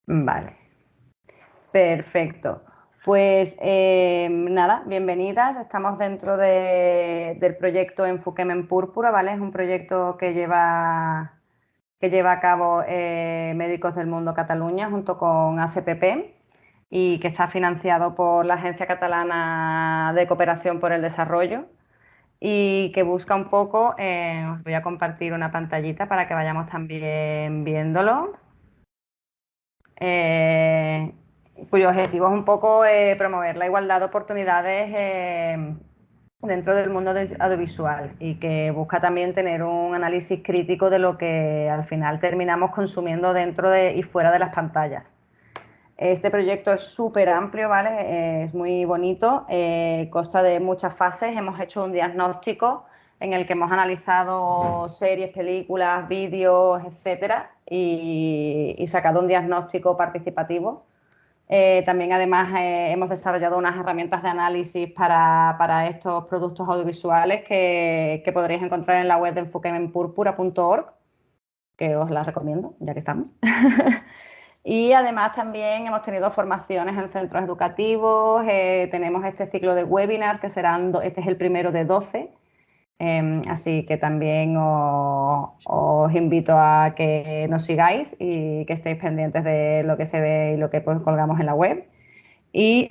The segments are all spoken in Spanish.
Vale, perfecto. Pues nada, bienvenidas. Estamos dentro del proyecto Enfoquem en Púrpura, ¿vale? Es un proyecto que lleva a cabo Médicos del Mundo Cataluña junto con ACPP y que está financiado por la Agencia Catalana de Cooperación por el Desarrollo y que busca un poco, os voy a compartir una pantallita para que vayamos también viéndolo, eh, cuyo objetivo es un poco promover la igualdad de oportunidades dentro del mundo audiovisual y que busca también tener un análisis crítico de lo que al final terminamos consumiendo dentro y fuera de las pantallas. Este proyecto es súper amplio, ¿vale? Es muy bonito, consta de muchas fases. Hemos hecho un diagnóstico en el que hemos analizado series, películas, vídeos, etcétera, y sacado un diagnóstico participativo. También, además, hemos desarrollado unas herramientas de análisis para estos productos audiovisuales que podréis encontrar en la web de enfoquemenpurpura.org, que os la recomiendo, ya que estamos. Y además también hemos tenido formaciones en centros educativos, tenemos este ciclo de webinars que serán, este es el primero de 12, así que también os invito a que nos sigáis y que estéis pendientes de lo que se ve y lo que pues, colgamos en la web. Y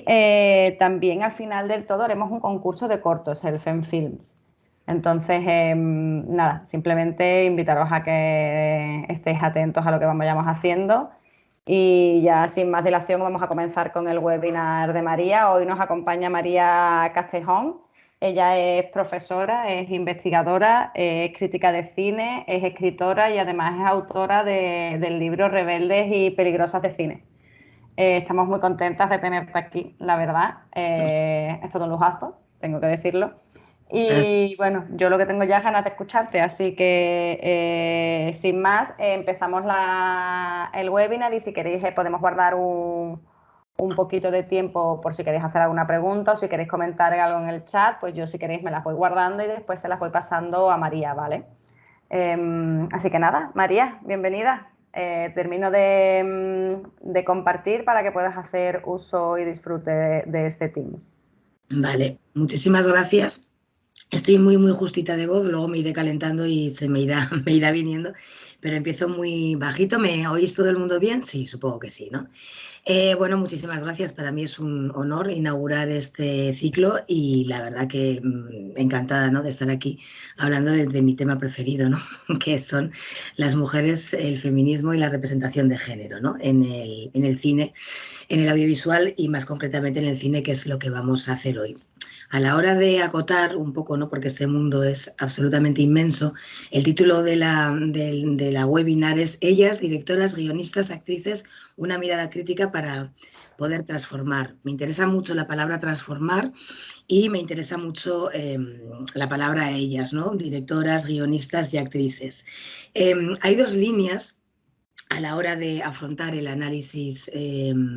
también al final del todo haremos un concurso de cortos, el FemFilms. Entonces, nada, simplemente invitaros a que estéis atentos a lo que vayamos haciendo. Y ya sin más dilación vamos a comenzar con el webinar de María. Hoy nos acompaña María Castejón. Ella es profesora, es investigadora, es crítica de cine, es escritora y además es autora del libro Rebeldes y Peligrosas de Cine. Estamos muy contentas de tenerte aquí, la verdad. Es todo un lujazo, tengo que decirlo. Y bueno, yo lo que tengo ya es ganas de escucharte, así que sin más, empezamos el webinar y si queréis podemos guardar un poquito de tiempo por si queréis hacer alguna pregunta o si queréis comentar algo en el chat, pues yo si queréis me las voy guardando y después se las voy pasando a María, ¿vale? Así que nada, María, bienvenida. Termino de compartir para que puedas hacer uso y disfrute de este Teams. Vale, muchísimas gracias. Estoy muy justita de voz, luego me iré calentando y se me irá viniendo, pero empiezo muy bajito. ¿Me oís todo el mundo bien? Sí, supongo que sí, ¿no? Bueno, muchísimas gracias. Para mí es un honor inaugurar este ciclo y la verdad que encantada, ¿no?, de estar aquí hablando de mi tema preferido, ¿no? Que son las mujeres, el feminismo y la representación de género, ¿no? En el cine, en el audiovisual y más concretamente en el cine, que es lo que vamos a hacer hoy. A la hora de acotar un poco, ¿no?, porque este mundo es absolutamente inmenso, el título de la webinar es Ellas, directoras, guionistas, actrices, una mirada crítica para poder transformar. Me interesa mucho la palabra transformar y me interesa mucho la palabra ellas, ¿no?, directoras, guionistas y actrices. Hay dos líneas a la hora de afrontar el análisis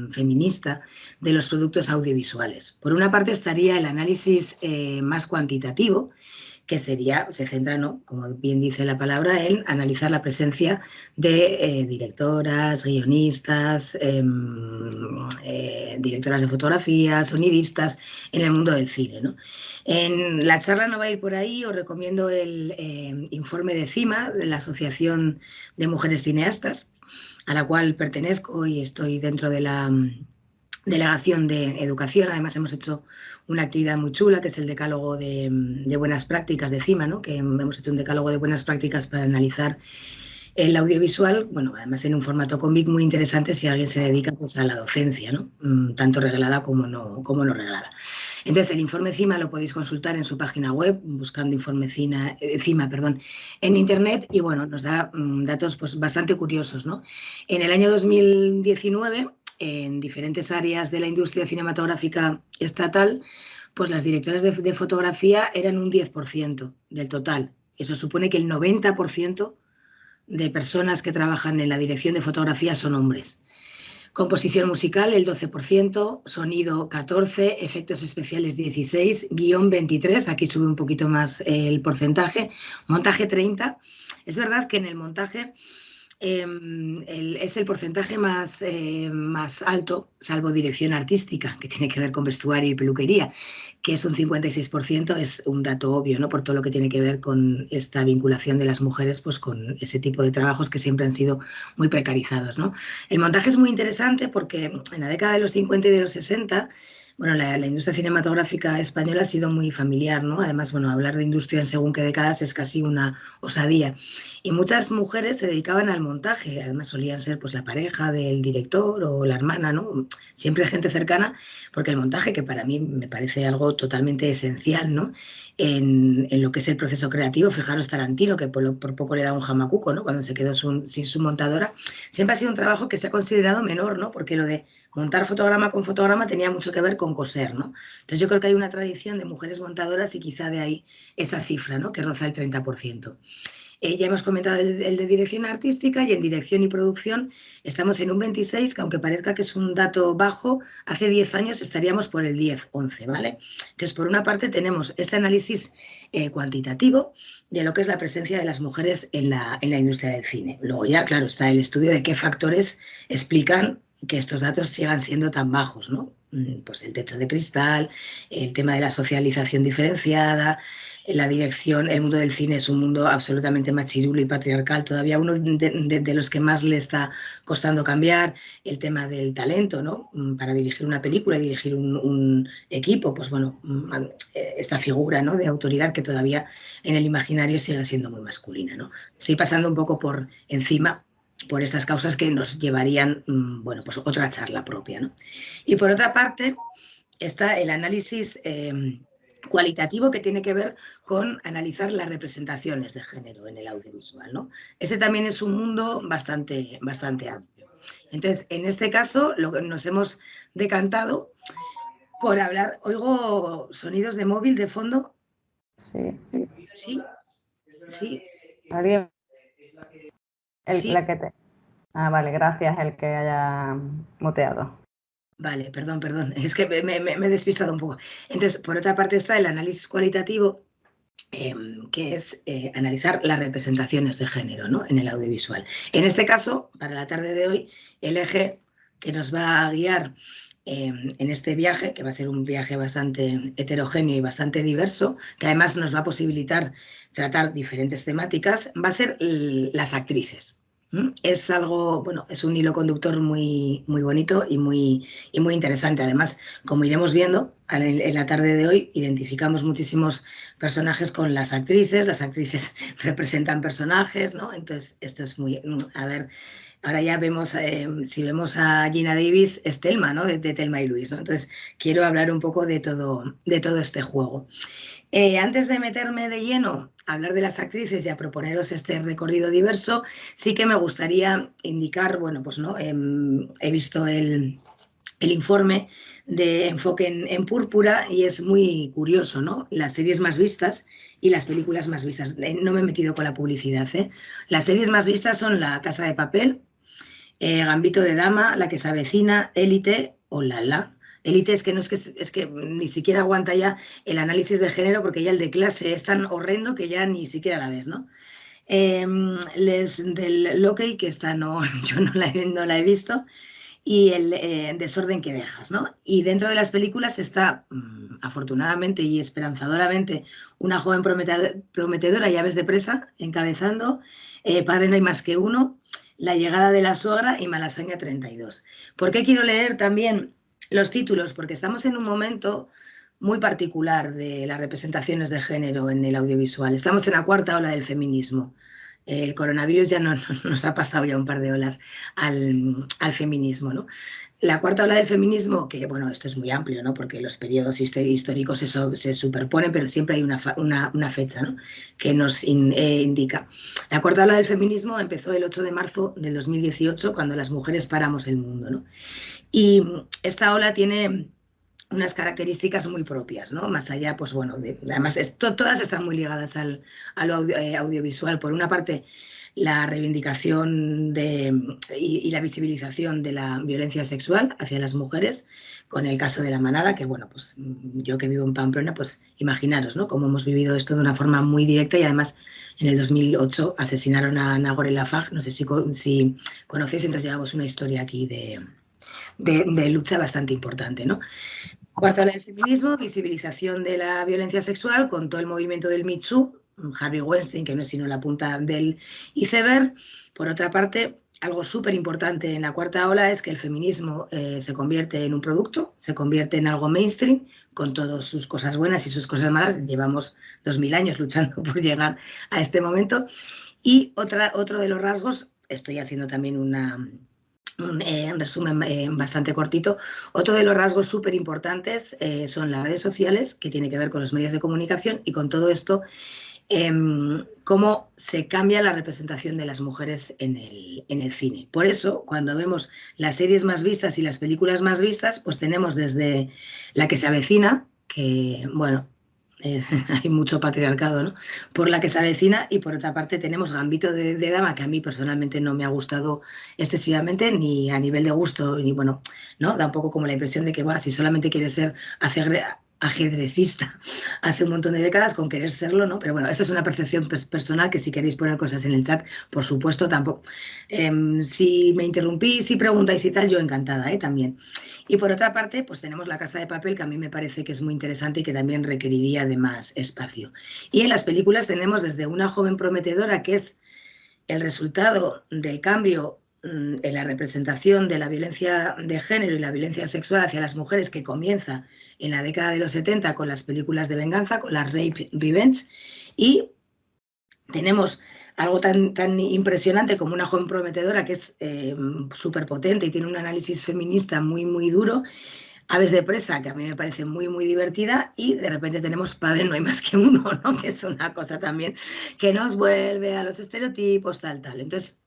feminista de los productos audiovisuales. Por una parte estaría el análisis más cuantitativo, que se centra, ¿no?, como bien dice la palabra, en analizar la presencia de directoras, guionistas, directoras de fotografía, sonidistas en el mundo del cine, ¿no? En la charla no va a ir por ahí, os recomiendo el informe de CIMA, de la Asociación de Mujeres Cineastas, a la cual pertenezco y estoy dentro de la delegación de educación. Además hemos hecho una actividad muy chula que es el decálogo de buenas prácticas de CIMA, ¿no?, que hemos hecho un decálogo de buenas prácticas para analizar el audiovisual. Bueno, además tiene un formato cómic muy interesante si alguien se dedica pues a la docencia, ¿no?, tanto reglada como no reglada. Entonces, el informe CIMA lo podéis consultar en su página web, buscando informe CIMA, en internet, y bueno, nos da datos pues bastante curiosos, ¿no? En el año 2019, en diferentes áreas de la industria cinematográfica estatal, pues las directoras de fotografía eran un 10% del total. Eso supone que el 90% de personas que trabajan en la dirección de fotografía son hombres. Composición musical el 12%, sonido 14%, efectos especiales 16%, guión 23%, aquí sube un poquito más el porcentaje, montaje 30%. Es verdad que en el montaje es el porcentaje más alto, salvo dirección artística, que tiene que ver con vestuario y peluquería, que es un 56%, es un dato obvio, ¿no? Por todo lo que tiene que ver con esta vinculación de las mujeres, pues con ese tipo de trabajos que siempre han sido muy precarizados, ¿no? El montaje es muy interesante porque en la década de los 50 y de los 60, bueno, la industria cinematográfica española ha sido muy familiar, ¿no? Además, bueno, hablar de industria en según qué décadas es casi una osadía. Y muchas mujeres se dedicaban al montaje, además solían ser pues la pareja del director o la hermana, ¿no? Siempre gente cercana, porque el montaje, que para mí me parece algo totalmente esencial, ¿no? En lo que es el proceso creativo, fijaros Tarantino, que por poco le da un jamacuco, ¿no? Cuando se quedó sin su montadora, siempre ha sido un trabajo que se ha considerado menor, ¿no? Porque lo de montar fotograma con fotograma tenía mucho que ver con coser, ¿no? Entonces yo creo que hay una tradición de mujeres montadoras y quizá de ahí esa cifra, ¿no? Que roza el 30%. Ya hemos comentado el de dirección artística y en dirección y producción estamos en un 26, que aunque parezca que es un dato bajo, hace 10 años estaríamos por el 10-11, ¿vale? Entonces, por una parte tenemos este análisis cuantitativo de lo que es la presencia de las mujeres en la industria del cine. Luego ya, claro, está el estudio de qué factores explican que estos datos sigan siendo tan bajos, ¿no? Pues el techo de cristal, el tema de la socialización diferenciada, la dirección, el mundo del cine es un mundo absolutamente machirulo y patriarcal, todavía uno de los que más le está costando cambiar, el tema del talento, ¿no? Para dirigir una película y dirigir un equipo, pues bueno, esta figura, ¿no? De autoridad que todavía en el imaginario sigue siendo muy masculina, ¿no? Estoy pasando un poco por encima por estas causas que nos llevarían, bueno, pues otra charla propia, ¿no? Y por otra parte está el análisis cualitativo que tiene que ver con analizar las representaciones de género en el audiovisual, ¿no? Ese también es un mundo bastante amplio. Entonces, en este caso, lo que nos hemos decantado por hablar, oigo sonidos de móvil de fondo. Sí. Sí, sí, ¿Alguien? sí. La que te... Ah, vale, gracias el que haya muteado. Vale, perdón, es que me he despistado un poco. Entonces, por otra parte está el análisis cualitativo, que es analizar las representaciones de género, ¿no? En el audiovisual. En este caso, para la tarde de hoy, el eje que nos va a guiar en este viaje, que va a ser un viaje bastante heterogéneo y bastante diverso, que además nos va a posibilitar tratar diferentes temáticas, va a ser las actrices. Es algo, bueno, es un hilo conductor muy bonito y muy interesante. Además, como iremos viendo en la tarde de hoy, identificamos muchísimos personajes con las actrices representan personajes, ¿no? Entonces, esto es muy, a ver, ahora ya vemos, si vemos a Gina Davis, es Thelma, ¿no? De Thelma y Luis, ¿no? Entonces, quiero hablar un poco de todo este juego. Antes de meterme de lleno a hablar de las actrices y a proponeros este recorrido diverso, sí que me gustaría indicar, bueno, pues no, he visto el informe de Enfoque en Púrpura y es muy curioso, ¿no? Las series más vistas y las películas más vistas. No me he metido con la publicidad, ¿eh? Las series más vistas son La Casa de Papel, Gambito de Dama, La que se avecina, Élite o La. Élite es que no es que ni siquiera aguanta ya el análisis de género porque ya el de clase es tan horrendo que ya ni siquiera la ves, ¿no? Del Loki, que esta no, yo no la he visto, y el desorden que dejas, ¿no? Y dentro de las películas está, afortunadamente y esperanzadoramente, una joven prometedora, Llaves de presa, encabezando, Padre no hay más que uno, La llegada de la suegra y Malasaña 32. ¿Por qué quiero leer también los títulos? Porque estamos en un momento muy particular de las representaciones de género en el audiovisual. Estamos en la cuarta ola del feminismo. El coronavirus ya nos ha pasado ya un par de olas al feminismo, ¿no? La cuarta ola del feminismo, que bueno, esto es muy amplio, ¿no? Porque los periodos históricos se superponen, pero siempre hay una fecha, ¿no? Que nos indica. La cuarta ola del feminismo empezó el 8 de marzo del 2018, cuando las mujeres paramos el mundo, ¿no? Y esta ola tiene unas características muy propias, ¿no? Más allá, pues bueno, además todas están muy ligadas a lo audiovisual. Por una parte, la reivindicación y la visibilización de la violencia sexual hacia las mujeres, con el caso de La Manada, que bueno, pues yo que vivo en Pamplona, pues imaginaros, ¿no? Cómo hemos vivido esto de una forma muy directa, y además en el 2008 asesinaron a Nagore Lafag, no sé si conocéis, entonces llevamos una historia aquí de lucha bastante importante, ¿no? Cuarta ola del feminismo, visibilización de la violencia sexual con todo el movimiento del Me Too, Harvey Weinstein, que no es sino la punta del iceberg. Por otra parte, algo súper importante en la cuarta ola es que el feminismo se convierte en un producto, se convierte en algo mainstream, con todas sus cosas buenas y sus cosas malas. Llevamos 2000 años luchando por llegar a este momento. Y otro de los rasgos, estoy haciendo también un resumen bastante cortito. Otro de los rasgos súper importantes son las redes sociales, que tiene que ver con los medios de comunicación y con todo esto, cómo se cambia la representación de las mujeres en el cine. Por eso, cuando vemos las series más vistas y las películas más vistas, pues tenemos desde La que se avecina, que, bueno, hay mucho patriarcado, ¿no? Por La que se avecina, y por otra parte tenemos Gambito de Dama, que a mí personalmente no me ha gustado excesivamente, ni a nivel de gusto, ni bueno, ¿no? Da un poco como la impresión de que, si solamente quieres ser ajedrecista hace un montón de décadas, con querer serlo, ¿no? Pero bueno, esto es una percepción personal, que si queréis poner cosas en el chat, por supuesto, tampoco. Si me interrumpís, si preguntáis y tal, yo encantada, también. Y por otra parte, pues tenemos La Casa de Papel, que a mí me parece que es muy interesante y que también requeriría de más espacio. Y en las películas tenemos desde Una joven prometedora, que es el resultado del cambio en la representación de la violencia de género y la violencia sexual hacia las mujeres, que comienza en la década de los 70 con las películas de venganza, con las Rape Revenge, y tenemos algo tan impresionante como Una joven prometedora, que es súper potente y tiene un análisis feminista muy, muy duro. Aves de presa, que a mí me parece muy, muy divertida, y de repente tenemos Padre no hay más que uno, ¿no? Que es una cosa también que nos vuelve a los estereotipos, tal. Entonces,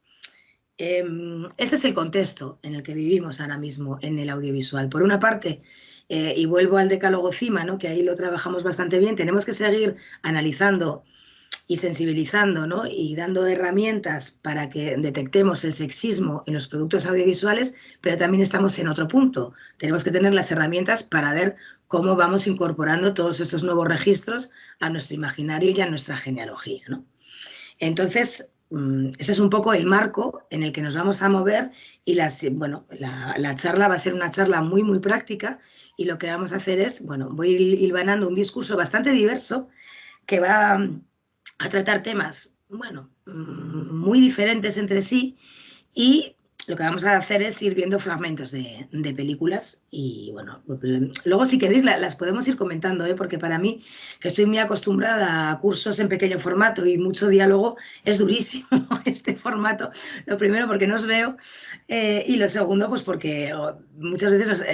este es el contexto en el que vivimos ahora mismo en el audiovisual. Por una parte, y vuelvo al decálogo CIMA, ¿no? Que ahí lo trabajamos bastante bien, tenemos que seguir analizando y sensibilizando, ¿no? Y dando herramientas para que detectemos el sexismo en los productos audiovisuales, pero también estamos en otro punto. Tenemos que tener las herramientas para ver cómo vamos incorporando todos estos nuevos registros a nuestro imaginario y a nuestra genealogía, ¿no? Entonces, ese es un poco el marco en el que nos vamos a mover, y la charla va a ser una charla muy, muy práctica, y lo que vamos a hacer es, voy hilvanando un discurso bastante diverso que va a tratar temas, muy diferentes entre sí, y lo que vamos a hacer es ir viendo fragmentos de películas, y luego si queréis las podemos ir comentando, porque para mí, que estoy muy acostumbrada a cursos en pequeño formato y mucho diálogo, es durísimo este formato. Lo primero, porque no os veo, y lo segundo, pues porque muchas veces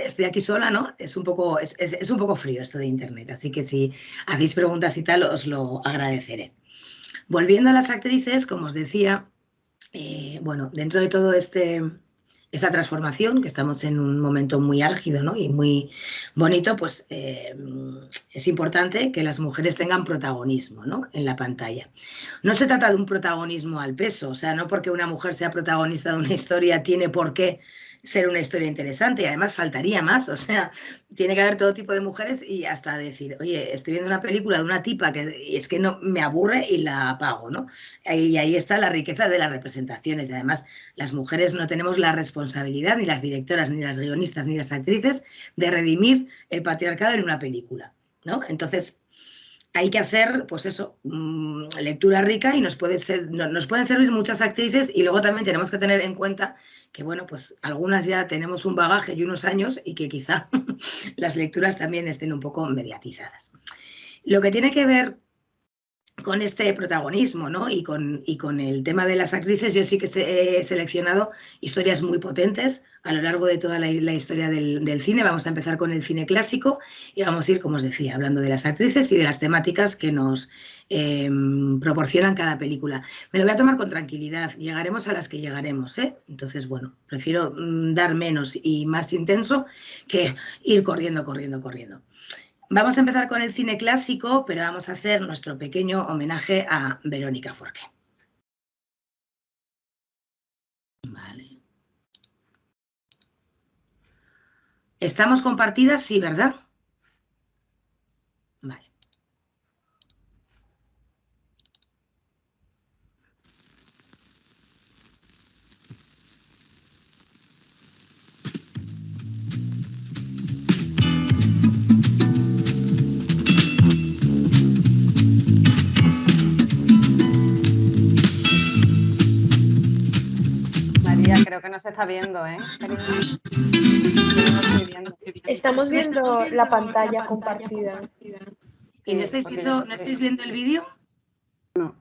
estoy aquí sola, ¿no? Es un poco frío esto de internet, así que si hacéis preguntas y tal, os lo agradeceré. Volviendo a las actrices, como os decía, dentro de todo esta transformación, que estamos en un momento muy álgido, ¿no? Y muy bonito, pues es importante que las mujeres tengan protagonismo, ¿no? En la pantalla. No se trata de un protagonismo al peso, o sea, no porque una mujer sea protagonista de una historia tiene por qué ser una historia interesante, y además faltaría más, o sea, tiene que haber todo tipo de mujeres, y hasta decir, oye, estoy viendo una película de una tipa que es que no me aburre y la apago, ¿no? Y ahí está la riqueza de las representaciones, y además las mujeres no tenemos la responsabilidad, ni las directoras, ni las guionistas, ni las actrices, de redimir el patriarcado en una película, ¿no? Entonces, hay que hacer, pues eso, lectura rica, y nos pueden servir muchas actrices, y luego también tenemos que tener en cuenta que, pues algunas ya tenemos un bagaje y unos años, y que quizá las lecturas también estén un poco mediatizadas. Lo que tiene que ver con este protagonismo, ¿no? Y con el tema de las actrices, yo sí que he seleccionado historias muy potentes a lo largo de toda la historia del cine. Vamos a empezar con el cine clásico y vamos a ir, como os decía, hablando de las actrices y de las temáticas que nos proporcionan cada película. Me lo voy a tomar con tranquilidad, llegaremos a las que llegaremos, ¿eh? Entonces, bueno, prefiero dar menos y más intenso que ir corriendo, corriendo, corriendo. Vamos a empezar con el cine clásico, pero vamos a hacer nuestro pequeño homenaje a Verónica Forqué. Vale. ¿Estamos compartidas? Sí, ¿verdad? Vale. María, creo que no se está viendo, ¿eh? Cariño. Yo no lo estoy viendo. Estamos viendo la pantalla compartida. ¿Y no Sí, porque yo no estáis viendo el vídeo? no.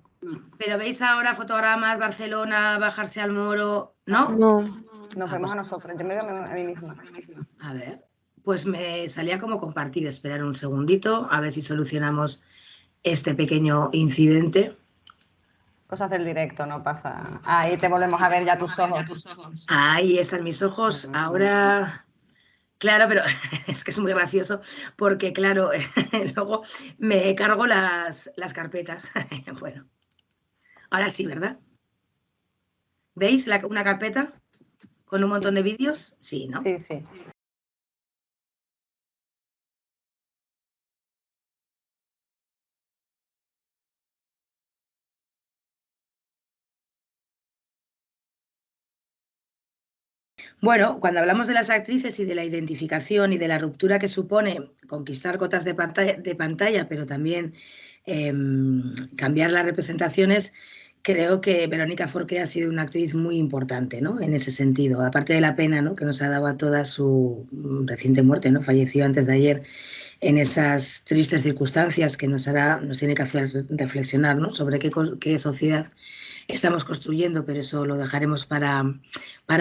Pero veis ahora fotogramas, Barcelona, bajarse al Moro, ¿no? No. Nos Ah, vemos pues, a nosotros. Yo me veo a mí misma. a ver, pues me salía como compartido. Esperar un segundito, a ver si solucionamos este pequeño incidente. Cosas del directo, no pasa. Ahí te volvemos a ver ya tus ojos. Ahí están mis ojos. Ahora, claro, pero es que es muy gracioso porque, claro, luego me cargo las carpetas. Bueno, ahora sí, ¿verdad? ¿Veis una carpeta con un montón de vídeos? Sí, ¿no? Sí, sí. Bueno, cuando hablamos de las actrices y de la identificación y de la ruptura que supone conquistar cotas de pantalla, pero también cambiar las representaciones, creo que Verónica Forqué ha sido una actriz muy importante, ¿no? En ese sentido, aparte de la pena, ¿no?, que nos ha dado a toda su reciente muerte, ¿no? Falleció antes de ayer en esas tristes circunstancias que nos tiene que hacer reflexionar, ¿no?, sobre qué sociedad estamos construyendo, pero eso lo dejaremos para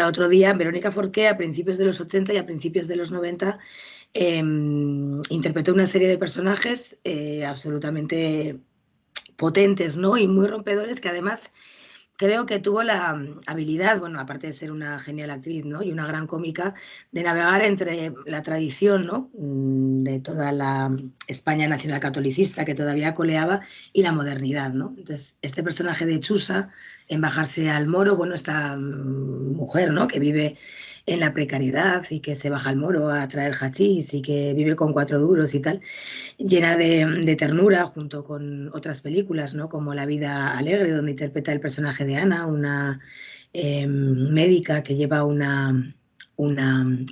otro día. Verónica Forqué, a principios de los 80 y a principios de los 90, interpretó una serie de personajes absolutamente potentes, ¿no?, y muy rompedores, que además creo que tuvo la habilidad, bueno, aparte de ser una genial actriz, ¿no?, y una gran cómica, de navegar entre la tradición, ¿no?, de toda la España nacional catolicista que todavía coleaba y la modernidad, ¿no? Entonces, este personaje de Chusa, en Bajarse al Moro, bueno, esta mujer, ¿no?, que vive en la precariedad y que se baja al Moro a traer hachís y que vive con 4 duros y tal, llena de ternura, junto con otras películas, ¿no?, como La vida alegre, donde interpreta el personaje de Ana, una médica que lleva una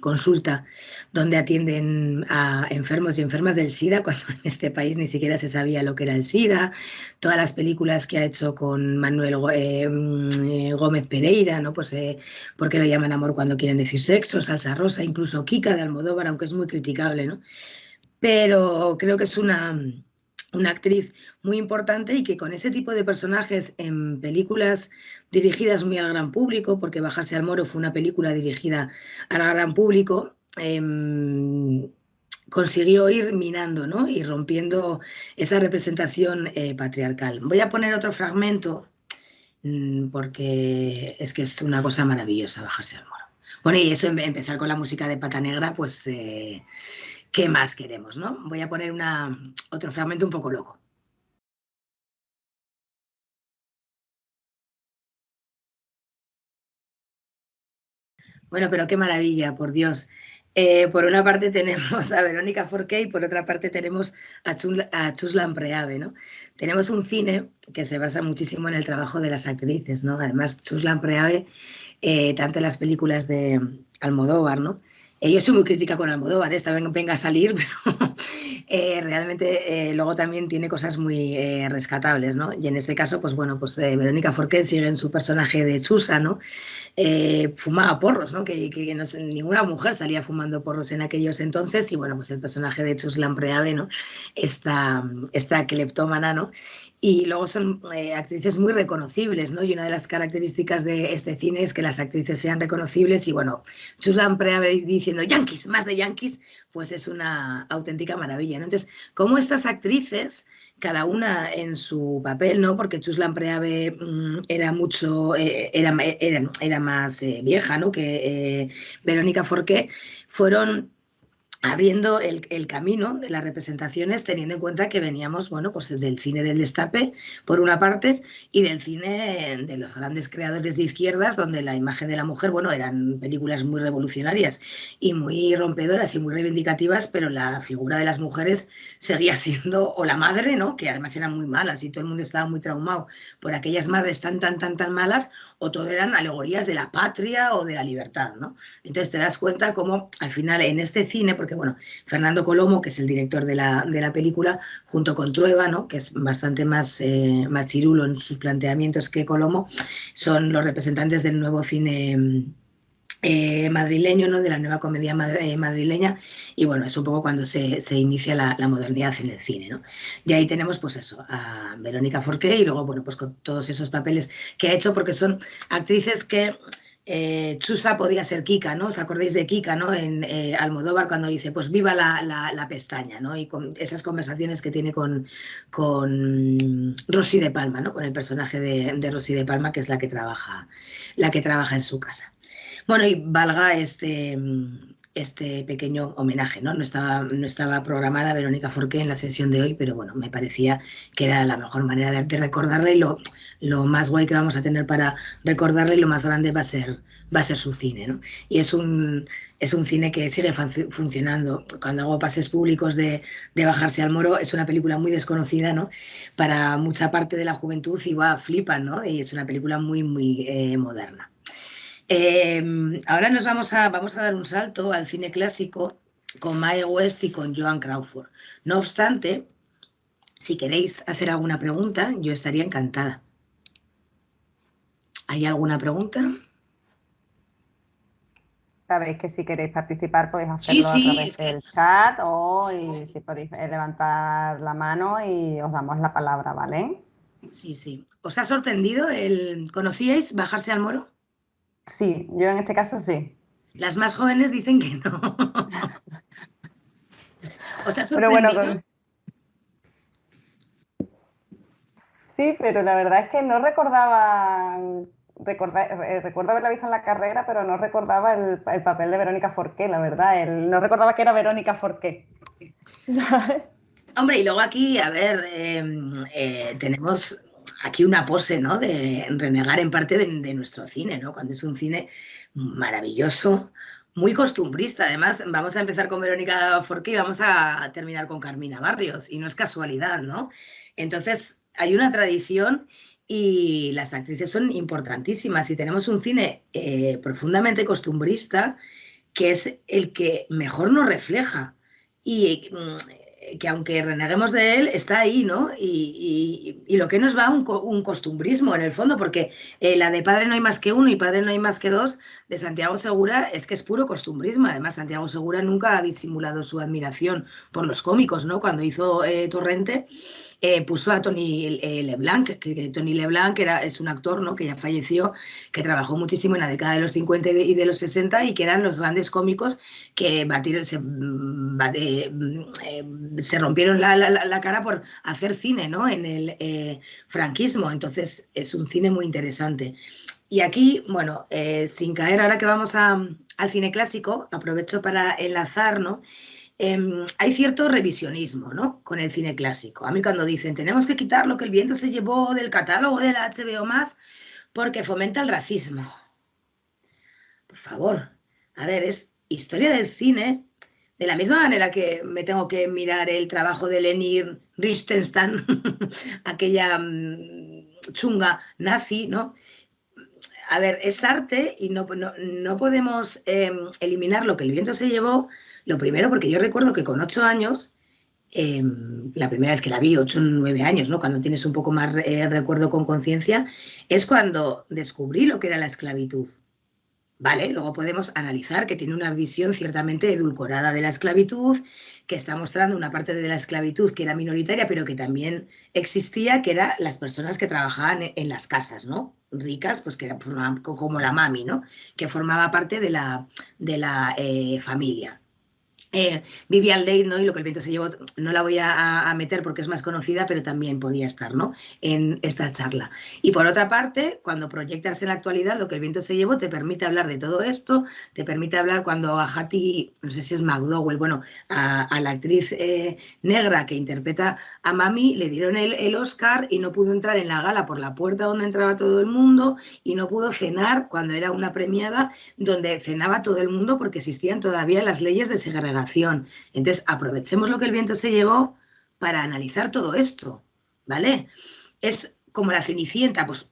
consulta donde atienden a enfermos y enfermas del SIDA, cuando en este país ni siquiera se sabía lo que era el SIDA. Todas las películas que ha hecho con Manuel Gómez Pereira, ¿no?, pues ¿por qué lo llaman amor cuando quieren decir sexo? Salsa Rosa, incluso Kika de Almodóvar, aunque es muy criticable, ¿no? Pero creo que es una actriz muy importante y que con ese tipo de personajes en películas dirigidas muy al gran público, porque Bajarse al Moro fue una película dirigida al gran público, consiguió ir minando, ¿no?, y rompiendo esa representación patriarcal. Voy a poner otro fragmento porque es que es una cosa maravillosa Bajarse al Moro. Bueno, y eso, empezar con la música de Pata Negra, pues ¿qué más queremos, no? Voy a poner otro fragmento un poco loco. Bueno, pero qué maravilla, por Dios. Por una parte tenemos a Verónica Forqué y por otra parte tenemos a Chus Lampreave, ¿no? Tenemos un cine que se basa muchísimo en el trabajo de las actrices, ¿no? Además, Chus Lampreave, tanto en las películas de Almodóvar, ¿no? Yo soy muy crítica con Almodóvar, esta venga a salir, pero realmente luego también tiene cosas muy rescatables, ¿no? Y en este caso, pues bueno, pues Verónica Forqué sigue en su personaje de Chusa, ¿no? Fumaba porros, ¿no? Que no sé, ninguna mujer salía fumando porros en aquellos entonces y bueno, pues el personaje de Chus Lampreave, ¿no? Esta cleptómana, ¿no? Y luego son actrices muy reconocibles, ¿no? Y una de las características de este cine es que las actrices sean reconocibles y bueno, Chus Lampreave diciendo Yankees, más de Yankees, pues es una auténtica maravilla, ¿no? Entonces, cómo estas actrices cada una en su papel, ¿no? Porque Chus Lampreave era mucho, era más vieja, ¿no? Que Verónica Forqué, fueron abriendo el camino de las representaciones teniendo en cuenta que veníamos, bueno, pues del cine del destape, por una parte, y del cine de los grandes creadores de izquierdas, donde la imagen de la mujer, bueno, eran películas muy revolucionarias y muy rompedoras y muy reivindicativas, pero la figura de las mujeres seguía siendo, o la madre, ¿no? Que además eran muy malas y todo el mundo estaba muy traumado por aquellas madres tan malas, o todo eran alegorías de la patria o de la libertad, ¿no? Entonces te das cuenta cómo al final en este cine, porque bueno, Fernando Colomo, que es el director de la película, junto con Trueba, ¿no? Que es bastante más chirulo en sus planteamientos que Colomo, son los representantes del nuevo cine madrileño, ¿no? De la nueva comedia madrileña, y bueno, es un poco cuando se inicia la modernidad en el cine, ¿no? Y ahí tenemos pues eso, a Verónica Forqué y luego, bueno, pues con todos esos papeles que ha hecho, porque son actrices que Chusa podía ser Kika, ¿no? ¿Os acordáis de Kika, ¿no? En Almodóvar cuando dice, pues viva la pestaña, ¿no? Y con esas conversaciones que tiene con Rosy de Palma, ¿no? Con el personaje de Rosy de Palma, que es la que trabaja en su casa. Bueno, y valga este pequeño homenaje, ¿no? No estaba programada Verónica Forqué en la sesión de hoy, pero bueno, me parecía que era la mejor manera de recordarla y lo más guay que vamos a tener para recordarla y lo más grande va a ser su cine, ¿no? Y es un cine que sigue funcionando. Cuando hago pases públicos de Bajarse al Moro, es una película muy desconocida, ¿no? Para mucha parte de la juventud y flipan, ¿no? Y es una película muy moderna. Ahora vamos a dar un salto al cine clásico con Mae West y con Joan Crawford. No obstante, si queréis hacer alguna pregunta, yo estaría encantada. ¿Hay alguna pregunta? Sabéis que si queréis participar podéis Sí, hacerlo a sí, través es que del chat o sí, si podéis levantar la mano y os damos la palabra, ¿vale? sí. ¿Os ha sorprendido ¿Conocíais Bajarse al Moro? Sí, yo en este caso sí. Las más jóvenes dicen que no. ¿Os ha Pero bueno, sorprendido? sí, pero la verdad es que no recordaba, recuerdo haberla visto en la carrera, pero no recordaba el papel de Verónica Forqué, la verdad. No recordaba que era Verónica Forqué. ¿Sabes? Hombre, y luego aquí, a ver, tenemos aquí una pose, ¿no? De renegar en parte de nuestro cine, ¿no? Cuando es un cine maravilloso, muy costumbrista. Además, vamos a empezar con Verónica Forqué y vamos a terminar con Carmina Barrios, y no es casualidad, ¿no? Entonces, hay una tradición y las actrices son importantísimas. Y tenemos un cine profundamente costumbrista que es el que mejor nos refleja y que aunque reneguemos de él, está ahí, ¿no? Y lo que nos va un costumbrismo en el fondo, porque la de Padre no hay más que uno y Padre no hay más que dos, de Santiago Segura, es que es puro costumbrismo. Además, Santiago Segura nunca ha disimulado su admiración por los cómicos, ¿no? Cuando hizo Torrente, puso a Tony LeBlanc, que Tony LeBlanc es un actor, ¿no? Que ya falleció, que trabajó muchísimo en la década de los 50 y de los 60 y que eran los grandes cómicos que se rompieron la cara por hacer cine, ¿no? En el franquismo. Entonces es un cine muy interesante. Y aquí, bueno, sin caer, ahora que vamos al cine clásico, aprovecho para enlazar, ¿no? Hay cierto revisionismo, ¿no? Con el cine clásico. A mí cuando dicen tenemos que quitar lo que el viento se llevó del catálogo de la HBO más porque fomenta el racismo. Por favor, a ver, es historia del cine. De la misma manera que me tengo que mirar el trabajo de Leni Riefenstahl, aquella chunga nazi, ¿no? A ver, es arte y no podemos eliminar lo que el viento se llevó. Lo primero, porque yo recuerdo que con 8 años la primera vez que la vi, 8 o 9 años, ¿no? Cuando tienes un poco más recuerdo con conciencia, es cuando descubrí lo que era la esclavitud. Vale, luego podemos analizar que tiene una visión ciertamente edulcorada de la esclavitud, que está mostrando una parte de la esclavitud que era minoritaria, pero que también existía, que eran las personas que trabajaban en las casas, ¿no? Ricas, pues que era como la mami, ¿no? Que formaba parte de la familia. Vivian Leigh, ¿no? Y lo que el viento se llevó, no la voy a meter porque es más conocida, pero también podía estar, ¿no? En esta charla. Y por otra parte, cuando proyectas en la actualidad, lo que el viento se llevó te permite hablar de todo esto, te permite hablar cuando a Hattie, no sé si es McDowell, bueno, a la actriz negra que interpreta a Mami, le dieron el Oscar y no pudo entrar en la gala por la puerta donde entraba todo el mundo y no pudo cenar cuando era una premiada donde cenaba todo el mundo porque existían todavía las leyes de segregación. Entonces, aprovechemos lo que el viento se llevó para analizar todo esto, ¿vale? Es como la Cenicienta, pues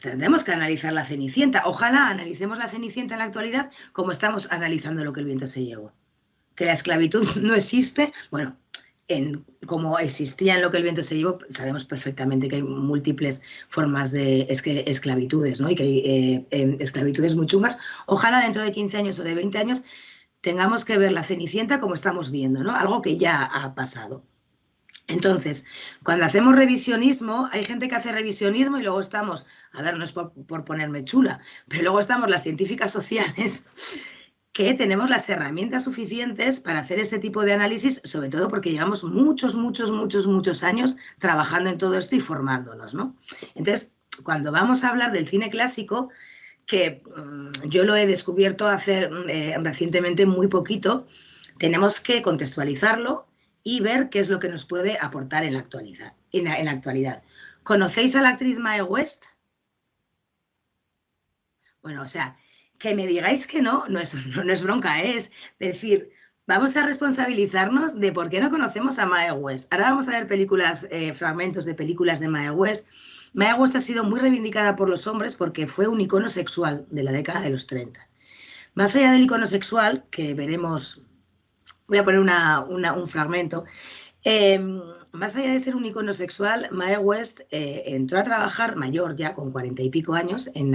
tendremos que analizar la Cenicienta. Ojalá analicemos la Cenicienta en la actualidad como estamos analizando lo que el viento se llevó. Que la esclavitud no existe, bueno, como existía en lo que el viento se llevó, sabemos perfectamente que hay múltiples formas de esclavitudes, ¿no? Y que hay esclavitudes muy chungas. Ojalá dentro de 15 años o de 20 años tengamos que ver la Cenicienta como estamos viendo, ¿no? Algo que ya ha pasado. Entonces, cuando hacemos revisionismo, hay gente que hace revisionismo y luego estamos, a ver, no es por ponerme chula, pero luego estamos las científicas sociales que tenemos las herramientas suficientes para hacer este tipo de análisis, sobre todo porque llevamos muchos años trabajando en todo esto y formándonos, ¿no? Entonces, cuando vamos a hablar del cine clásico, que yo lo he descubierto hace recientemente muy poquito, tenemos que contextualizarlo y ver qué es lo que nos puede aportar en la actualidad. ¿Conocéis a la actriz Mae West? Bueno, o sea, que me digáis que no es bronca, es decir, vamos a responsabilizarnos de por qué no conocemos a Mae West. Ahora vamos a ver fragmentos de películas de Mae West. Mae West ha sido muy reivindicada por los hombres porque fue un icono sexual de la década de los 30. Más allá del icono sexual, que veremos, voy a poner un fragmento, más allá de ser un icono sexual, Mae West entró a trabajar mayor, ya con 40 y pico años, en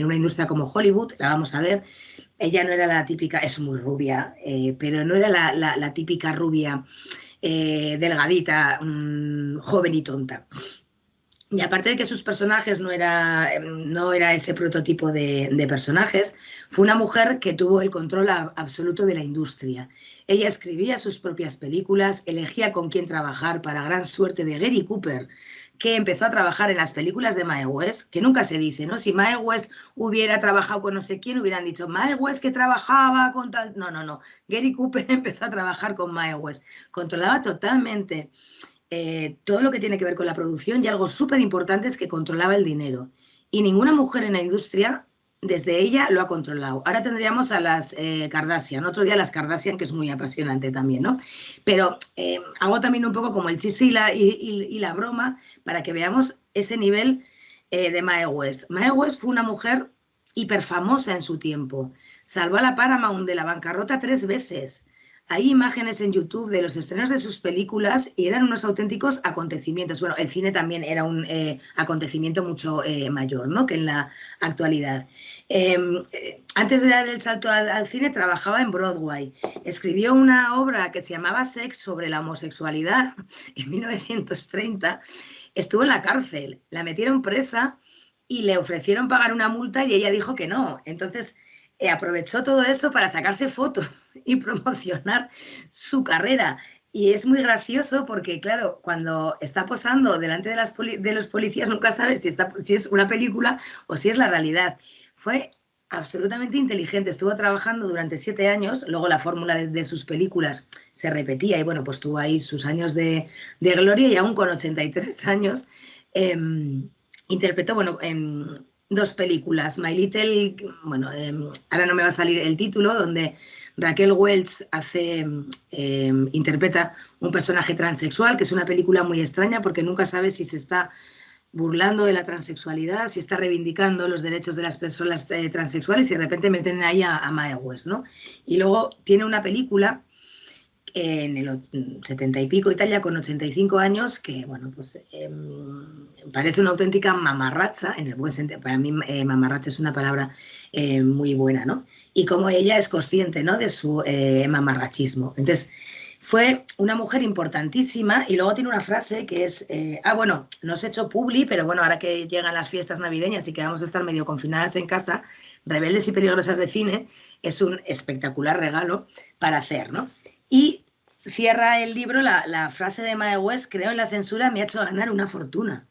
una industria como Hollywood, la vamos a ver. Ella no era la típica, es muy rubia, pero no era la típica rubia delgadita, joven y tonta. Y aparte de que sus personajes no era ese prototipo de personajes, fue una mujer que tuvo el control absoluto de la industria. Ella escribía sus propias películas, elegía con quién trabajar, para gran suerte de Gary Cooper, que empezó a trabajar en las películas de Mae West, que nunca se dice, ¿no? Si Mae West hubiera trabajado con no sé quién, hubieran dicho, Mae West que trabajaba con tal... No. Gary Cooper empezó a trabajar con Mae West. Controlaba totalmente todo lo que tiene que ver con la producción y algo súper importante es que controlaba el dinero. Y ninguna mujer en la industria, desde ella, lo ha controlado. Ahora tendríamos a las Kardashian, otro día las Kardashian, que es muy apasionante también, ¿no? Pero hago también un poco como el chiste y la broma para que veamos ese nivel de Mae West. Mae West fue una mujer hiperfamosa en su tiempo. Salvó a la Paramount de la bancarrota 3 veces. Hay imágenes en YouTube de los estrenos de sus películas y eran unos auténticos acontecimientos. Bueno, el cine también era un acontecimiento mucho mayor, ¿no?, que en la actualidad. Antes de dar el salto al cine, trabajaba en Broadway. Escribió una obra que se llamaba Sex, sobre la homosexualidad, en 1930. Estuvo en la cárcel, la metieron presa y le ofrecieron pagar una multa y ella dijo que no. Entonces aprovechó todo eso para sacarse fotos y promocionar su carrera. Y es muy gracioso porque, claro, cuando está posando delante de los policías nunca sabes si es una película o si es la realidad. Fue absolutamente inteligente. Estuvo trabajando durante 7 años, luego la fórmula de sus películas se repetía y, bueno, pues tuvo ahí sus años de gloria y aún con 83 años interpretó, bueno, en 2 películas, My Little, bueno, ahora no me va a salir el título, donde Raquel Welch interpreta un personaje transexual, que es una película muy extraña porque nunca sabes si se está burlando de la transexualidad, si está reivindicando los derechos de las personas transexuales y de repente meten ahí a Mae West, ¿no? Y luego tiene una película en el 70 y pico y tal, ya con 85 años, que bueno, pues parece una auténtica mamarracha, en el buen sentido. Para mí mamarracha es una palabra muy buena, ¿no? Y como ella es consciente, ¿no?, de su mamarrachismo. Entonces, fue una mujer importantísima y luego tiene una frase que es, bueno, no os he hecho publi, pero bueno, ahora que llegan las fiestas navideñas y que vamos a estar medio confinadas en casa, Rebeldes y Peligrosas de Cine es un espectacular regalo para hacer, ¿no? Y cierra el libro la frase de Mae West: creo en la censura, me ha hecho ganar una fortuna,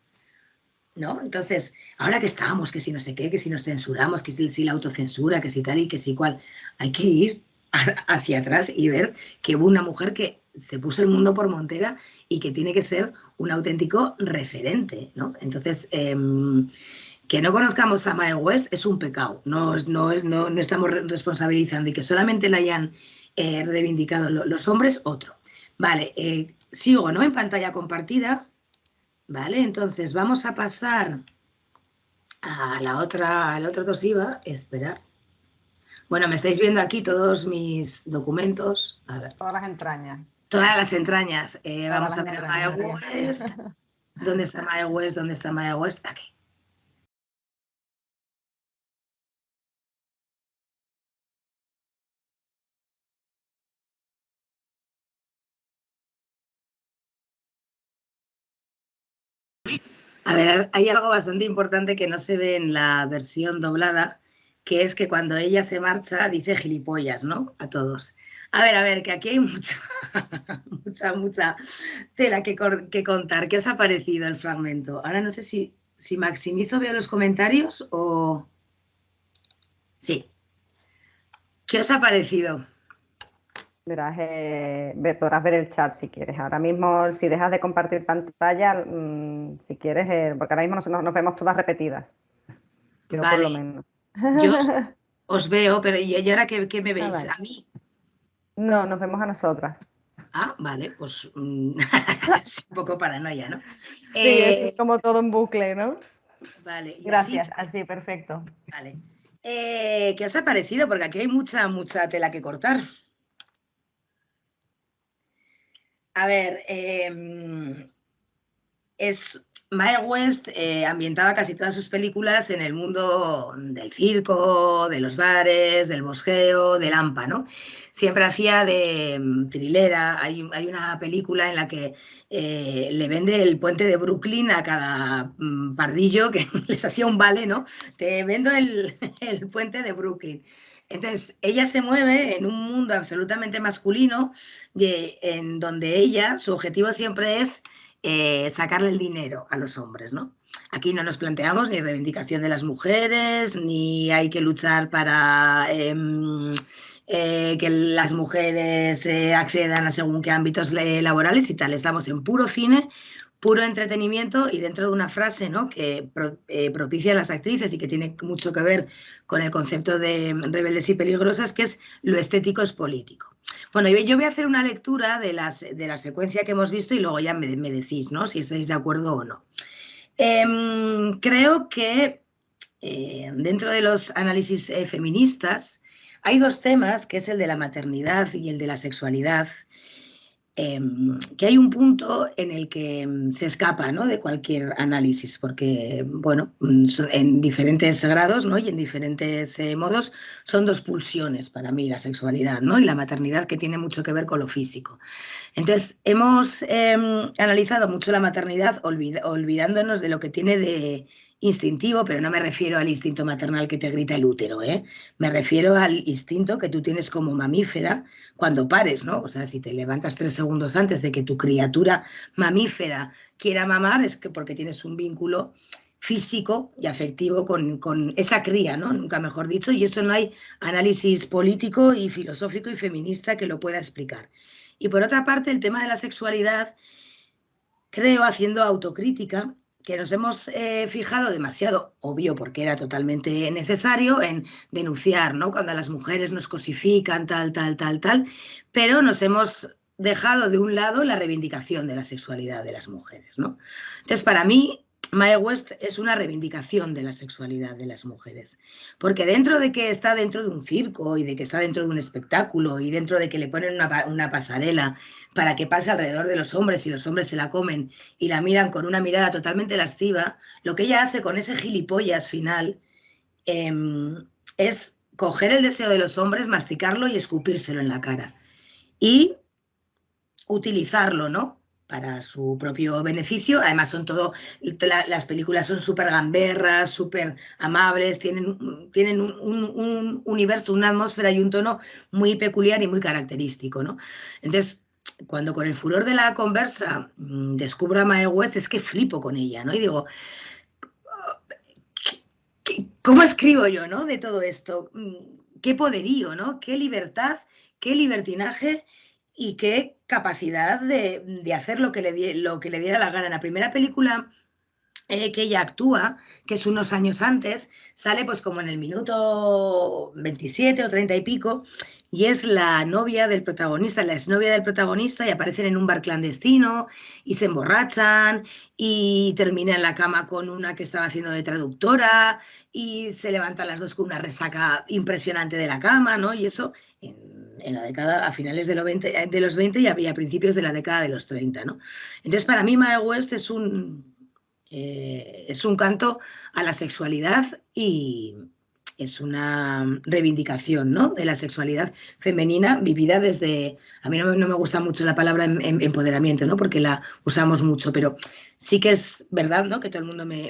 ¿no? Entonces, ahora que estamos, que si no sé qué, que si nos censuramos, que si la autocensura, que si tal y que si cual, hay que ir hacia atrás y ver que hubo una mujer que se puso el mundo por montera y que tiene que ser un auténtico referente, ¿no? Entonces, que no conozcamos a Mae West es un pecado, no estamos responsabilizando, y que solamente la hayan reivindicado los hombres, otro. Vale, sigo, ¿no?, en pantalla compartida. Vale, entonces vamos a pasar a la otra dosiva. Esperar. Bueno, me estáis viendo aquí todos mis documentos. A ver. Todas las entrañas. Todas las entrañas. Todas Vamos las a ver a Mae entrañas, María. West. ¿Dónde está Mae West? ¿Dónde está Mae West? Aquí. A ver, hay algo bastante importante que no se ve en la versión doblada, que es que cuando ella se marcha dice gilipollas, ¿no?, a todos. A ver, que aquí hay mucha, mucha tela que contar. ¿Qué os ha parecido el fragmento? Ahora no sé si maximizo, veo los comentarios o... Sí. ¿Qué os ha parecido? Verás, podrás ver el chat si quieres. Ahora mismo, si dejas de compartir pantalla, si quieres, porque ahora mismo nos vemos todas repetidas. Yo por lo Vale, menos. yo os veo, pero ¿y ahora qué me veis? Vale. ¿A mí? No, nos vemos a nosotras. Ah, vale, pues es un poco paranoia, ¿no? Sí, esto es como todo un bucle, ¿no? Vale, y así... Gracias, así, perfecto. Vale. ¿Qué os ha parecido? Porque aquí hay mucha tela que cortar. A ver, Mae West ambientaba casi todas sus películas en el mundo del circo, de los bares, del bosqueo, del hampa, ¿no? Siempre hacía de trilera. Hay una película en la que le vende el puente de Brooklyn a cada pardillo que les hacía un vale, ¿no? Te vendo el puente de Brooklyn. Entonces, ella se mueve en un mundo absolutamente masculino, en donde ella, su objetivo siempre es sacarle el dinero a los hombres, ¿no? Aquí no nos planteamos ni reivindicación de las mujeres, ni hay que luchar para que las mujeres accedan a según qué ámbitos laborales y tal. Estamos en puro cine, puro entretenimiento, y dentro de una frase, ¿no?, que propicia a las actrices y que tiene mucho que ver con el concepto de Rebeldes y Peligrosas, que es: lo estético es político. Bueno, yo voy a hacer una lectura de la secuencia que hemos visto y luego ya me decís, ¿no?, si estáis de acuerdo o no. Creo que dentro de los análisis feministas hay dos temas, que es el de la maternidad y el de la sexualidad, que hay un punto en el que se escapa, ¿no?, de cualquier análisis, porque, bueno, en diferentes grados, ¿no?, y en diferentes modos, son dos pulsiones para mí, la sexualidad, ¿no?, y la maternidad, que tiene mucho que ver con lo físico. Entonces, hemos analizado mucho la maternidad, olvidándonos de lo que tiene de instintivo, pero no me refiero al instinto maternal que te grita el útero, ¿eh? Me refiero al instinto que tú tienes como mamífera cuando pares, ¿no? O sea, si te levantas 3 segundos antes de que tu criatura mamífera quiera mamar, es que porque tienes un vínculo físico y afectivo con esa cría, ¿no?, nunca mejor dicho, y eso no hay análisis político y filosófico y feminista que lo pueda explicar. Y por otra parte, el tema de la sexualidad, creo, haciendo autocrítica, que nos hemos fijado demasiado, obvio porque era totalmente necesario, en denunciar, ¿no?, cuando a las mujeres nos cosifican, tal, pero nos hemos dejado de un lado la reivindicación de la sexualidad de las mujeres, ¿no? Entonces, para mí, Mae West es una reivindicación de la sexualidad de las mujeres, porque dentro de que está dentro de un circo y de que está dentro de un espectáculo y dentro de que le ponen una pasarela para que pase alrededor de los hombres y los hombres se la comen y la miran con una mirada totalmente lasciva, lo que ella hace con ese gilipollas final eh, es coger el deseo de los hombres, masticarlo y escupírselo en la cara y utilizarlo, ¿no? Para su propio beneficio. Además, las películas son súper gamberras, súper amables, tienen un universo, una atmósfera y un tono muy peculiar y muy característico, ¿no? Entonces, cuando con el furor de la conversa descubro a Mae West, es que flipo con ella, ¿no? Y digo, ¿cómo escribo yo, ¿no? De todo esto. Qué poderío, ¿no? Qué libertad, qué libertinaje y qué capacidad de hacer lo que le diera la gana. En la primera película que ella actúa, que es unos años antes, sale pues como en el minuto 27 o 30 y pico, y es la novia del protagonista, la exnovia del protagonista, y aparecen en un bar clandestino, y se emborrachan, y termina en la cama con una que estaba haciendo de traductora, y se levantan las dos con una resaca impresionante de la cama, ¿no? Y eso en la década, a finales de los 20 y a principios de la década de los 30, ¿no? Entonces, para mí, Mae West es un canto a la sexualidad y es una reivindicación, ¿no? De la sexualidad femenina vivida desde... A mí no me gusta mucho la palabra empoderamiento, ¿no? Porque la usamos mucho, pero sí que es verdad, ¿no? Que todo el mundo me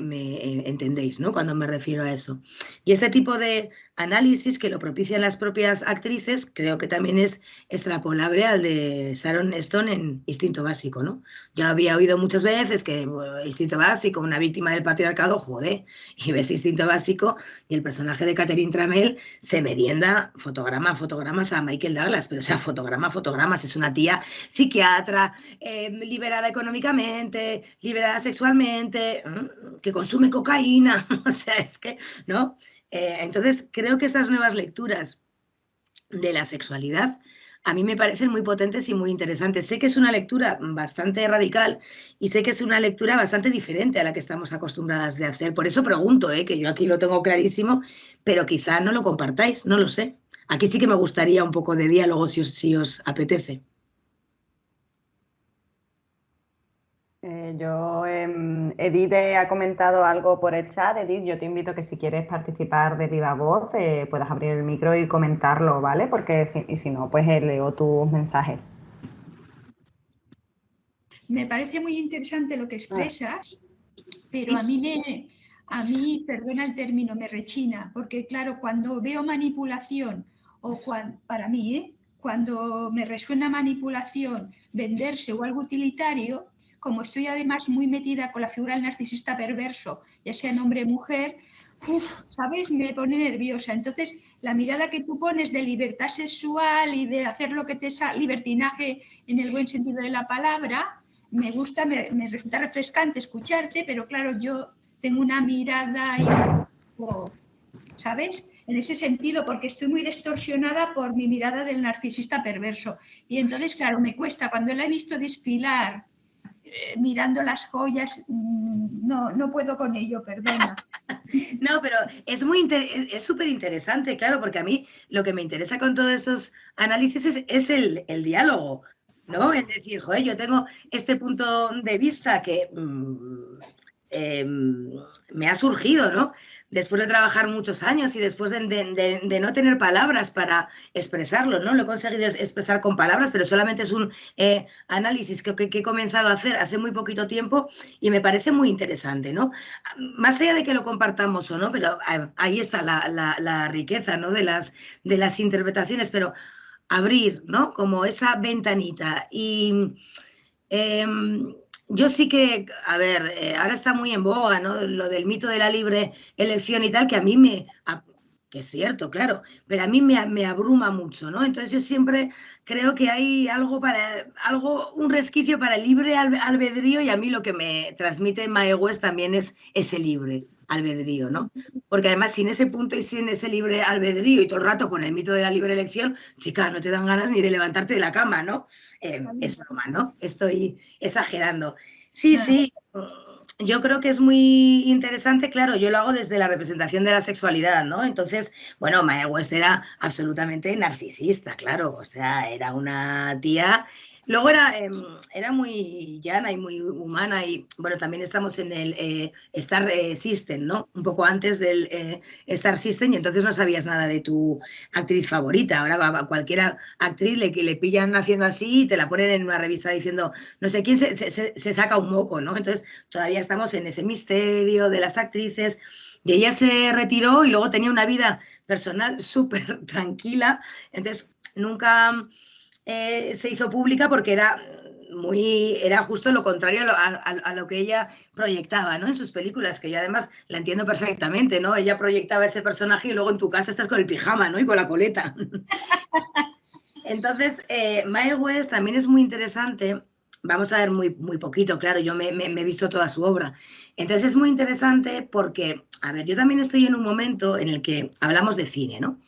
entendéis, ¿no? Cuando me refiero a eso. Y este tipo de análisis que lo propician las propias actrices creo que también es extrapolable al de Sharon Stone en Instinto Básico, ¿no? Yo había oído muchas veces que Instinto Básico, una víctima del patriarcado, joder, y ves Instinto Básico y el personaje de Catherine Tramell se merienda fotogramas a Michael Douglas, pero o sea, fotogramas, es una tía psiquiatra, liberada económicamente, liberada sexualmente, que consume cocaína, o sea, es que, ¿no? Entonces, creo que estas nuevas lecturas de la sexualidad a mí me parecen muy potentes y muy interesantes. Sé que es una lectura bastante radical y sé que es una lectura bastante diferente a la que estamos acostumbradas de hacer. Por eso pregunto, que yo aquí lo tengo clarísimo, pero quizá no lo compartáis, no lo sé. Aquí sí que me gustaría un poco de diálogo si os apetece. Edith ha comentado algo por el chat. Edith, yo te invito a que si quieres participar de viva voz, puedas abrir el micro y comentarlo, ¿vale? Porque si no, pues leo tus mensajes. Me parece muy interesante lo que expresas, pero ¿Sí? a mí, perdona el término, me rechina, porque claro, cuando veo manipulación, para mí, cuando me resuena manipulación, venderse o algo utilitario, como estoy además muy metida con la figura del narcisista perverso, ya sea en hombre o mujer, ¿sabes? Me pone nerviosa. Entonces, la mirada que tú pones de libertad sexual y de hacer lo que te sale, libertinaje en el buen sentido de la palabra, me gusta, me resulta refrescante escucharte, pero claro, yo tengo una mirada y un poco, ¿sabes? En ese sentido, porque estoy muy distorsionada por mi mirada del narcisista perverso. Y entonces, claro, me cuesta, cuando la he visto desfilar, mirando las joyas, no puedo con ello, perdona. No, pero es súper interesante, claro, porque a mí lo que me interesa con todos estos análisis es el diálogo, ¿no? Es decir, joder, yo tengo este punto de vista que me ha surgido, ¿no? Después de trabajar muchos años y después de no tener palabras para expresarlo, ¿no? Lo he conseguido expresar con palabras, pero solamente es un análisis que he comenzado a hacer hace muy poquito tiempo y me parece muy interesante, ¿no? Más allá de que lo compartamos o no, pero ahí está la riqueza, ¿no? De las interpretaciones, pero abrir, ¿no? Como esa ventanita. Y eh, yo sí que, a ver, ahora está muy en boga, ¿no? Lo del mito de la libre elección y tal, que a mí que es cierto, claro, pero a mí me abruma mucho, ¿no? Entonces yo siempre creo que hay un resquicio para el libre albedrío y a mí lo que me transmite Mae West también es ese libre albedrío, ¿no? Porque además sin ese punto y sin ese libre albedrío y todo el rato con el mito de la libre elección, chica, no te dan ganas ni de levantarte de la cama, ¿no? Es broma, ¿no? Estoy exagerando. Sí, yo creo que es muy interesante, claro, yo lo hago desde la representación de la sexualidad, ¿no? Entonces, bueno, Mae West era absolutamente narcisista, claro, o sea, era una tía, luego era muy llana y muy humana y, bueno, también estamos en el Star System, ¿no? Un poco antes del Star System y entonces no sabías nada de tu actriz favorita, ahora a cualquier actriz le pillan haciendo así y te la ponen en una revista diciendo, no sé quién se saca un moco, ¿no? Entonces, todavía estamos en ese misterio de las actrices. Y ella se retiró y luego tenía una vida personal súper tranquila. Entonces, nunca se hizo pública porque era justo lo contrario a lo que ella proyectaba, ¿no? En sus películas, que yo además la entiendo perfectamente, ¿no? Ella proyectaba ese personaje y luego en tu casa estás con el pijama, ¿no? Y con la coleta. Entonces, Mae West también es muy interesante. Vamos a ver muy poquito, claro, yo me he visto toda su obra. Entonces es muy interesante porque, a ver, yo también estoy en un momento en el que hablamos de cine, ¿no?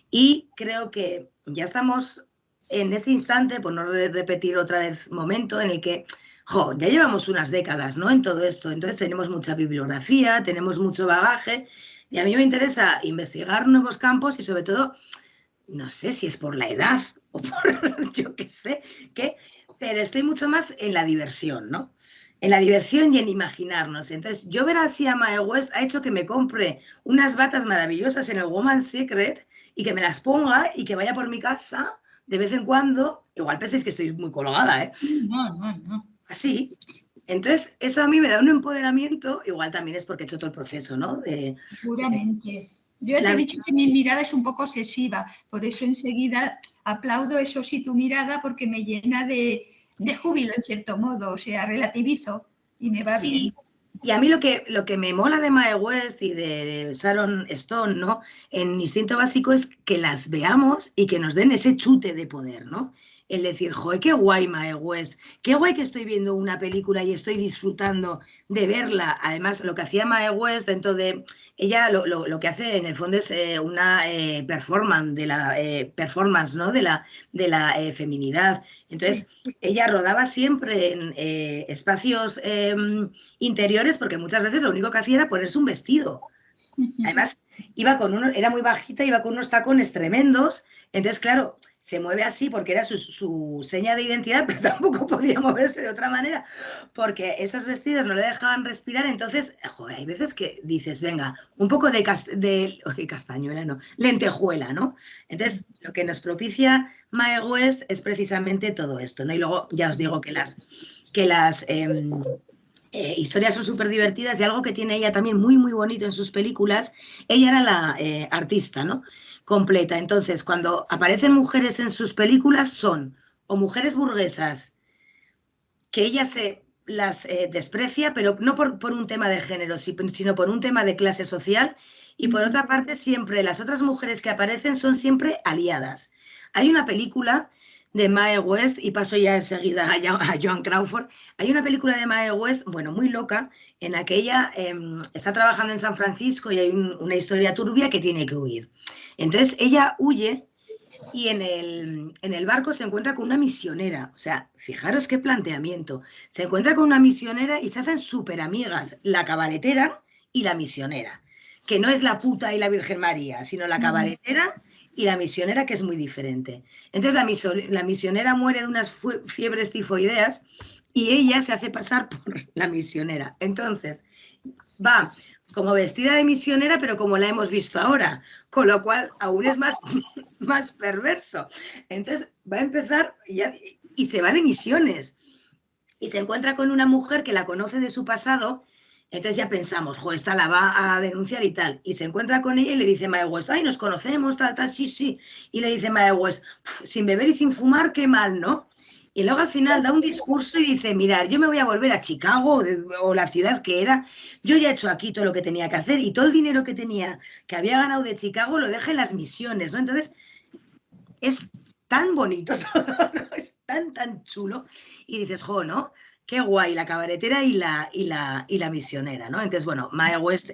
Y creo que ya estamos en ese instante, por no repetir otra vez momento, en el que, jo, ya llevamos unas décadas, ¿no? En todo esto. Entonces tenemos mucha bibliografía, tenemos mucho bagaje y a mí me interesa investigar nuevos campos y sobre todo no sé si es por la edad o por yo qué sé, qué, pero estoy mucho más en la diversión, ¿no? En la diversión y en imaginarnos. Entonces, yo ver así a Mae West ha hecho que me compre unas batas maravillosas en el Woman's Secret y que me las ponga y que vaya por mi casa de vez en cuando. Igual pensáis que estoy muy colgada, ¿eh? No, no, no. Así. Entonces, eso a mí me da un empoderamiento, igual también es porque he hecho todo el proceso, ¿no? Seguramente. Yo ya te he La, dicho que mi mirada es un poco obsesiva, por eso enseguida aplaudo eso sí tu mirada porque me llena de júbilo en cierto modo, o sea, relativizo y me va bien. sí, y a mí lo que me mola de Mae West y de Sharon Stone, ¿no? En Instinto Básico es que las veamos y que nos den ese chute de poder, ¿no? El decir, joder, qué guay Mae West, qué guay que estoy viendo una película y estoy disfrutando de verla. Además, lo que hacía Mae West dentro de... Ella lo que hace en el fondo es una performance, performance, ¿no? De la feminidad. Entonces, ella rodaba siempre en espacios interiores porque muchas veces lo único que hacía era ponerse un vestido. Además, era muy bajita, iba con unos tacones tremendos. Entonces, claro, se mueve así porque era su seña de identidad, pero tampoco podía moverse de otra manera porque esos vestidos no le dejaban respirar. Entonces, joder, hay veces que dices, venga, un poco oye, castañuela, no, lentejuela, ¿no? Entonces, lo que nos propicia Mae West es precisamente todo esto, ¿no? Y luego ya os digo que las historias son súper divertidas y algo que tiene ella también muy bonito en sus películas, ella era la artista, ¿no? Completa. Entonces, cuando aparecen mujeres en sus películas son o mujeres burguesas que ella se las desprecia, pero no por un tema de género, sino por un tema de clase social. Y por otra parte, siempre las otras mujeres que aparecen son siempre aliadas. Hay una película de Mae West, y paso ya enseguida a Joan Crawford, hay una película de Mae West, bueno, muy loca, en la que ella está trabajando en San Francisco y hay una historia turbia que tiene que huir. Entonces ella huye y en el barco se encuentra con una misionera. O sea, fijaros qué planteamiento. Se encuentra con una misionera y se hacen súper amigas, la cabaretera y la misionera. Que no es la puta y la Virgen María, sino la cabaretera y la misionera, que es muy diferente. Entonces la misionera muere de unas fiebres tifoideas y ella se hace pasar por la misionera. Entonces, va como vestida de misionera, pero como la hemos visto ahora, con lo cual aún es más perverso. Entonces va a empezar y se va de misiones y se encuentra con una mujer que la conoce de su pasado. Entonces ya pensamos, jo, esta la va a denunciar y tal. Y se encuentra con ella y le dice Mae West, ay, nos conocemos, tal, sí, sí. Y le dice Mae West, sin beber y sin fumar, qué mal, ¿no? Y luego al final da un discurso y dice, mirad, yo me voy a volver a Chicago o la ciudad que era, yo ya he hecho aquí todo lo que tenía que hacer y todo el dinero que había ganado de Chicago lo deja en las misiones, ¿no? Entonces es tan bonito todo, ¿no? Es tan chulo y dices, jo, ¿no? Qué guay, la cabaretera y la misionera, ¿no? Entonces, bueno, Mae West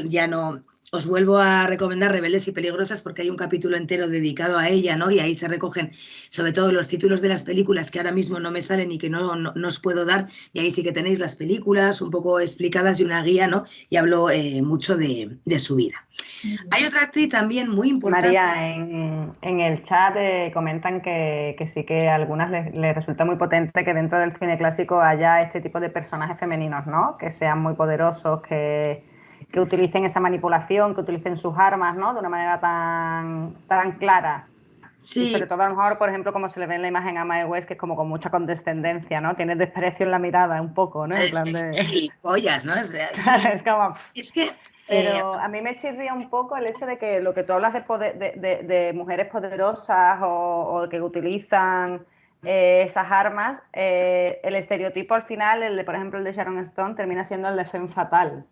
ya no os vuelvo a recomendar Rebeldes y Peligrosas porque hay un capítulo entero dedicado a ella, ¿no? Y ahí se recogen sobre todo los títulos de las películas que ahora mismo no me salen y que no os puedo dar, y ahí sí que tenéis las películas un poco explicadas y una guía, ¿no? Y hablo mucho de su vida. Hay otra actriz también muy importante. María, en el chat comentan que sí que a algunas les resulta muy potente que dentro del cine clásico haya este tipo de personajes femeninos, ¿no? Que sean muy poderosos, que utilicen esa manipulación, que utilicen sus armas, ¿no? De una manera tan clara. Y sobre Sí, todo, a lo mejor, por ejemplo, como se le ve en la imagen a Mae West, que es como con mucha condescendencia, ¿no? Tiene desprecio en la mirada, un poco, ¿no? En plan de... gilipollas, ¿no? O sea, sí, Es como... es que Pero a mí me chirría un poco el hecho de que lo que tú hablas de mujeres poderosas o que utilizan esas armas, el estereotipo al final, por ejemplo, el de Sharon Stone, termina siendo el de femme fatal.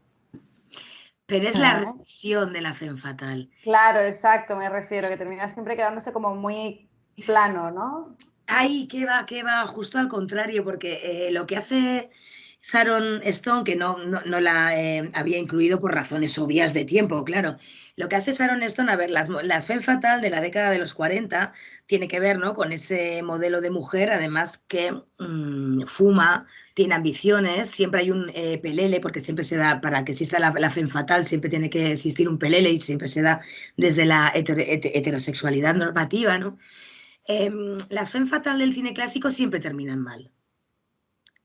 pero es la ¿Sabes? revisión de la femme fatal. Claro, exacto, me refiero, que termina siempre quedándose como muy plano, ¿no? Ay, qué va, justo al contrario, porque lo que hace Sharon Stone, que no la había incluido por razones obvias de tiempo, claro. Lo que hace Sharon Stone, a ver, las femme fatale de la década de los 40 tiene que ver, ¿no? Con ese modelo de mujer, además que fuma, tiene ambiciones, siempre hay un pelele, porque siempre se da, para que exista la femme fatale, siempre tiene que existir un pelele y siempre se da desde la heterosexualidad normativa, ¿no? Las femme fatale del cine clásico siempre terminan mal.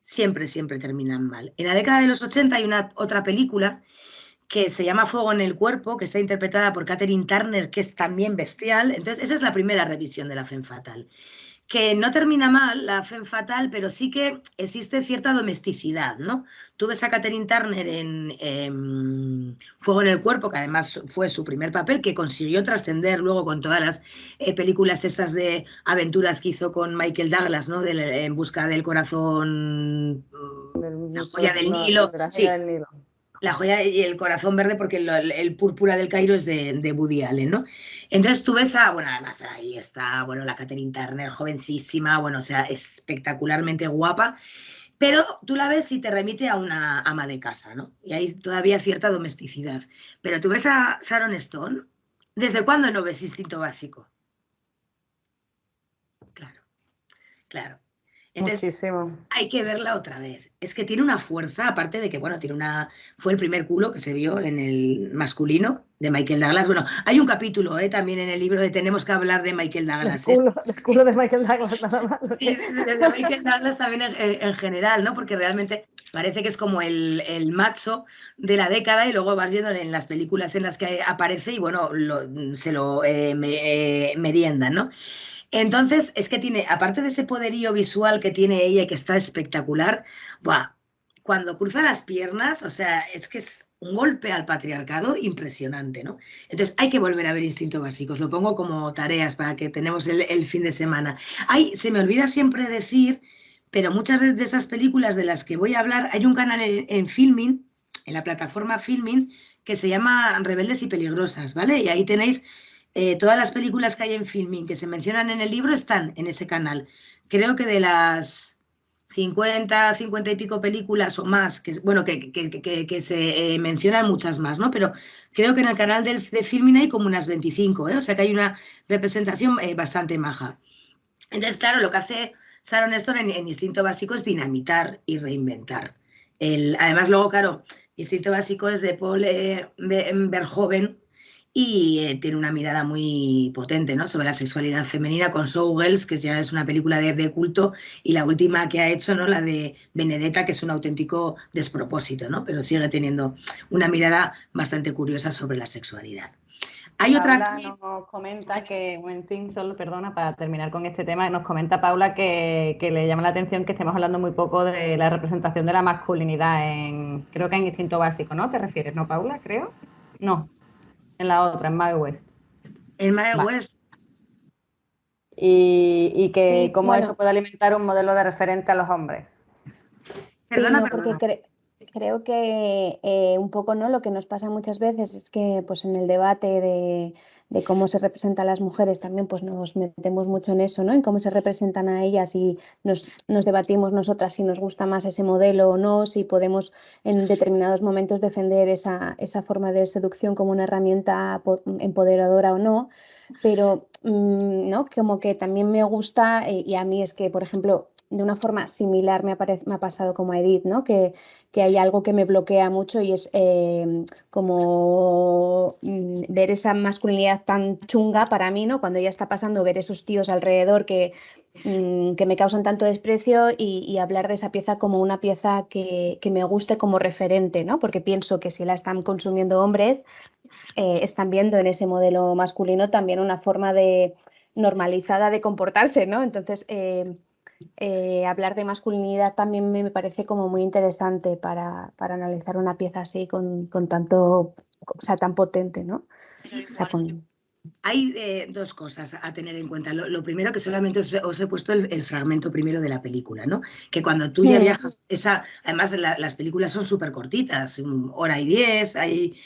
Siempre, siempre terminan mal. En la década de los 80 hay otra película que se llama Fuego en el cuerpo, que está interpretada por Catherine Turner, que es también bestial. Entonces, esa es la primera revisión de la femme fatale. Que no termina mal la femme fatale, pero sí que existe cierta domesticidad, ¿no? Tú ves a Catherine Turner en Fuego en el cuerpo, que además fue su primer papel, que consiguió trascender luego con todas las películas estas de aventuras que hizo con Michael Douglas, ¿no? En busca del corazón, la joya del Nilo, De la joya sí, del Nilo. la joya y el corazón verde, porque el púrpura del Cairo es de Woody Allen, ¿no? Entonces tú ves bueno, además ahí está, bueno, la Catherine Turner, jovencísima, bueno, o sea, espectacularmente guapa, pero tú la ves y te remite a una ama de casa, ¿no? Y hay todavía cierta domesticidad. Pero tú ves a Sharon Stone, ¿desde cuándo no ves Instinto Básico? Claro, claro. Entonces, Muchísimo. hay que verla otra vez. Es que tiene una fuerza, aparte de que, bueno, fue el primer culo que se vio en el masculino de Michael Douglas. Bueno, hay un capítulo también en el libro de Tenemos que hablar de Michael Douglas. El culo de Michael Douglas, nada más. Sí, de Michael Douglas también en general, ¿no? Porque realmente parece que es como el macho de la década, y luego vas viendo en las películas en las que aparece y, bueno, se lo meriendan, ¿no? Entonces, es que tiene, aparte de ese poderío visual que tiene ella y que está espectacular, ¡buah! Cuando cruza las piernas, o sea, es que es un golpe al patriarcado impresionante, ¿no? Entonces, hay que volver a ver Instinto Básico. Os lo pongo como tareas para que tenemos el fin de semana. Ay, se me olvida siempre decir, pero muchas de estas películas de las que voy a hablar, hay un canal en Filmin, en la plataforma Filmin, que se llama Rebeldes y Peligrosas, ¿vale? Y ahí tenéis todas las películas que hay en Filmin que se mencionan en el libro están en ese canal. Creo que de las 50 y pico películas o más, bueno, que se mencionan muchas más, ¿no? Pero creo que en el canal de Filmin hay como unas 25, ¿eh? O sea que hay una representación bastante maja. Entonces, claro, lo que hace Sharon Stone en Instinto Básico es dinamitar y reinventar. Además, luego, claro, Instinto Básico es de Paul Verhoeven, y tiene una mirada muy potente, ¿no? Sobre la sexualidad femenina, con Showgirls, que ya es una película de culto, y la última que ha hecho, ¿no? La de Benedetta, que es un auténtico despropósito, ¿no? Pero sigue teniendo una mirada bastante curiosa sobre la sexualidad. Hay otra Paula actriz. nos comenta que, un momentín, solo perdona, para terminar con este tema, nos comenta Paula que le llama la atención que estemos hablando muy poco de la representación de la masculinidad creo que en Instinto Básico, ¿no? ¿Te refieres, no, Paula? Creo. No, en la otra, en Mae West. En Mae Vale. West. Y que Sí, cómo eso bueno, puede alimentar un modelo de referente a los hombres. sí, Perdona, no, porque perdona. Creo que un poco, ¿no? Lo que nos pasa muchas veces es que pues en el debate de cómo se representan las mujeres también pues nos metemos mucho en eso, ¿no? En cómo se representan a ellas y nos debatimos nosotras si nos gusta más ese modelo o no, si podemos en determinados momentos defender esa forma de seducción como una herramienta empoderadora o no. Pero ¿no? Como que también me gusta, y a mí es que, por ejemplo, de una forma similar me ha pasado como a Edith, ¿no? Que hay algo que me bloquea mucho y es como ver esa masculinidad tan chunga para mí, ¿no? Cuando ya está pasando, ver esos tíos alrededor que me causan tanto desprecio y hablar de esa pieza como una pieza que me guste como referente, ¿no? Porque pienso que si la están consumiendo hombres, están viendo en ese modelo masculino también una forma de normalizada de comportarse, ¿no? Entonces, hablar de masculinidad también me parece como muy interesante para analizar una pieza así con tanto, o sea, tan potente, ¿no? Sí, O sea, hay dos cosas a tener en cuenta. Lo primero, que solamente os he puesto el fragmento primero de la película, ¿no? Que cuando tú ya viajas, además las películas son súper cortitas, 1:10, hay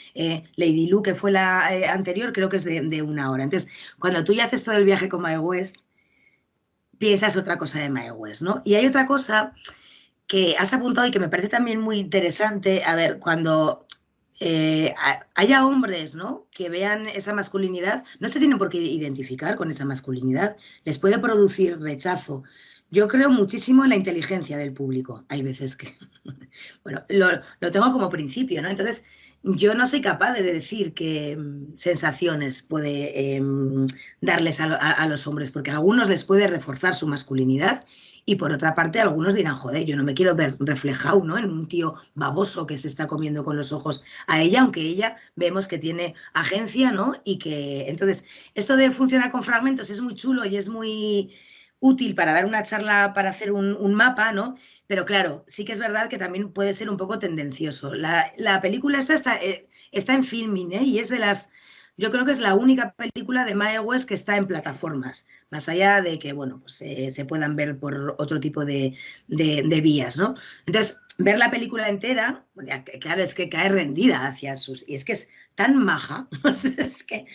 Lady Lu, que fue la anterior, creo que es de 1 hora. Entonces, cuando tú ya haces todo el viaje con Mae West, piensas otra cosa de Mae West, ¿no? Y hay otra cosa que has apuntado y que me parece también muy interesante. A ver, cuando haya hombres, ¿no?, que vean esa masculinidad, no se tienen por qué identificar con esa masculinidad, les puede producir rechazo. Yo creo muchísimo en la inteligencia del público. Hay veces que, bueno, lo tengo como principio, ¿no? Entonces, yo no soy capaz de decir qué sensaciones puede darles a los hombres, porque a algunos les puede reforzar su masculinidad y por otra parte algunos dirán, joder, yo no me quiero ver reflejado, ¿no?, en un tío baboso que se está comiendo con los ojos a ella, aunque ella vemos que tiene agencia, ¿no? Y que entonces esto de funcionar con fragmentos es muy chulo y es muy útil para dar una charla, para hacer un mapa, ¿no? Pero claro, sí que es verdad que también puede ser un poco tendencioso. La película está en Filmin, ¿eh? Y es de las... Yo creo que es la única película de Mae West que está en plataformas, más allá de que, bueno, pues se puedan ver por otro tipo de vías, ¿no? Entonces, ver la película entera, claro, es que cae rendida hacia sus... Y es que es tan maja, es que...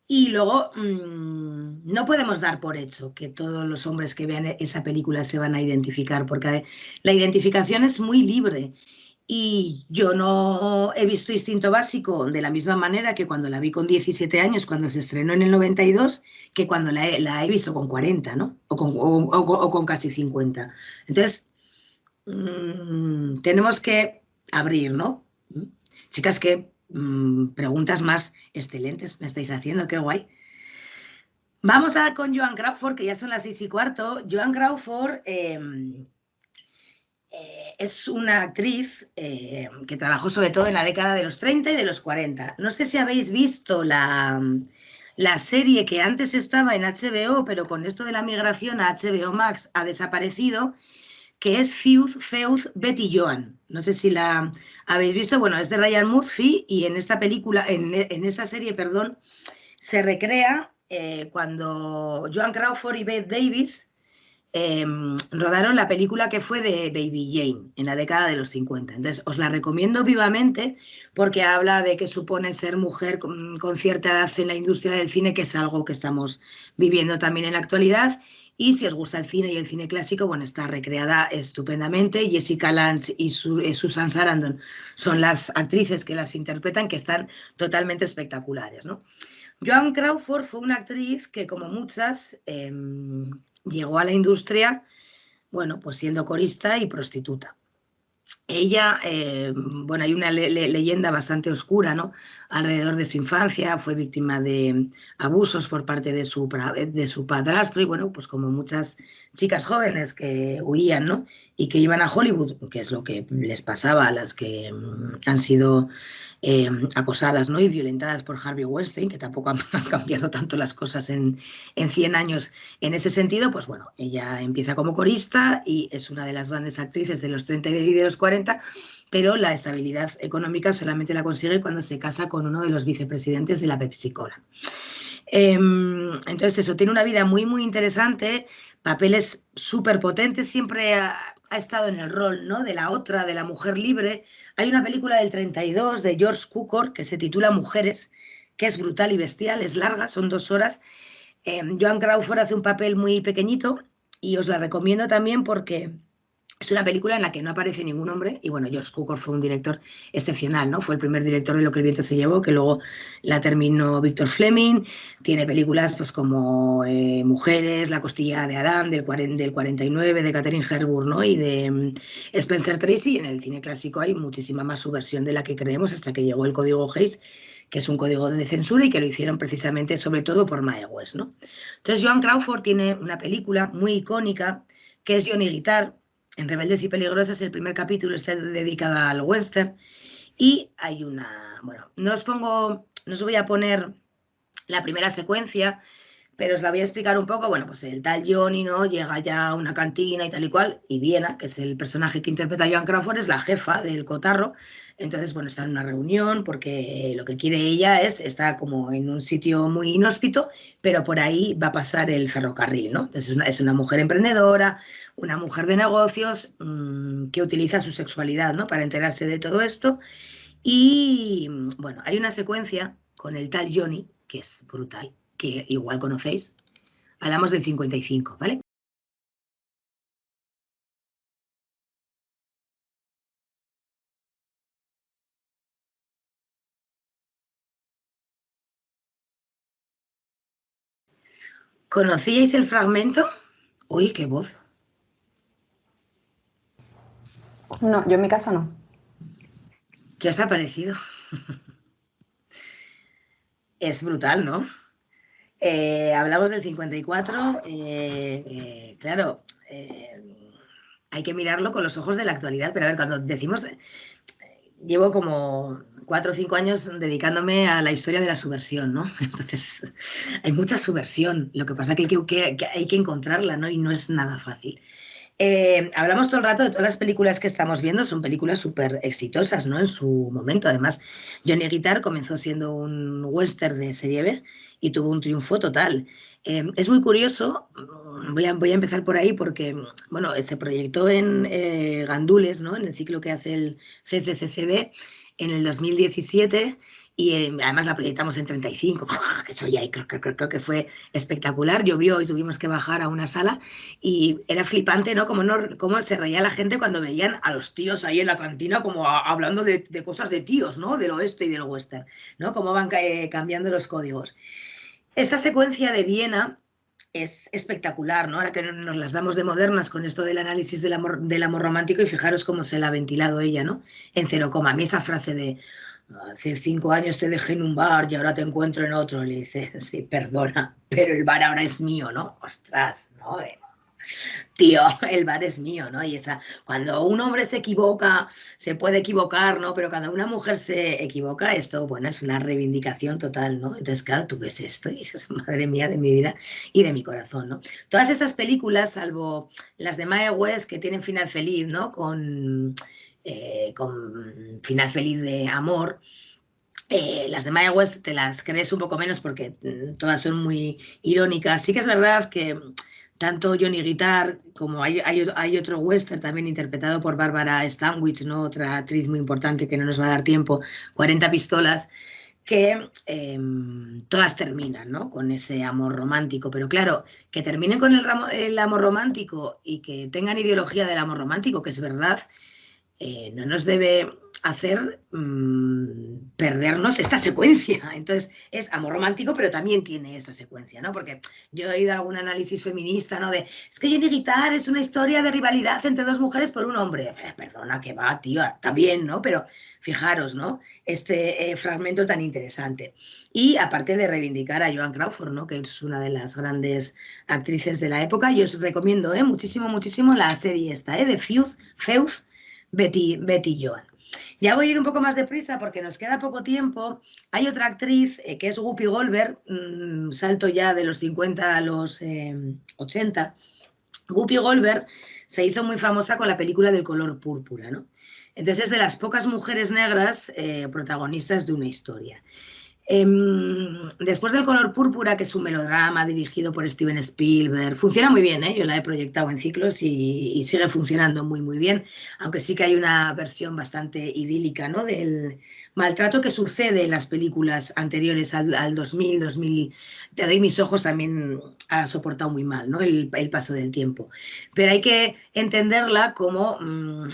Y luego, no podemos dar por hecho que todos los hombres que vean esa película se van a identificar, porque la identificación es muy libre. Y yo no he visto Instinto Básico de la misma manera que cuando la vi con 17 años, cuando se estrenó en el 92, que cuando la he visto con 40, ¿no? O con casi 50. Entonces, tenemos que abrir, ¿no? Chicas, qué preguntas más excelentes me estáis haciendo, qué guay. Vamos con Joan Crawford, que ya son las 6:15. Joan Crawford es una actriz que trabajó sobre todo en la década de los 30 y de los 40. No sé si habéis visto la serie que antes estaba en HBO, pero con esto de la migración a HBO Max ha desaparecido, que es Feud, Betty Joan. No sé si la habéis visto. Bueno, es de Ryan Murphy y en esta película, en esta serie, perdón, se recrea cuando Joan Crawford y Bette Davis rodaron la película que fue de Baby Jane en la década de los 50. Entonces, os la recomiendo vivamente porque habla de qué supone ser mujer con cierta edad en la industria del cine, que es algo que estamos viviendo también en la actualidad. Y si os gusta el cine y el cine clásico, bueno, está recreada estupendamente. Jessica Lange y Susan Sarandon son las actrices que las interpretan, que están totalmente espectaculares, ¿no? Joan Crawford fue una actriz que, como muchas, llegó a la industria, bueno, pues siendo corista y prostituta. Ella, bueno, hay una leyenda bastante oscura, ¿no?, alrededor de su infancia. Fue víctima de abusos por parte de su padrastro y, bueno, pues como muchas chicas jóvenes que huían, ¿no?, y que iban a Hollywood, que es lo que les pasaba a las que han sido acosadas, ¿no?, y violentadas por Harvey Weinstein, que tampoco han cambiado tanto las cosas en 100 años en ese sentido. Pues bueno, ella empieza como corista y es una de las grandes actrices de los 30 y de los 40, pero la estabilidad económica solamente la consigue cuando se casa con uno de los vicepresidentes de la Pepsi-Cola. Entonces eso, tiene una vida muy, muy interesante, papeles súper potentes, siempre ha estado en el rol, ¿no?, de la otra, de la mujer libre. Hay una película del 32 de George Cukor que se titula Mujeres, que es brutal y bestial, es larga, son 2 horas. Joan Crawford hace un papel muy pequeñito y os la recomiendo también porque es una película en la que no aparece ningún hombre y bueno, George Cukor fue un director excepcional, ¿no? Fue el primer director de Lo que el viento se llevó, que luego la terminó Victor Fleming. Tiene películas pues como Mujeres, La costilla de Adán, del 49, de Katharine Hepburn, ¿no?, y de Spencer Tracy. En el cine clásico hay muchísima más subversión de la que creemos hasta que llegó el Código Hays, que es un código de censura y que lo hicieron precisamente sobre todo por Mae West, ¿no? Entonces Joan Crawford tiene una película muy icónica que es Johnny Guitar. En Rebeldes y Peligrosas el primer capítulo está dedicado al western y hay una, bueno, no os voy a poner la primera secuencia, pero os la voy a explicar un poco. Bueno, pues el tal Johnny, ¿no?, llega ya a una cantina y tal y cual, y Viena, que es el personaje que interpreta Joan Crawford, es la jefa del cotarro. Entonces, bueno, está en una reunión porque lo que quiere ella está como en un sitio muy inhóspito, pero por ahí va a pasar el ferrocarril, ¿no? Entonces es una mujer emprendedora, una mujer de negocios, que utiliza su sexualidad, ¿no?, para enterarse de todo esto. Y bueno, hay una secuencia con el tal Johnny que es brutal, que igual conocéis. Hablamos del 55, ¿vale? ¿Conocíais el fragmento? Uy, qué voz. No, yo en mi caso no. ¿Qué os ha parecido? Es brutal, ¿no? Hablamos del 54, claro, hay que mirarlo con los ojos de la actualidad, pero a ver, cuando decimos, llevo como 4 o 5 años dedicándome a la historia de la subversión, ¿no? Entonces, hay mucha subversión, lo que pasa es que hay que encontrarla, ¿no? Y no es nada fácil. Hablamos todo el rato de todas las películas que estamos viendo, son películas súper exitosas, ¿no?, en su momento. Además, Johnny Guitar comenzó siendo un western de serie B y tuvo un triunfo total. Es muy curioso, voy a empezar por ahí porque, bueno, se proyectó en Gandules, ¿no?, en el ciclo que hace el CCCCB en el 2017 y además la proyectamos en 35, que eso ya creo que fue espectacular. Llovió y tuvimos que bajar a una sala y era flipante, ¿no? Cómo se reía la gente cuando veían a los tíos ahí en la cantina como hablando de cosas de tíos, ¿no?, del oeste y del western, ¿no? Cómo van cambiando los códigos. Esta secuencia de Viena es espectacular, ¿no? Ahora que nos las damos de modernas con esto del análisis del amor romántico, y fijaros cómo se la ha ventilado ella, ¿no? En cero coma. A mí esa frase de hace 5 años te dejé en un bar y ahora te encuentro en otro, le dice, sí, perdona, pero el bar ahora es mío, ¿no? Ostras, ¿no? Tío, el bar es mío, ¿no? Y cuando un hombre se equivoca, se puede equivocar, ¿no? Pero cuando una mujer se equivoca, esto, bueno, es una reivindicación total, ¿no? Entonces, claro, tú ves esto y dices, madre mía, de mi vida y de mi corazón, ¿no? Todas estas películas, salvo las de Mae West, que tienen final feliz, ¿no? Con final feliz de amor. Las de Mae West te las crees un poco menos porque todas son muy irónicas. Sí que es verdad que tanto Johnny Guitar como hay otro western también interpretado por Barbara Stanwyck, ¿no?, otra actriz muy importante que no nos va a dar tiempo, 40 pistolas, que todas terminan, ¿no?, con ese amor romántico. Pero claro, que terminen con el amor romántico y que tengan ideología del amor romántico, que es verdad, no nos debe hacer perdernos esta secuencia. Entonces, es amor romántico, pero también tiene esta secuencia, ¿no? Porque yo he oído algún análisis feminista, ¿no?, es que Johnny Guitar es una historia de rivalidad entre 2 mujeres por un hombre. Perdona, que va, tío, está bien, ¿no? Pero fijaros, ¿no?, este fragmento tan interesante. Y aparte de reivindicar a Joan Crawford, ¿no?, que es una de las grandes actrices de la época, yo os recomiendo muchísimo, muchísimo la serie esta, de Feud, Betty Joan. Ya voy a ir un poco más deprisa porque nos queda poco tiempo. Hay otra actriz que es Whoopi Goldberg, salto ya de los 50 a los 80. Whoopi Goldberg se hizo muy famosa con la película del color púrpura, ¿no? Entonces es de las pocas mujeres negras protagonistas de una historia. Después del color púrpura, que es un melodrama dirigido por Steven Spielberg, funciona muy bien, ¿eh? Yo la he proyectado en ciclos y sigue funcionando muy, muy bien, aunque sí que hay una versión bastante idílica, ¿no? Del maltrato que sucede en las películas anteriores al 2000. Te doy mis ojos también ha soportado muy mal, ¿no? El paso del tiempo. Pero hay que entenderla como,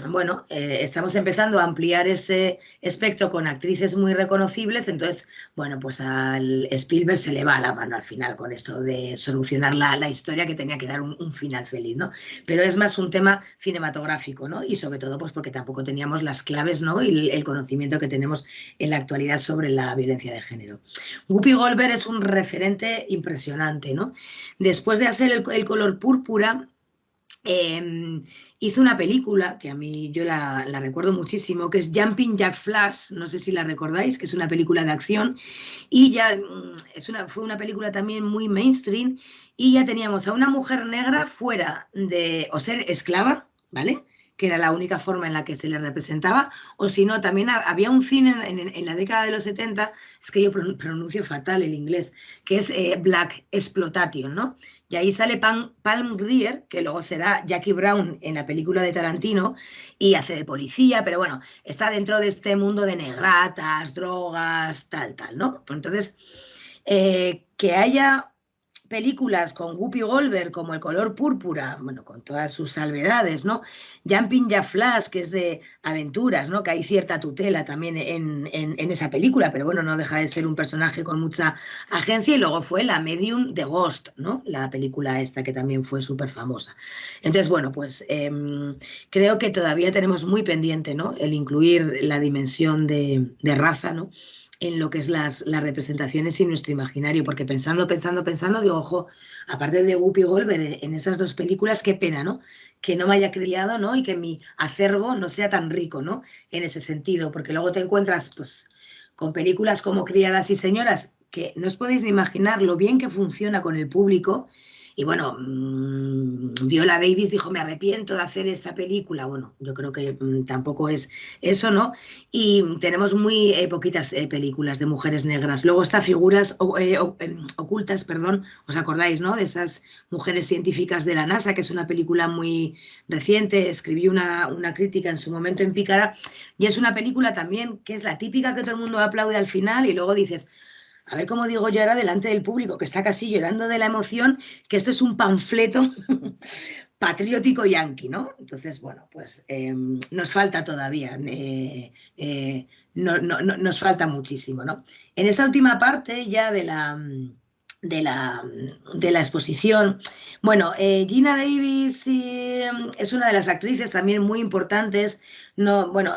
bueno, estamos empezando a ampliar ese espectro con actrices muy reconocibles, entonces, bueno, pues al Spielberg se le va la mano al final con esto de solucionar la historia que tenía que dar un final feliz, ¿no? Pero es más un tema cinematográfico, ¿no? Y sobre todo, pues porque tampoco teníamos las claves, ¿no? Y el conocimiento que tenemos en la actualidad sobre la violencia de género. Whoopi Goldberg es un referente impresionante, ¿no? Después de hacer el color púrpura, hizo una película que a mí yo la recuerdo muchísimo, que es Jumping Jack Flash, no sé si la recordáis, que es una película de acción y ya fue una película también muy mainstream y ya teníamos a una mujer negra fuera de o ser esclava, ¿vale? Que era la única forma en la que se le representaba, o si no, también había un cine en la década de los 70, es que yo pronuncio fatal el inglés, que es Black Exploitation, ¿no? Y ahí sale Palm Grier, que luego será Jackie Brown en la película de Tarantino, y hace de policía, pero bueno, está dentro de este mundo de negratas, drogas, tal, ¿no? Entonces, que haya películas con Whoopi Goldberg como El color púrpura, bueno, con todas sus salvedades, ¿no? Jumping Jack Flash, que es de aventuras, ¿no? Que hay cierta tutela también en esa película, pero bueno, no deja de ser un personaje con mucha agencia. Y luego fue La Medium de Ghost, ¿no? La película esta que también fue súper famosa. Entonces, bueno, pues creo que todavía tenemos muy pendiente, ¿no? El incluir la dimensión de raza, ¿no? En lo que es las representaciones y nuestro imaginario, porque pensando, digo, ojo, aparte de Whoopi Goldberg en estas dos películas, qué pena, ¿no? Que no me haya criado, ¿no? Y que mi acervo no sea tan rico, ¿no? En ese sentido, porque luego te encuentras, pues, con películas como Criadas y Señoras, que no os podéis ni imaginar lo bien que funciona con el público. Y bueno, Viola Davis dijo, me arrepiento de hacer esta película. Bueno, yo creo que tampoco es eso, ¿no? Y tenemos muy poquitas películas de mujeres negras. Luego está Figuras ocultas, perdón, ¿os acordáis, no? De estas mujeres científicas de la NASA, que es una película muy reciente. Escribí una crítica en su momento en Pícara y es una película también que es la típica que todo el mundo aplaude al final y luego dices, a ver cómo digo yo ahora delante del público, que está casi llorando de la emoción, que esto es un panfleto patriótico yanqui, ¿no? Entonces, bueno, pues nos falta todavía, nos falta muchísimo, ¿no? En esta última parte ya de la exposición, bueno, Gina Davis es una de las actrices también muy importantes, no, bueno,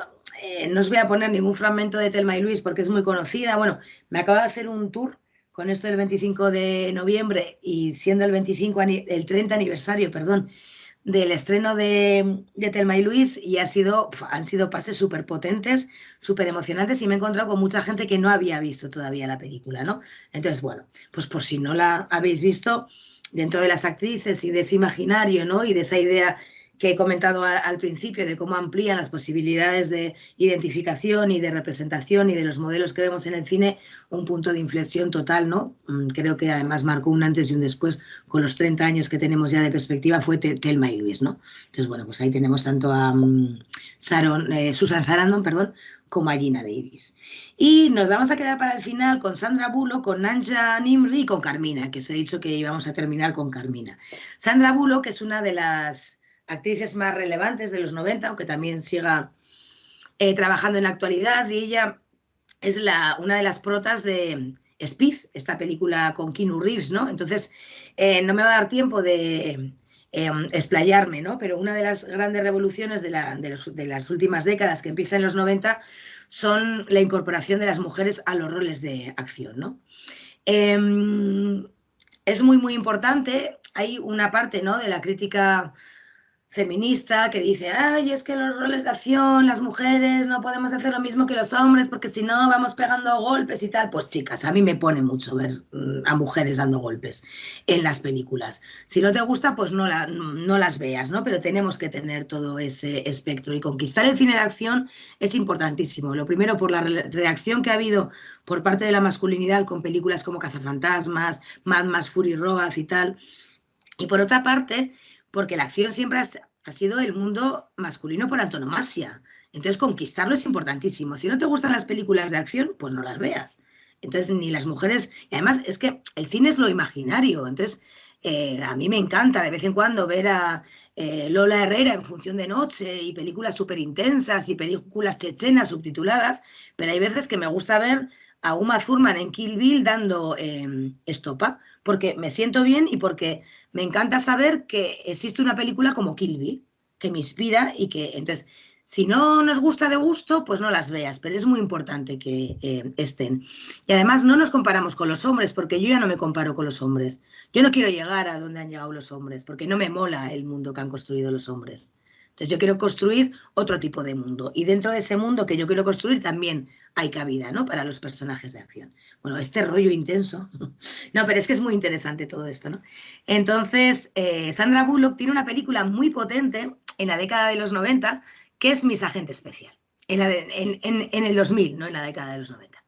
no os voy a poner ningún fragmento de Thelma y Luis porque es muy conocida, bueno, me acaba de hacer un tour con esto del 25 de noviembre y siendo el 30 aniversario, perdón, del estreno de Thelma y Luis y han sido pases súper potentes, súper emocionantes y me he encontrado con mucha gente que no había visto todavía la película, ¿no? Entonces, bueno, pues por si no la habéis visto, dentro de las actrices y de ese imaginario, ¿no? Y de esa idea que he comentado al principio de cómo amplían las posibilidades de identificación y de representación y de los modelos que vemos en el cine, un punto de inflexión total, ¿no? Creo que además marcó un antes y un después con los 30 años que tenemos ya de perspectiva fue Thelma y Luis, ¿no? Entonces, bueno, pues ahí tenemos tanto a Susan Sarandon, perdón, como a Gina Davis. Y nos vamos a quedar para el final con Sandra Bullock, con Nanja Nimri y con Carmina, que os he dicho que íbamos a terminar con Carmina. Sandra Bullock es una de las actrices más relevantes de los 90, aunque también siga trabajando en la actualidad, y ella es una de las protas de Speed, esta película con Keanu Reeves, ¿no? Entonces, no me va a dar tiempo de explayarme, ¿no? Pero una de las grandes revoluciones de las últimas décadas, que empieza en los 90, son la incorporación de las mujeres a los roles de acción, ¿no? Es muy, muy importante. Hay una parte, ¿no? De la crítica feminista que dice, ay, es que los roles de acción, las mujeres no podemos hacer lo mismo que los hombres porque si no vamos pegando golpes y tal. Pues chicas, a mí me pone mucho ver a mujeres dando golpes en las películas. Si no te gusta, pues no las veas, ¿no? Pero tenemos que tener todo ese espectro y conquistar el cine de acción es importantísimo. Lo primero, por la reacción que ha habido por parte de la masculinidad con películas como Cazafantasmas, Mad Max Fury Road y tal. Y por otra parte, porque la acción siempre ha sido el mundo masculino por antonomasia. Entonces, conquistarlo es importantísimo. Si no te gustan las películas de acción, pues no las veas. Entonces, ni las mujeres... Y además, es que el cine es lo imaginario. Entonces, a mí me encanta de vez en cuando ver a Lola Herrera en Función de Noche y películas súper intensas y películas chechenas subtituladas, pero hay veces que me gusta ver a Uma Thurman en Kill Bill dando estopa, porque me siento bien y porque me encanta saber que existe una película como Kill Bill, que me inspira y que, entonces, si no nos gusta de gusto, pues no las veas, pero es muy importante que estén. Y además no nos comparamos con los hombres, porque yo ya no me comparo con los hombres. Yo no quiero llegar a donde han llegado los hombres, porque no me mola el mundo que han construido los hombres. Entonces yo quiero construir otro tipo de mundo. Y dentro de ese mundo que yo quiero construir también hay cabida, ¿no? Para los personajes de acción. Bueno, este rollo intenso. No, pero es que es muy interesante todo esto, ¿no? Entonces, Sandra Bullock tiene una película muy potente en la década de los 90, que es Miss Agente Especial. En el 2000, no en la década de los 90.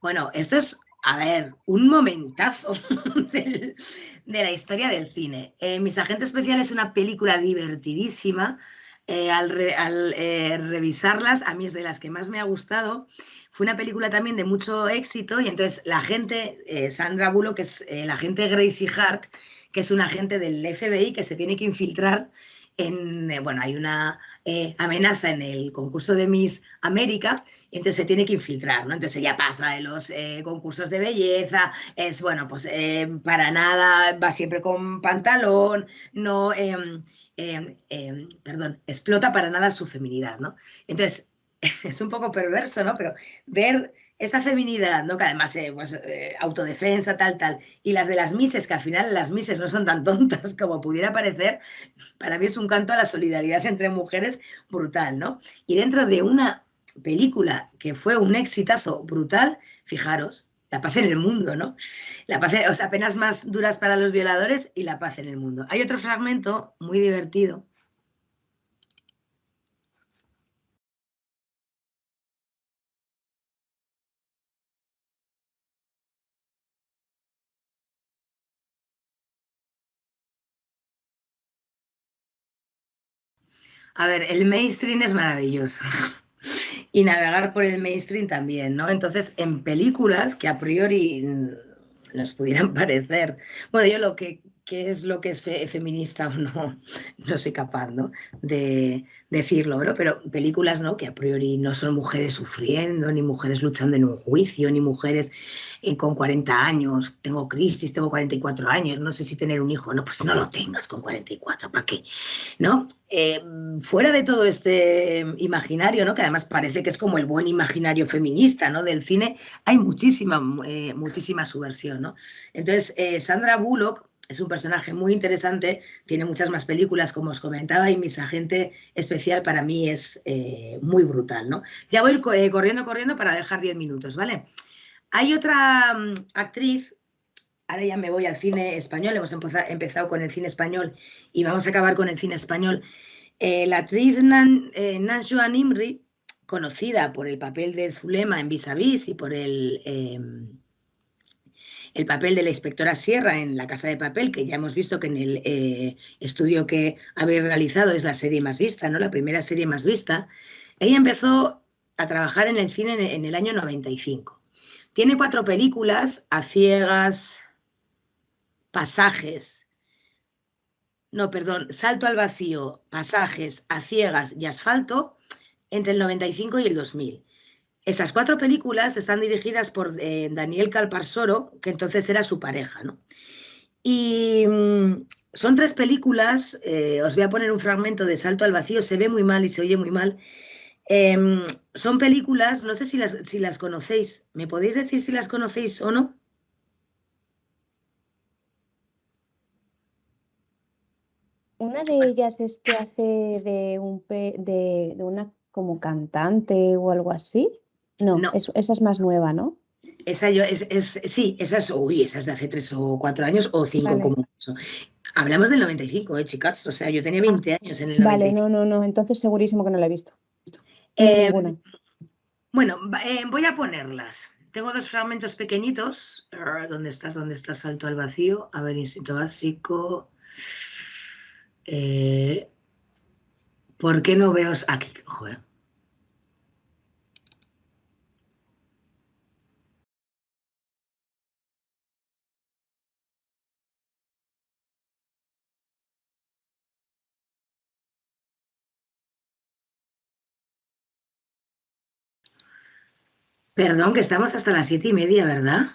Bueno, esto es, a ver, un momentazo de la historia del cine. Mis Agentes Especiales es una película divertidísima. Al revisarlas, a mí es de las que más me ha gustado. Fue una película también de mucho éxito y entonces la gente, Sandra Bullock, que es el agente Gracie Hart, que es un agente del FBI que se tiene que infiltrar bueno, hay una amenaza en el concurso de Miss América y entonces se tiene que infiltrar, ¿no? Entonces ella pasa de los concursos de belleza, es, bueno, pues para nada, va siempre con pantalón, no, perdón, explota para nada su feminidad, ¿no? Entonces, es un poco perverso, ¿no? Pero ver esta feminidad, ¿no? Que además, pues, autodefensa, tal, y las de las Misses, que al final las Misses no son tan tontas como pudiera parecer, para mí es un canto a la solidaridad entre mujeres brutal, ¿no? Y dentro de una película que fue un exitazo brutal, fijaros, la paz en el mundo, ¿no? La paz, o sea, penas más duras para los violadores y la paz en el mundo. Hay otro fragmento muy divertido. A ver, el mainstream es maravilloso. Y navegar por el mainstream también, ¿no? Entonces, en películas que a priori nos pudieran parecer, bueno, yo qué es lo que es feminista o no, no soy capaz, ¿no? De decirlo, ¿no? Pero películas, ¿no? Que a priori no son mujeres sufriendo, ni mujeres luchando en un juicio, ni mujeres con 40 años, tengo crisis, tengo 44 años, no sé si tener un hijo, no, pues no lo tengas con 44, ¿para qué? ¿No? Fuera de todo este imaginario, ¿no? Que además parece que es como el buen imaginario feminista, ¿no? Del cine, hay muchísima subversión, ¿no? Entonces, Sandra Bullock es un personaje muy interesante, tiene muchas más películas, como os comentaba, y Miss Agente Especial para mí es muy brutal, ¿no? Ya voy corriendo para dejar 10 minutos, ¿vale? Hay otra actriz. Ahora ya me voy al cine español, hemos empezado con el cine español y vamos a acabar con el cine español. La actriz Najwa Nimri, conocida por el papel de Zulema en Vis a Vis y por el papel de la inspectora Sierra en La Casa de Papel, que ya hemos visto que en el estudio que habéis realizado es la serie más vista, ¿no? La primera serie más vista. Ella empezó a trabajar en el cine en el año 95. Tiene 4 películas: A Ciegas, Pasajes, no, perdón, Salto al Vacío, Pasajes, A Ciegas y Asfalto, entre el 95 y el 2000. Estas 4 películas están dirigidas por Daniel Calparsoro, que entonces era su pareja, ¿no? Y son 3 películas, os voy a poner un fragmento de Salto al Vacío, se ve muy mal y se oye muy mal. Son películas, no sé si las conocéis. ¿Me podéis decir si las conocéis o no? Una de ellas es que hace de una como cantante o algo así. No, No, esa es más nueva, ¿no? sí, esa es de hace 3 o 4 años o 5 Vale. como mucho. Hablamos del 95, chicas. O sea, yo tenía Ah, 20 años en el vale, no, 95. no, no. Entonces segurísimo que no la he visto. Eh, Ninguna. bueno, voy a ponerlas. Tengo dos fragmentos pequeñitos. ¿Dónde estás? ¿Dónde estás? Salto al vacío. A ver, instinto básico. Eh, ¿Por qué no veo? Aquí, joder. Perdón, que estamos hasta las 7:30, ¿verdad?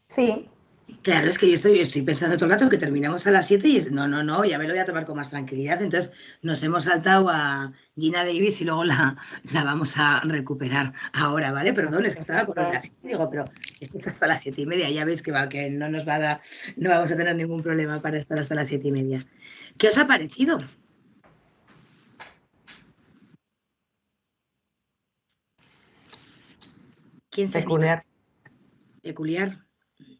Sí, Claro, es que yo estoy pensando todo el rato que terminamos a las 7 y no, no, no, ya me lo voy a tomar con más tranquilidad. Entonces nos hemos saltado a Gina Davis y luego la vamos a recuperar ahora, ¿vale? Perdón, es que estaba con lo de las 7, digo, pero esto es hasta las 7:30, ya veis que no nos va a dar, no vamos a tener ningún problema para estar hasta las 7:30. ¿Qué os ha parecido? ¿Quién se anima? peculiar. Peculiar.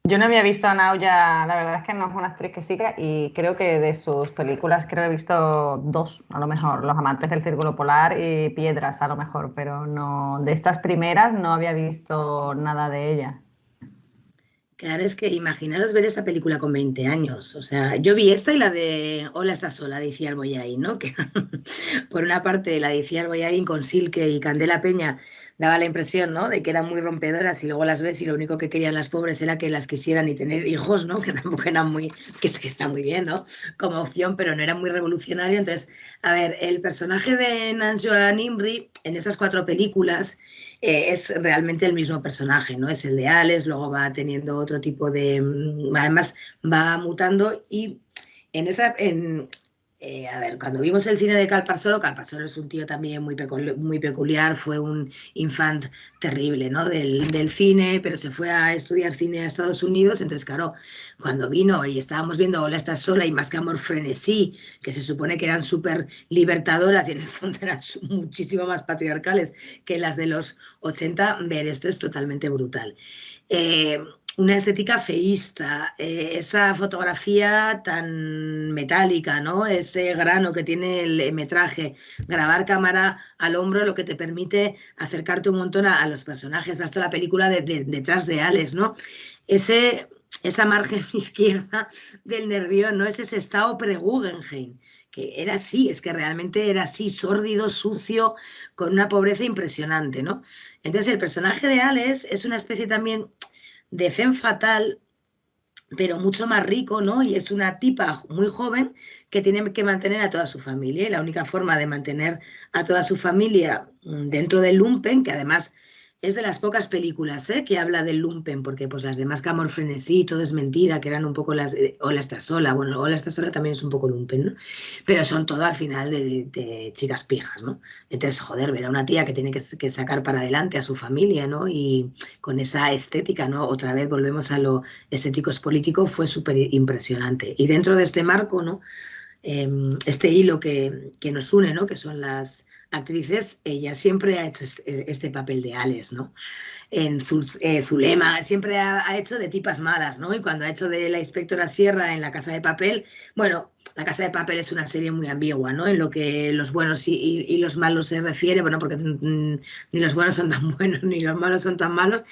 Yo no había visto a Nauya, la verdad es que no es una actriz que siga y creo que de sus películas creo que he visto dos, a lo mejor, Los amantes del Círculo Polar y Piedras, a lo mejor, pero no, de estas primeras no había visto nada de ella. Claro, es que imaginaros ver esta película con 20 años. O sea, yo vi esta y la de Hola, estás sola, de Iciar Boyain, ¿no? Que por una parte la de Iciar Boyain con Silke y Candela Peña daba la impresión, ¿no? De que eran muy rompedoras y luego las ves y lo único que querían las pobres era que las quisieran y tener hijos, ¿no? Que tampoco eran muy, que está muy bien, ¿no? Como opción, pero no era muy revolucionario. Entonces, a ver, el personaje de Nanjoa Nimri en esas 4 películas es realmente el mismo personaje, ¿no? Es el de Alex, luego va teniendo otro tipo de... Además, va mutando y en esta... a ver, cuando vimos el cine de Calparsoro es un tío también muy peculiar, fue un infant terrible, ¿no? Del cine, pero se fue a estudiar cine a Estados Unidos, entonces, claro, cuando vino y estábamos viendo Hola, estás sola y Más que amor, frenesí, que se supone que eran súper libertadoras y en el fondo eran muchísimo más patriarcales que las de los 80, ver esto es totalmente brutal. Eh, una estética feísta, esa fotografía tan metálica, ¿no? Ese grano que tiene el metraje, grabar cámara al hombro, lo que te permite acercarte un montón a los personajes. Vas toda la película detrás de Alex, ¿no? Ese, esa margen izquierda del nervión, ¿no? Es ese estado pre-Guggenheim, que era así, es que realmente era así, sórdido, sucio, con una pobreza impresionante, ¿no? Entonces el personaje de Alex es una especie también de femme fatal, pero mucho más rico, ¿no? Y es una tipa muy joven que tiene que mantener a toda su familia. Y la única forma de mantener a toda su familia dentro del lumpen, que además es de las pocas películas que habla del lumpen, porque pues las demás Camor Frenesí, todo es mentira, que eran un poco las de Hola, estás sola. Bueno, Hola, estás sola también es un poco lumpen, ¿no? Pero son todo al final de chicas pijas, ¿no? Entonces, joder, ver a una tía que tiene que sacar para adelante a su familia, ¿no? Y con esa estética, ¿no? Otra vez volvemos a lo estéticos políticos, fue súper impresionante. Y dentro de este marco, ¿no? Este hilo que nos une, ¿no? Que son las actrices, ella siempre ha hecho este papel de Alex, ¿no? En Zulema siempre ha hecho de tipas malas, ¿no? Y cuando ha hecho de la inspectora Sierra en La Casa de Papel, bueno, La Casa de Papel es una serie muy ambigua, ¿no? En lo que los buenos y los malos se refiere, bueno, porque ni los buenos son tan buenos ni los malos son tan malos,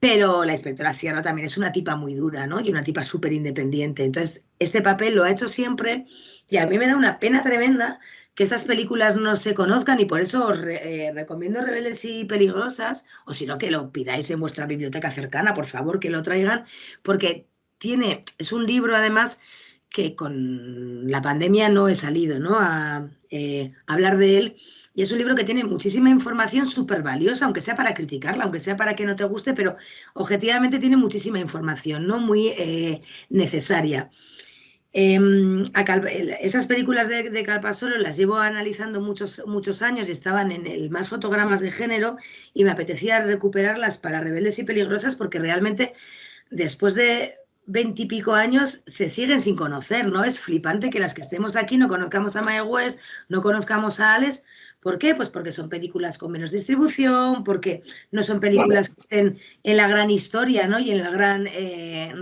pero la inspectora Sierra también es una tipa muy dura, ¿no? Y una tipa súper independiente. Entonces, este papel lo ha hecho siempre y a mí me da una pena tremenda que estas películas no se conozcan y por eso os recomiendo Rebeldes y Peligrosas, o si no, que lo pidáis en vuestra biblioteca cercana, por favor, que lo traigan, porque es un libro además que con la pandemia no he salido, ¿no? A hablar de él. Y es un libro que tiene muchísima información súper valiosa, aunque sea para criticarla, aunque sea para que no te guste, pero objetivamente tiene muchísima información, ¿no? Muy necesaria. Esas películas de Calparsoro las llevo analizando muchos años y estaban en el Más Fotogramas de Género y me apetecía recuperarlas para Rebeldes y Peligrosas porque realmente después de 20 y pico años se siguen sin conocer, ¿no? Es flipante que las que estemos aquí no conozcamos a Mae West, no conozcamos a Ales. ¿Por qué? Pues porque son películas con menos distribución, porque no son películas que estén en la gran historia, ¿no? Y en el gran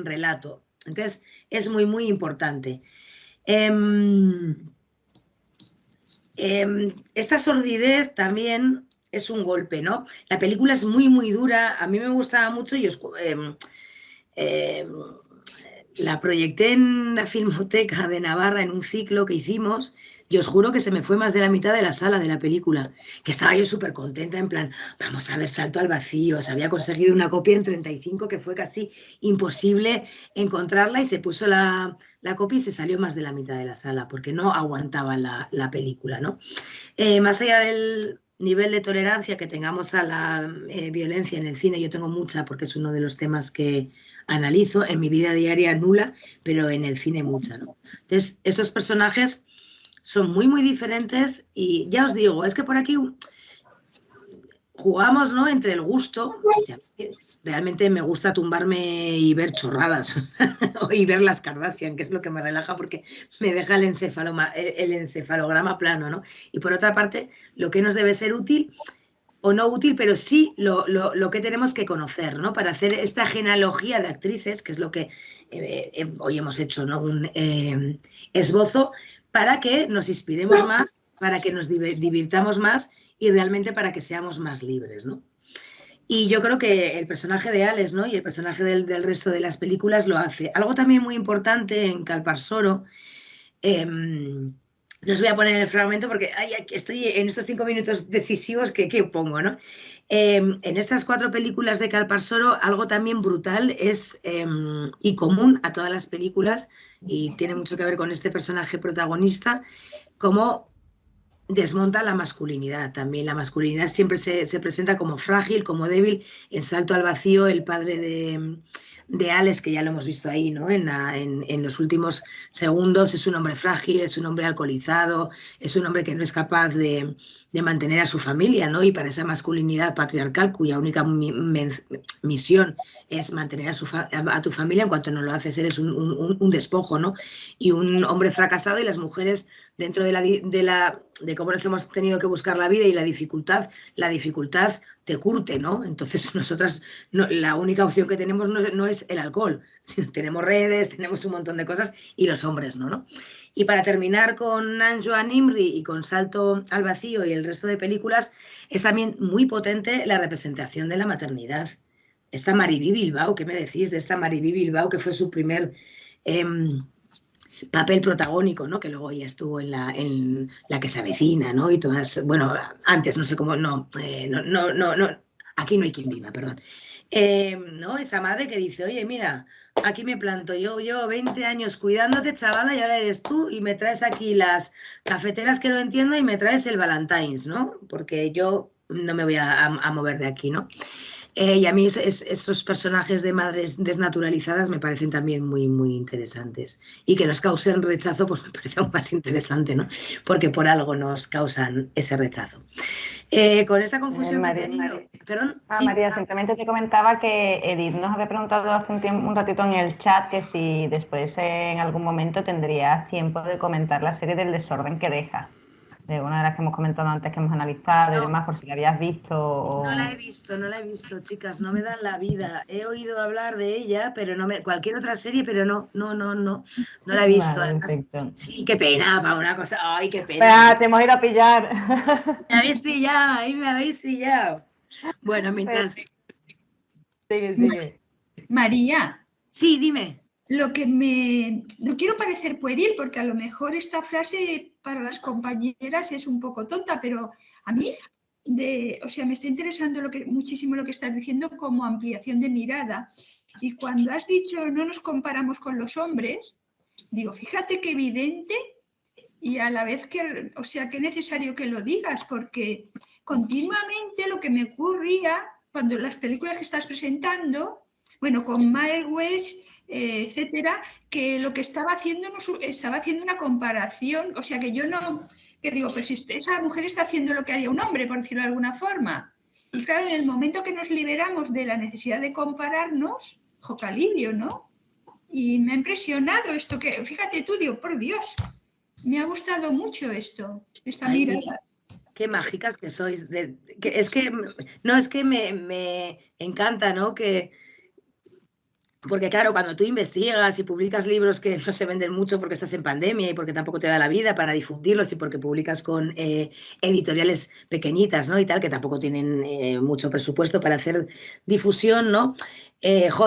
relato. Entonces, es muy importante. Esta sordidez también es un golpe, ¿no? La película es muy dura, a mí me gustaba mucho y la proyecté en la Filmoteca de Navarra en un ciclo que hicimos y os juro que se me fue más de la mitad de la sala de la película, que estaba yo súper contenta, en plan, vamos a ver Salto al Vacío, se había conseguido una copia en 35 que fue casi imposible encontrarla y se puso la copia y se salió más de la mitad de la sala porque no aguantaba la película, ¿no? Más allá del nivel de tolerancia que tengamos a la violencia en el cine, yo tengo mucha porque es uno de los temas que analizo en mi vida diaria nula, pero en el cine mucha, ¿no? Entonces, estos personajes son muy diferentes y ya os digo, es que por aquí jugamos, ¿no? Entre el gusto, o sea, realmente me gusta tumbarme y ver chorradas y ver las Kardashian, que es lo que me relaja porque me deja el encefalograma plano, ¿no? Y por otra parte, lo que nos debe ser útil o no útil, pero sí lo que tenemos que conocer, ¿no? Para hacer esta genealogía de actrices, que es lo que hoy hemos hecho, ¿no? Un esbozo para que nos inspiremos más, para que nos divirtamos más y realmente para que seamos más libres, ¿no? Y yo creo que el personaje de Ales, ¿no? Y el personaje del resto de las películas lo hace. Algo también muy importante en Calparsoro, no os voy a poner el fragmento porque aquí estoy en estos 5 minutos decisivos que pongo, ¿no? En estas 4 películas de Calparsoro, algo también brutal es y común a todas las películas, y tiene mucho que ver con este personaje protagonista, como desmonta la masculinidad también. La masculinidad siempre se presenta como frágil, como débil. En Salto al Vacío, el padre de Alex, que ya lo hemos visto ahí, ¿no? En los últimos segundos, es un hombre frágil, es un hombre alcoholizado, es un hombre que no es capaz de mantener a su familia, ¿no? Y para esa masculinidad patriarcal, cuya única misión es mantener a tu familia, en cuanto no lo haces, eres un despojo, ¿no? Y un hombre fracasado, y las mujeres, dentro de cómo nos hemos tenido que buscar la vida y la dificultad te curte, ¿no? Entonces nosotras, la única opción que tenemos no es el alcohol, tenemos redes, tenemos un montón de cosas, y los hombres no. Y para terminar con Anjoa Nimri y con Salto al Vacío y el resto de películas, es también muy potente la representación de la maternidad. Esta Mariví Bilbao, ¿qué me decís de esta Mariví Bilbao, que fue su primer papel protagónico, ¿no? Que luego ya estuvo en la que se avecina, ¿no? Y todas, bueno, antes, no sé cómo, no, aquí no hay quien viva, perdón. ¿No? Esa madre que dice, oye, mira, aquí me planto, yo llevo 20 años cuidándote, chavala, y ahora eres tú, y me traes aquí las cafeteras que no entiendo y me traes el Valentine's, ¿no? Porque yo no me voy a mover de aquí, ¿no? Y a mí esos personajes de madres desnaturalizadas me parecen también muy interesantes. Y que nos causen rechazo, pues me parece aún más interesante, ¿no? Porque por algo nos causan ese rechazo. Con esta confusión que he tenido... Perdón, ¿sí? María, simplemente te comentaba que Edith nos había preguntado hace un ratito en el chat que si después en algún momento tendrías tiempo de comentar la serie del desorden que deja. De una de las que hemos comentado antes, que hemos analizado y demás, por si la habías visto. No la he visto, chicas, no me dan la vida. He oído hablar de ella, pero cualquier otra serie, pero no la he visto. Vale, perfecto. Sí, qué pena, para una cosa, ay, qué pena. Te hemos ido a pillar. Me habéis pillado, ahí me habéis pillado. Bueno, mientras... Sigue. María. Sí, dime. No quiero parecer pueril, porque a lo mejor esta frase para las compañeras es un poco tonta, pero a mí, me está interesando muchísimo lo que estás diciendo como ampliación de mirada. Y cuando has dicho no nos comparamos con los hombres, digo, fíjate qué evidente y a la vez que necesario que lo digas, porque continuamente lo que me ocurría cuando las películas que estás presentando, bueno, con Mae West etcétera, que lo que estaba haciendo, estaba haciendo una comparación, o sea que yo no, que digo, pero si esa mujer está haciendo lo que haría un hombre, por decirlo de alguna forma. Y claro, en el momento que nos liberamos de la necesidad de compararnos, jocalibrio, ¿no? Y me ha impresionado esto que, fíjate tú, digo, por Dios, me ha gustado mucho esto, esta Ay, mirada. qué mágicas que sois. Es que, no, es que me encanta, ¿no? Porque claro, cuando tú investigas y publicas libros que no se venden mucho porque estás en pandemia y porque tampoco te da la vida para difundirlos y porque publicas con editoriales pequeñitas, ¿no? Y tal, que tampoco tienen mucho presupuesto para hacer difusión, ¿no?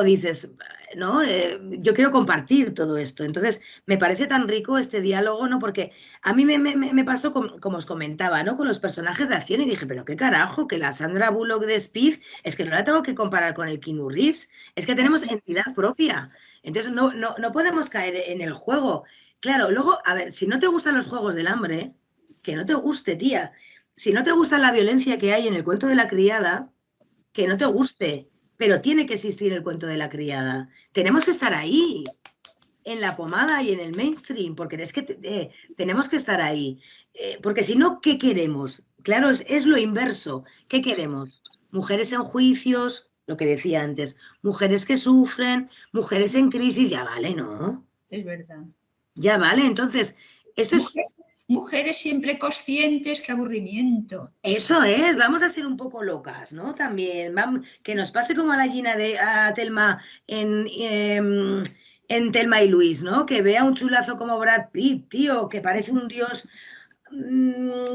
Dices, ¿no? Yo quiero compartir todo esto. Entonces, me parece tan rico este diálogo, ¿no? Porque a mí me pasó, como os comentaba, ¿no? Con los personajes de acción y dije, pero qué carajo, que la Sandra Bullock de Speed, es que no la tengo que comparar con el Keanu Reeves, es que tenemos entidad propia. Entonces no podemos caer en el juego. Claro, luego, a ver, si no te gustan los juegos del hambre, que no te guste, tía. Si no te gusta la violencia que hay en el cuento de la criada, que no te guste. Pero tiene que existir el cuento de la criada. Tenemos que estar ahí, en la pomada y en el mainstream, porque es que tenemos que estar ahí. Porque si no, ¿qué queremos? Claro, es lo inverso. ¿Qué queremos? Mujeres en juicios, lo que decía antes, mujeres que sufren, mujeres en crisis, ya vale, ¿no? Es verdad. Ya vale, entonces, esto es... Mujeres siempre conscientes, qué aburrimiento. Eso es, vamos a ser un poco locas, ¿no? También, que nos pase como a la Gina a Thelma en Thelma y Luis, ¿no? Que vea un chulazo como Brad Pitt, tío, que parece un dios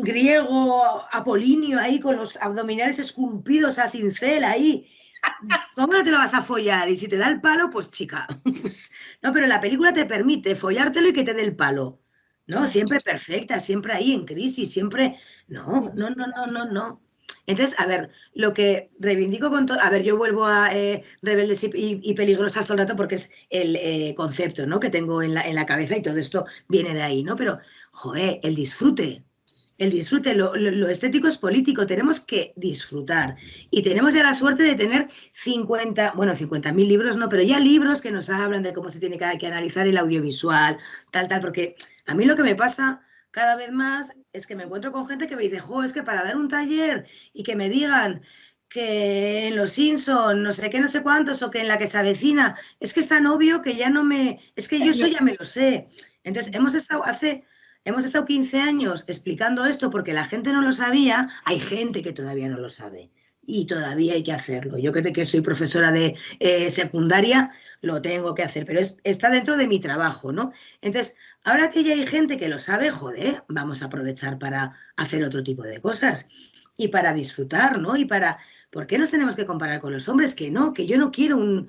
griego, apolinio, ahí con los abdominales esculpidos a cincel, ahí. ¿Cómo no te lo vas a follar? Y si te da el palo, pues chica. Pues, no, pero la película te permite follártelo y que te dé el palo. ¿No? Claro. Siempre perfecta, siempre ahí en crisis, siempre... No. Entonces, a ver, lo que reivindico con todo... A ver, yo vuelvo a rebeldes y peligrosas todo el rato porque es el concepto, ¿no? Que tengo en la cabeza y todo esto viene de ahí, ¿no? Pero, joder, el disfrute. El disfrute, lo estético es político, tenemos que disfrutar. Y tenemos ya la suerte de tener 50.000 libros, no, pero ya libros que nos hablan de cómo se tiene que analizar el audiovisual, tal, porque a mí lo que me pasa cada vez más es que me encuentro con gente que me dice, jo, es que para dar un taller y que me digan que en Los Simpson, no sé qué, no sé cuántos, o que en la que se avecina, es que es tan obvio que ya no me... Es que yo eso ya me lo sé. Entonces, hemos estado 15 años explicando esto porque la gente no lo sabía, hay gente que todavía no lo sabe y todavía hay que hacerlo. Yo que soy profesora de secundaria, lo tengo que hacer, pero está dentro de mi trabajo, ¿no? Entonces, ahora que ya hay gente que lo sabe, joder, vamos a aprovechar para hacer otro tipo de cosas y para disfrutar, ¿no? ¿Por qué nos tenemos que comparar con los hombres? Que no, que yo no quiero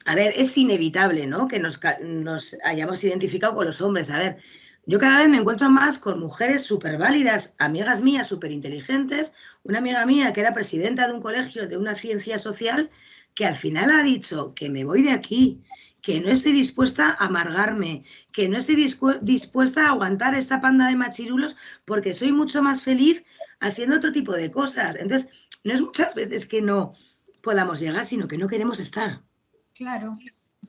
a ver, es inevitable, ¿no? Que nos hayamos identificado con los hombres. A ver, yo cada vez me encuentro más con mujeres súper válidas, amigas mías súper inteligentes. Una amiga mía que era presidenta de un colegio de una ciencia social que al final ha dicho que me voy de aquí, que no estoy dispuesta a amargarme, que no estoy dispuesta a aguantar esta panda de machirulos porque soy mucho más feliz haciendo otro tipo de cosas. Entonces, no es muchas veces que no podamos llegar, sino que no queremos estar. Claro.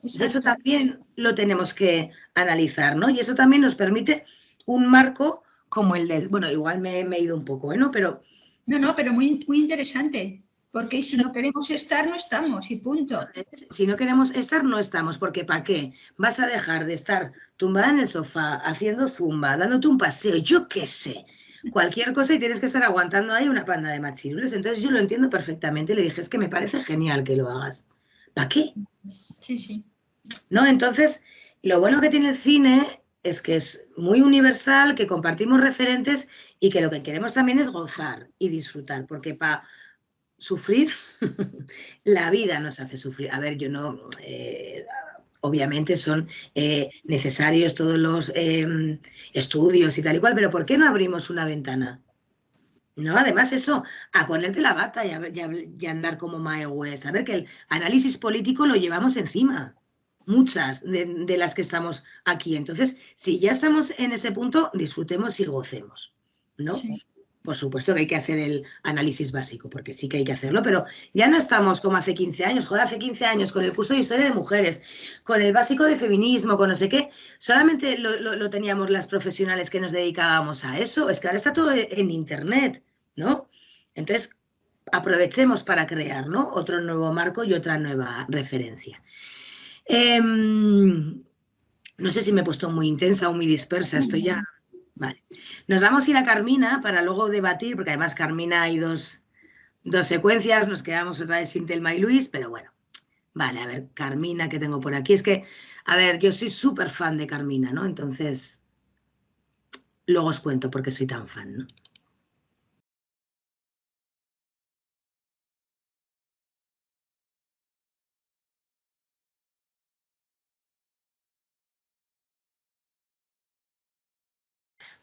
Y eso también lo tenemos que analizar, ¿no? Y eso también nos permite un marco como el del... Bueno, igual me he ido un poco, ¿no? Pero... No, pero muy, muy interesante. Porque si no queremos estar, no estamos, y punto. Si no queremos estar, no estamos, porque ¿para qué? Vas a dejar de estar tumbada en el sofá, haciendo zumba, dándote un paseo, yo qué sé, cualquier cosa y tienes que estar aguantando ahí una panda de machirulos. Entonces yo lo entiendo perfectamente y le dije, es que me parece genial que lo hagas. ¿Para qué? Sí. ¿No? Entonces, lo bueno que tiene el cine es que es muy universal, que compartimos referentes y que lo que queremos también es gozar y disfrutar, porque para sufrir, la vida nos hace sufrir. A ver, yo no... obviamente son necesarios todos los estudios y tal y cual, pero ¿por qué no abrimos una ventana? No, además eso, a ponerte la bata y andar como Mae West. A ver, que el análisis político lo llevamos encima, muchas de las que estamos aquí. Entonces, si ya estamos en ese punto, disfrutemos y gocemos, ¿no? Sí. por supuesto que hay que hacer el análisis básico, porque sí que hay que hacerlo, pero ya no estamos como hace 15 años, joder, hace 15 años con el curso de Historia de Mujeres, con el básico de feminismo, con no sé qué, solamente lo teníamos las profesionales que nos dedicábamos a eso, es que ahora está todo en Internet, ¿no? Entonces, aprovechemos para crear, ¿no?, otro nuevo marco y otra nueva referencia. No sé si me he puesto muy intensa o muy dispersa, estoy ya... Vale. Nos vamos a ir a Carmina para luego debatir, porque además Carmina hay dos secuencias, nos quedamos otra vez sin Telma y Luis, pero bueno. Vale, a ver, Carmina, que tengo por aquí. Es que, a ver, yo soy súper fan de Carmina, ¿no? Entonces, luego os cuento por qué soy tan fan, ¿no?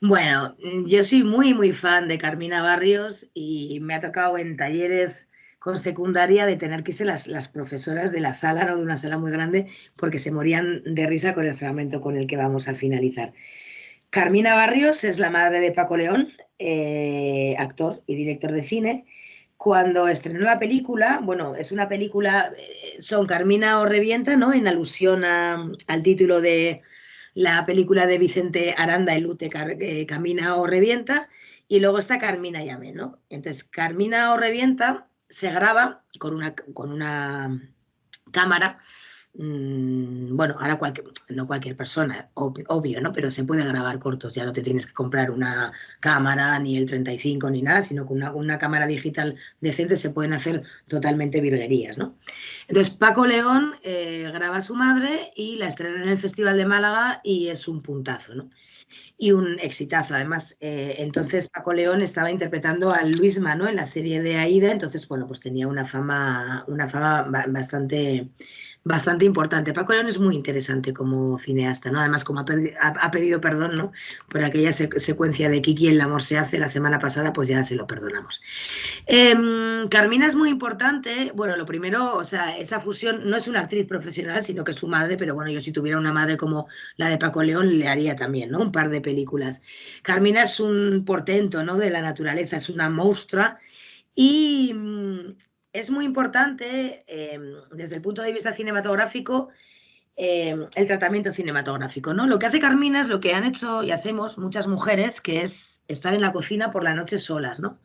Bueno, yo soy muy, muy fan de Carmina Barrios y me ha tocado en talleres con secundaria de tener que irse las profesoras de la sala, ¿no?, de una sala muy grande, porque se morían de risa con el fragmento con el que vamos a finalizar. Carmina Barrios es la madre de Paco León, actor y director de cine. Cuando estrenó la película, bueno, es una película, son Carmina o Revienta, ¿no?, en alusión al título de la película de Vicente Aranda, El Ute, Camina o Revienta, y luego está Carmina y Amén, ¿no? Entonces, Carmina o Revienta se graba con una cámara. Bueno, ahora no cualquier persona, obvio, ¿no? Pero se puede grabar cortos, ya no te tienes que comprar una cámara, ni el 35 ni nada, sino con una cámara digital decente se pueden hacer totalmente virguerías, ¿no? Entonces Paco León graba a su madre y la estrena en el Festival de Málaga y es un puntazo, ¿no? Y un exitazo. Además, entonces Paco León estaba interpretando a Luisma, ¿no?, en la serie de Aída, entonces, bueno, pues tenía una fama bastante importante. Paco León es muy interesante como cineasta, ¿no? Además, como ha pedido perdón, ¿no?, por aquella secuencia de Kiki, El amor se hace, la semana pasada, pues ya se lo perdonamos. Carmina es muy importante. Bueno, lo primero, o sea, esa fusión no es una actriz profesional, sino que es su madre, pero bueno, yo si tuviera una madre como la de Paco León, le haría también, ¿no?, un par de películas. Carmina es un portento, ¿no?, de la naturaleza, es una monstrua y es muy importante desde el punto de vista cinematográfico, el tratamiento cinematográfico, ¿no? Lo que hace Carmina es lo que han hecho y hacemos muchas mujeres, que es estar en la cocina por la noche solas, ¿no?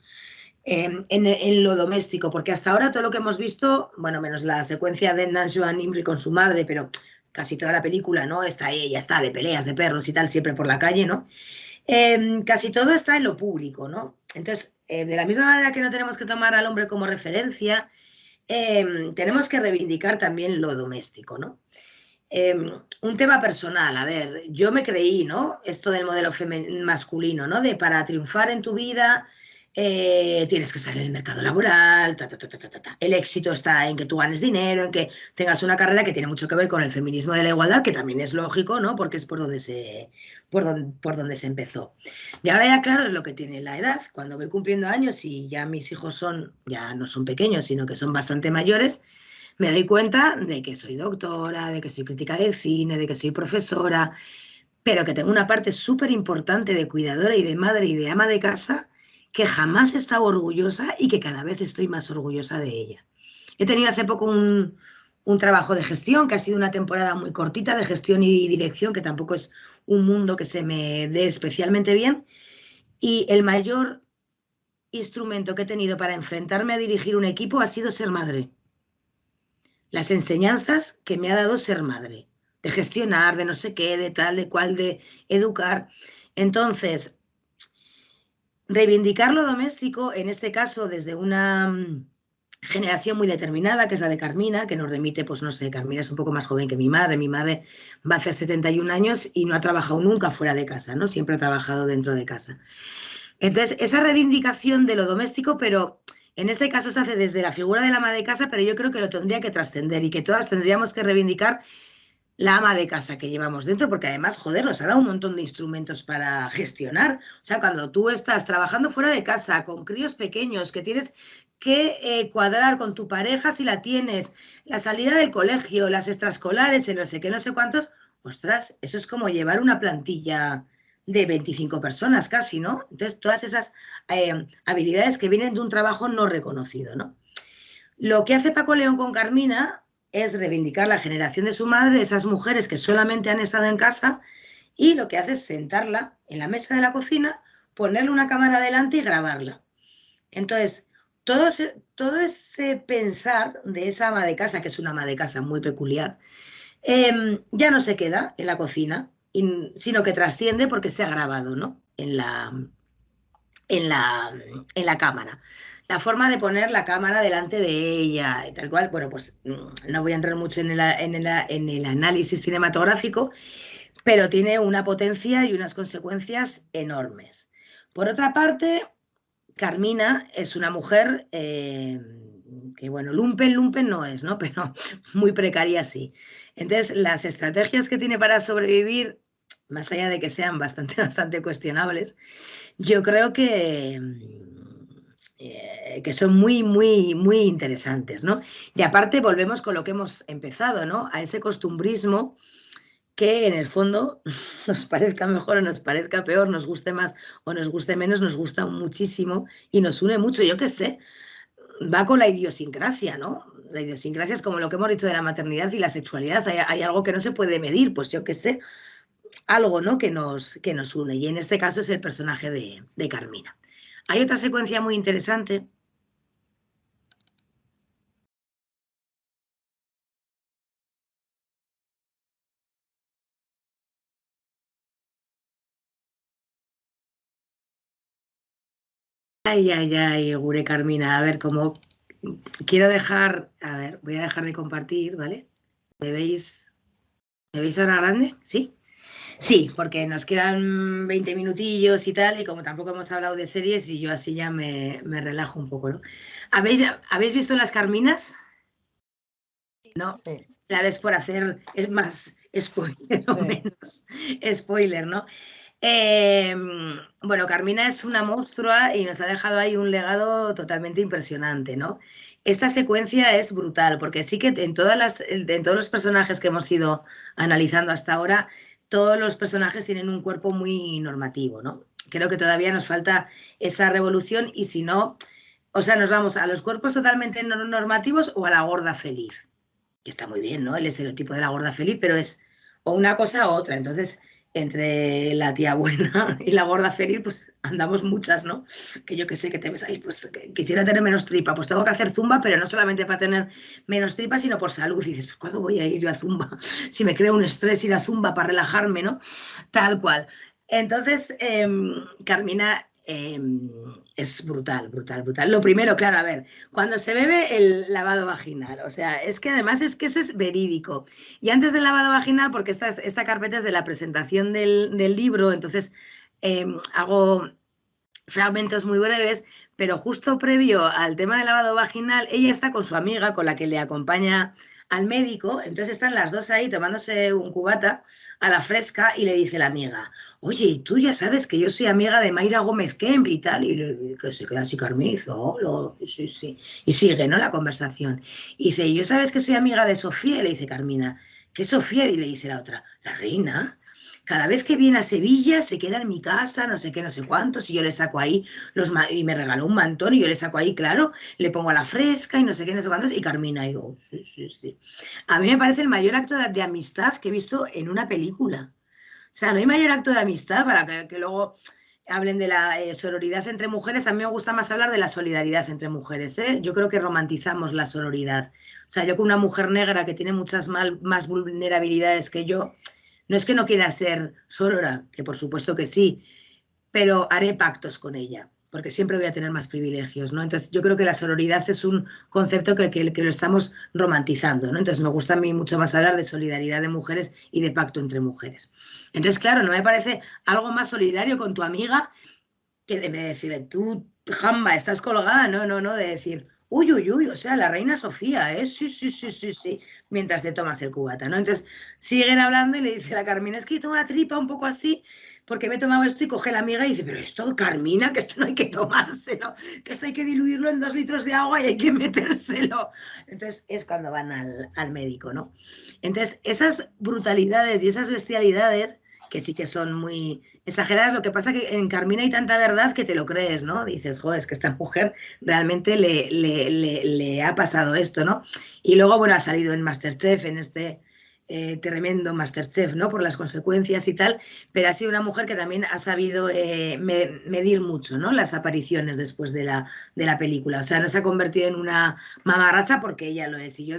En lo doméstico, porque hasta ahora todo lo que hemos visto, bueno, menos la secuencia de Nancy Joan Imri con su madre, pero casi toda la película, ¿no?, está ella, está de peleas de perros y tal, siempre por la calle, ¿no? Casi todo está en lo público, ¿no? Entonces, de la misma manera que no tenemos que tomar al hombre como referencia, tenemos que reivindicar también lo doméstico, ¿no? Un tema personal, a ver, yo me creí, ¿no?, esto del modelo masculino, ¿no?, de para triunfar en tu vida tienes que estar en el mercado laboral, El éxito está en que tú ganes dinero, en que tengas una carrera, que tiene mucho que ver con el feminismo de la igualdad, que también es lógico, ¿no?, porque es por donde se empezó. Y ahora ya, claro, es lo que tiene la edad. Cuando voy cumpliendo años y ya mis hijos ya no son pequeños, sino que son bastante mayores, me doy cuenta de que soy doctora, de que soy crítica de cine, de que soy profesora, pero que tengo una parte súper importante de cuidadora y de madre y de ama de casa que jamás he estado orgullosa y que cada vez estoy más orgullosa de ella. He tenido hace poco un trabajo de gestión, que ha sido una temporada muy cortita de gestión y dirección, que tampoco es un mundo que se me dé especialmente bien, y el mayor instrumento que he tenido para enfrentarme a dirigir un equipo ha sido ser madre. Las enseñanzas que me ha dado ser madre, de gestionar, de no sé qué, de tal, de cual, de educar. Entonces, reivindicar lo doméstico, en este caso desde una generación muy determinada, que es la de Carmina, que nos remite, pues no sé, Carmina es un poco más joven que mi madre va a hacer 71 años y no ha trabajado nunca fuera de casa, ¿no? Siempre ha trabajado dentro de casa. Entonces, esa reivindicación de lo doméstico, pero en este caso se hace desde la figura del ama de casa, pero yo creo que lo tendría que trascender y que todas tendríamos que reivindicar la ama de casa que llevamos dentro, porque además, joder, nos ha dado un montón de instrumentos para gestionar. O sea, cuando tú estás trabajando fuera de casa, con críos pequeños, que tienes que cuadrar con tu pareja si la tienes, la salida del colegio, las extraescolares, no sé qué, no sé cuántos, ostras, eso es como llevar una plantilla de 25 personas casi, ¿no? Entonces, todas esas habilidades que vienen de un trabajo no reconocido, ¿no? Lo que hace Paco León con Carmina es reivindicar la generación de su madre, de esas mujeres que solamente han estado en casa, y lo que hace es sentarla en la mesa de la cocina, ponerle una cámara delante y grabarla. Entonces, todo ese pensar de esa ama de casa, que es una ama de casa muy peculiar, ya no se queda en la cocina, sino que trasciende porque se ha grabado, ¿no? En la cámara. La forma de poner la cámara delante de ella y tal cual, bueno, pues no voy a entrar mucho en el análisis cinematográfico, pero tiene una potencia y unas consecuencias enormes. Por otra parte, Carmina es una mujer que, bueno, lumpen no es, ¿no? Pero muy precaria sí. Entonces, las estrategias que tiene para sobrevivir, más allá de que sean bastante cuestionables, yo creo que son muy interesantes, ¿no? Y aparte volvemos con lo que hemos empezado, ¿no? A ese costumbrismo que en el fondo nos parezca mejor o nos parezca peor, nos guste más o nos guste menos, nos gusta muchísimo y nos une mucho. Yo qué sé, va con la idiosincrasia, ¿no? La idiosincrasia es como lo que hemos dicho de la maternidad y la sexualidad. Hay algo que no se puede medir, pues yo qué sé, algo, ¿no? que nos une. Y en este caso es el personaje de Carmina. Hay otra secuencia muy interesante. Ay, Gure Carmina. A ver, como quiero dejar, a ver, voy a dejar de compartir, ¿vale? ¿Me veis ahora grande? ¿Sí? Sí, porque nos quedan 20 minutillos y tal, y como tampoco hemos hablado de series, y yo así ya me relajo un poco, ¿no? ¿Habéis visto Las Carminas? No, Sí. claro, es por hacer, es más spoiler o Sí. menos spoiler, ¿no? Bueno, Carmina es una monstrua y nos ha dejado ahí un legado totalmente impresionante, ¿no? Esta secuencia es brutal, porque sí que en todos los personajes que hemos ido analizando hasta ahora, todos los personajes tienen un cuerpo muy normativo, ¿no? Creo que todavía nos falta esa revolución y si no, o sea, nos vamos a los cuerpos totalmente normativos o a la gorda feliz, que está muy bien, ¿no? El estereotipo de la gorda feliz, pero es o una cosa u otra. Entonces, entre la tía buena y la gorda feliz, pues andamos muchas, ¿no? Que yo que sé, que te ves ahí, pues que quisiera tener menos tripa, pues tengo que hacer zumba, pero no solamente para tener menos tripa, sino por salud. Y dices, pues ¿cuándo voy a ir yo a zumba? Si me crea un estrés ir a zumba para relajarme, ¿no? Tal cual. Entonces, Carmina es brutal. Lo primero, claro, a ver, cuando se bebe el lavado vaginal, o sea, es que además es que eso es verídico. Y antes del lavado vaginal, porque esta carpeta es de la presentación del libro, entonces hago fragmentos muy breves, pero justo previo al tema del lavado vaginal, ella está con su amiga, con la que le acompaña al médico, entonces están las dos ahí tomándose un cubata a la fresca y le dice la amiga, oye, tú ya sabes que yo soy amiga de Mayra Gómez Kemp y tal, y que se queda así Carmizo, sí, y sigue, ¿no? La conversación. Y dice, ¿y yo sabes que soy amiga de Sofía? Y le dice Carmina, ¿qué Sofía? Y le dice la otra, la reina. Cada vez que viene a Sevilla se queda en mi casa, no sé qué, no sé cuántos, y yo le saco ahí y me regaló un mantón y yo le saco ahí, claro, le pongo a la fresca y no sé qué, no sé cuántos, y Carmina, y digo, sí. A mí me parece el mayor acto de amistad que he visto en una película. O sea, no hay mayor acto de amistad para que luego hablen de la sororidad entre mujeres. A mí me gusta más hablar de la solidaridad entre mujeres, ¿eh? Yo creo que romantizamos la sororidad. O sea, yo con una mujer negra que tiene muchas más vulnerabilidades que yo, no es que no quiera ser sorora, que por supuesto que sí, pero haré pactos con ella, porque siempre voy a tener más privilegios, ¿no? Entonces, yo creo que la sororidad es un concepto que lo estamos romantizando, ¿no? Entonces, me gusta a mí mucho más hablar de solidaridad de mujeres y de pacto entre mujeres. Entonces, claro, no me parece algo más solidario con tu amiga que de decirle, tú, jamba, estás colgada, no, de decir, uy, o sea, la reina Sofía, ¿eh? Sí, mientras te tomas el cubata, ¿no? Entonces, siguen hablando y le dice a la Carmina, es que yo tengo la tripa un poco así, porque me he tomado esto y coge la amiga y dice, pero esto, Carmina, que esto no hay que tomárselo, que esto hay que diluirlo en 2 litros de agua y hay que metérselo. Entonces, es cuando van al médico, ¿no? Entonces, esas brutalidades y esas bestialidades que sí que son muy exageradas. Lo que pasa que en Carmina hay tanta verdad que te lo crees, ¿no? Dices, joder, es que esta mujer realmente le ha pasado esto, ¿no? Y luego, bueno, ha salido en MasterChef, en este tremendo MasterChef, ¿no? Por las consecuencias y tal, pero ha sido una mujer que también ha sabido medir mucho, ¿no? Las apariciones después de la película. O sea, no se ha convertido en una mamarracha porque ella lo es. Y yo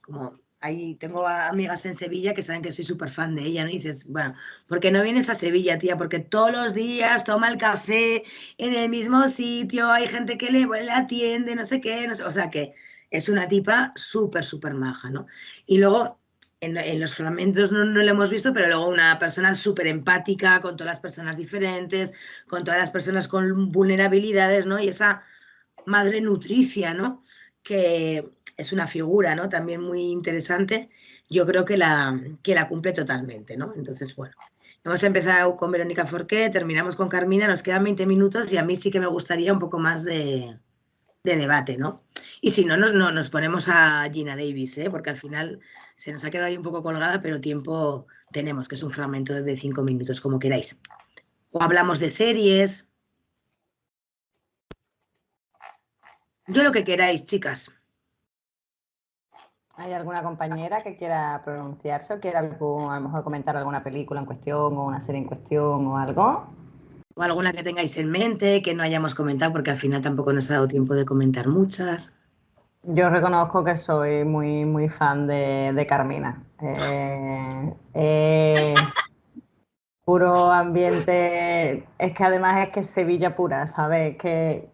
como ahí tengo amigas en Sevilla que saben que soy súper fan de ella, ¿no? Y dices, bueno, ¿por qué no vienes a Sevilla, tía? Porque todos los días toma el café en el mismo sitio, hay gente que le atiende, no sé qué, no sé, o sea que es una tipa súper, súper maja, ¿no? Y luego en los fragmentos no lo hemos visto, pero luego una persona súper empática con todas las personas diferentes, con todas las personas con vulnerabilidades, ¿no? Y esa madre nutricia, ¿no? Que es una figura, ¿no? También muy interesante. Yo creo que la cumple totalmente, ¿no? Entonces, bueno, hemos empezado con Verónica Forqué, terminamos con Carmina, nos quedan 20 minutos y a mí sí que me gustaría un poco más de debate, ¿no? Y si no, nos ponemos a Gina Davis, ¿eh? Porque al final se nos ha quedado ahí un poco colgada, pero tiempo tenemos, que es un fragmento de 5 minutos, como queráis. O hablamos de series. Yo lo que queráis, chicas. ¿Hay alguna compañera que quiera pronunciarse o quiera a lo mejor comentar alguna película en cuestión o una serie en cuestión o algo? O alguna que tengáis en mente que no hayamos comentado, porque al final tampoco nos ha dado tiempo de comentar muchas. Yo reconozco que soy muy, muy fan de Carmina. Puro ambiente, es que además es que es Sevilla pura, ¿sabes? Que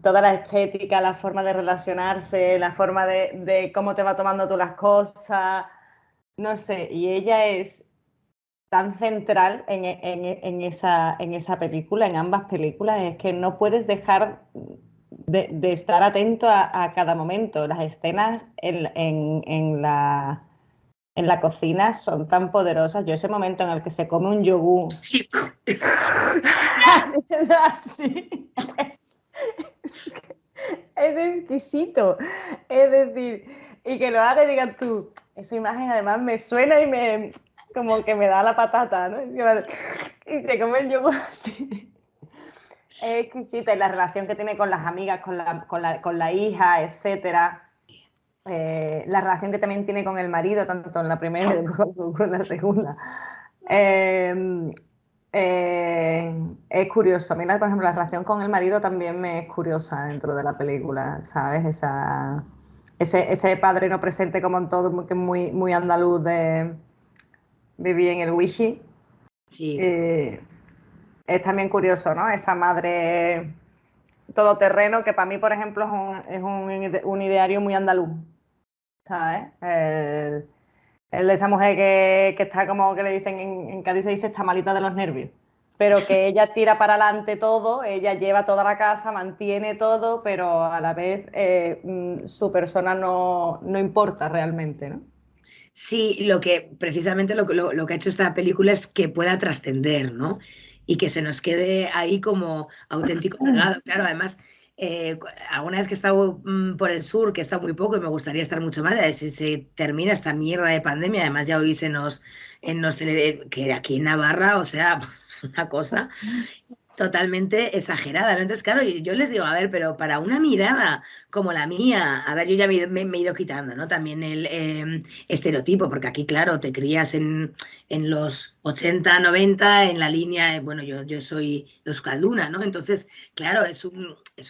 toda la estética, la forma de relacionarse, la forma de cómo te va tomando tú las cosas, no sé, y ella es tan central en esa película, en ambas películas, es que no puedes dejar de estar atento a cada momento. Las escenas en la cocina son tan poderosas. Yo ese momento en el que se come un yogur Sí. así, es exquisito. Es decir, y que lo haga y digas tú, esa imagen además me suena y como que me da la patata, ¿no? Y se come el yogur así. Es exquisita y la relación que tiene con las amigas, con la hija, etcétera. La relación que también tiene con el marido, tanto en la primera y después con la segunda. Es curioso. A mí, por ejemplo, la relación con el marido también me es curiosa dentro de la película, ¿sabes? Ese padre no presente como en todo, que es muy, muy andaluz de vivir en el Wishi. Sí. Es también curioso, ¿no? Esa madre todoterreno que para mí, por ejemplo, es un ideario muy andaluz, ¿sabes? El de esa mujer que está como que le dicen, en Cádiz se dice está malita de los nervios, pero que ella tira para adelante todo, ella lleva toda la casa, mantiene todo, pero a la vez su persona no importa realmente, ¿no? Sí, precisamente lo que ha hecho esta película es que pueda trascender, ¿no? Y que se nos quede ahí como auténtico legado. Claro, además, alguna vez que he estado por el sur, que he estado muy poco y me gustaría estar mucho más, si se termina esta mierda de pandemia, además ya hoy que aquí en Navarra, o sea, una cosa totalmente exagerada, ¿no? Entonces, claro, yo les digo, a ver, pero para una mirada como la mía, a ver, yo ya me he ido quitando, ¿no? También el estereotipo, porque aquí, claro, te crías en los 80, 90, en la línea, bueno, yo soy euskalduna, ¿no? Entonces, claro, es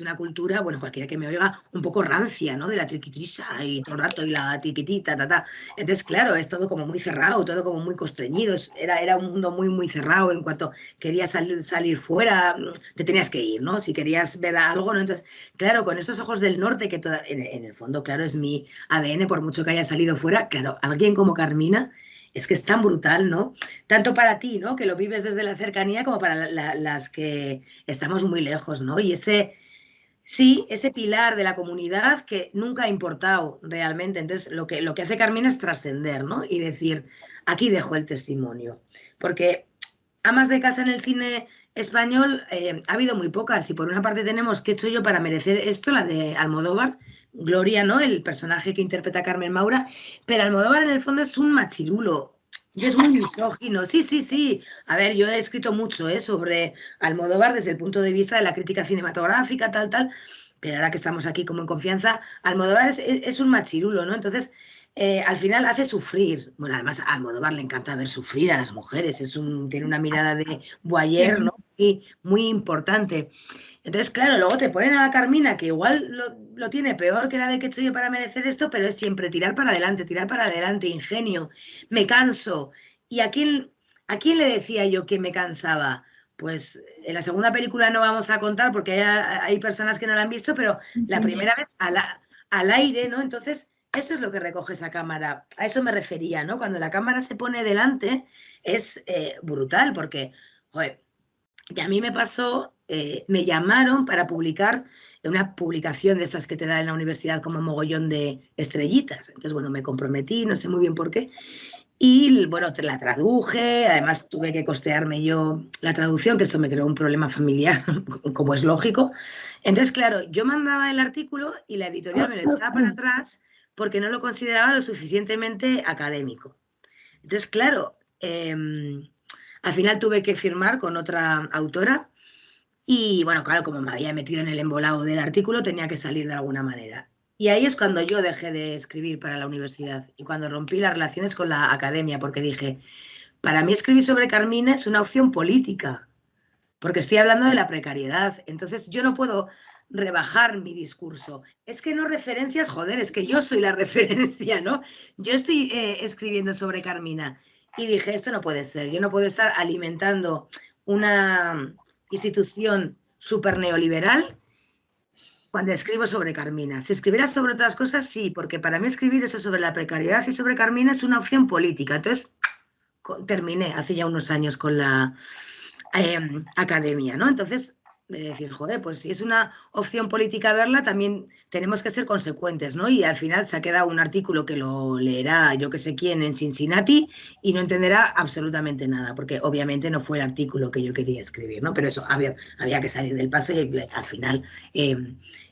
una cultura, bueno, cualquiera que me oiga, un poco rancia, ¿no? De la triquitrisa y todo el rato y la tiquitita, ta, ta. Entonces, claro, es todo como muy cerrado, todo como muy constreñido, era un mundo muy, muy cerrado en cuanto querías salir fuera, te tenías que ir, ¿no? Si querías ver algo, ¿no? Entonces, claro, con estos ojos del norte, que en el fondo, claro, es mi ADN, por mucho que haya salido fuera, claro, alguien como Carmina es que es tan brutal, ¿no? Tanto para ti, ¿no? Que lo vives desde la cercanía, como para las que estamos muy lejos, ¿no? Y sí, ese pilar de la comunidad que nunca ha importado realmente. Entonces, lo que hace Carmina es trascender, ¿no? Y decir, aquí dejo el testimonio. Porque amas de casa en el cine español ha habido muy pocas. Y por una parte tenemos ¿Qué he hecho yo para merecer esto? La de Almodóvar, Gloria, ¿no? El personaje que interpreta Carmen Maura. Pero Almodóvar en el fondo es un machirulo Y es muy misógino, sí, sí, sí. A ver, yo he escrito mucho sobre Almodóvar desde el punto de vista de la crítica cinematográfica, tal, tal, pero ahora que estamos aquí como en confianza, Almodóvar es un machirulo, ¿no? Entonces, al final hace sufrir. Bueno, además a Almodóvar le encanta ver sufrir a las mujeres, tiene una mirada de voyeur, ¿no? Y muy importante. Entonces, claro, luego te ponen a la Carmina, que igual lo tiene peor que la de que he hecho yo para merecer esto, pero es siempre tirar para adelante, ingenio, me canso. ¿Y a quién le decía yo que me cansaba? Pues en la segunda película no vamos a contar porque hay personas que no la han visto, pero la primera vez al aire, ¿no? Entonces, eso es lo que recoge esa cámara. A eso me refería, ¿no? Cuando la cámara se pone delante es brutal porque, joder, y a mí me pasó, me llamaron para publicar una publicación de estas que te da en la universidad como mogollón de estrellitas. Entonces, bueno, me comprometí, no sé muy bien por qué. Y, bueno, la traduje, además tuve que costearme yo la traducción, que esto me creó un problema familiar, como es lógico. Entonces, claro, yo mandaba el artículo y la editorial me lo echaba para atrás porque no lo consideraba lo suficientemente académico. Entonces, claro, al final tuve que firmar con otra autora y, bueno, claro, como me había metido en el embolado del artículo, tenía que salir de alguna manera. Y ahí es cuando yo dejé de escribir para la universidad y cuando rompí las relaciones con la academia, porque dije, para mí escribir sobre Carmina es una opción política, porque estoy hablando de la precariedad. Entonces yo no puedo rebajar mi discurso. Es que no referencias, joder, es que yo soy la referencia, ¿no? Yo estoy escribiendo sobre Carmina y dije, esto no puede ser, yo no puedo estar alimentando una institución súper neoliberal cuando escribo sobre Carmina. Si escribiera sobre otras cosas, sí, porque para mí escribir eso sobre la precariedad y sobre Carmina es una opción política. Entonces, terminé hace ya unos años con la academia, ¿no? Entonces, de decir, joder, pues si es una opción política verla, también tenemos que ser consecuentes, ¿no? Y al final se ha quedado un artículo que lo leerá yo que sé quién en Cincinnati y no entenderá absolutamente nada, porque obviamente no fue el artículo que yo quería escribir, ¿no? Pero eso, había que salir del paso y al final eh,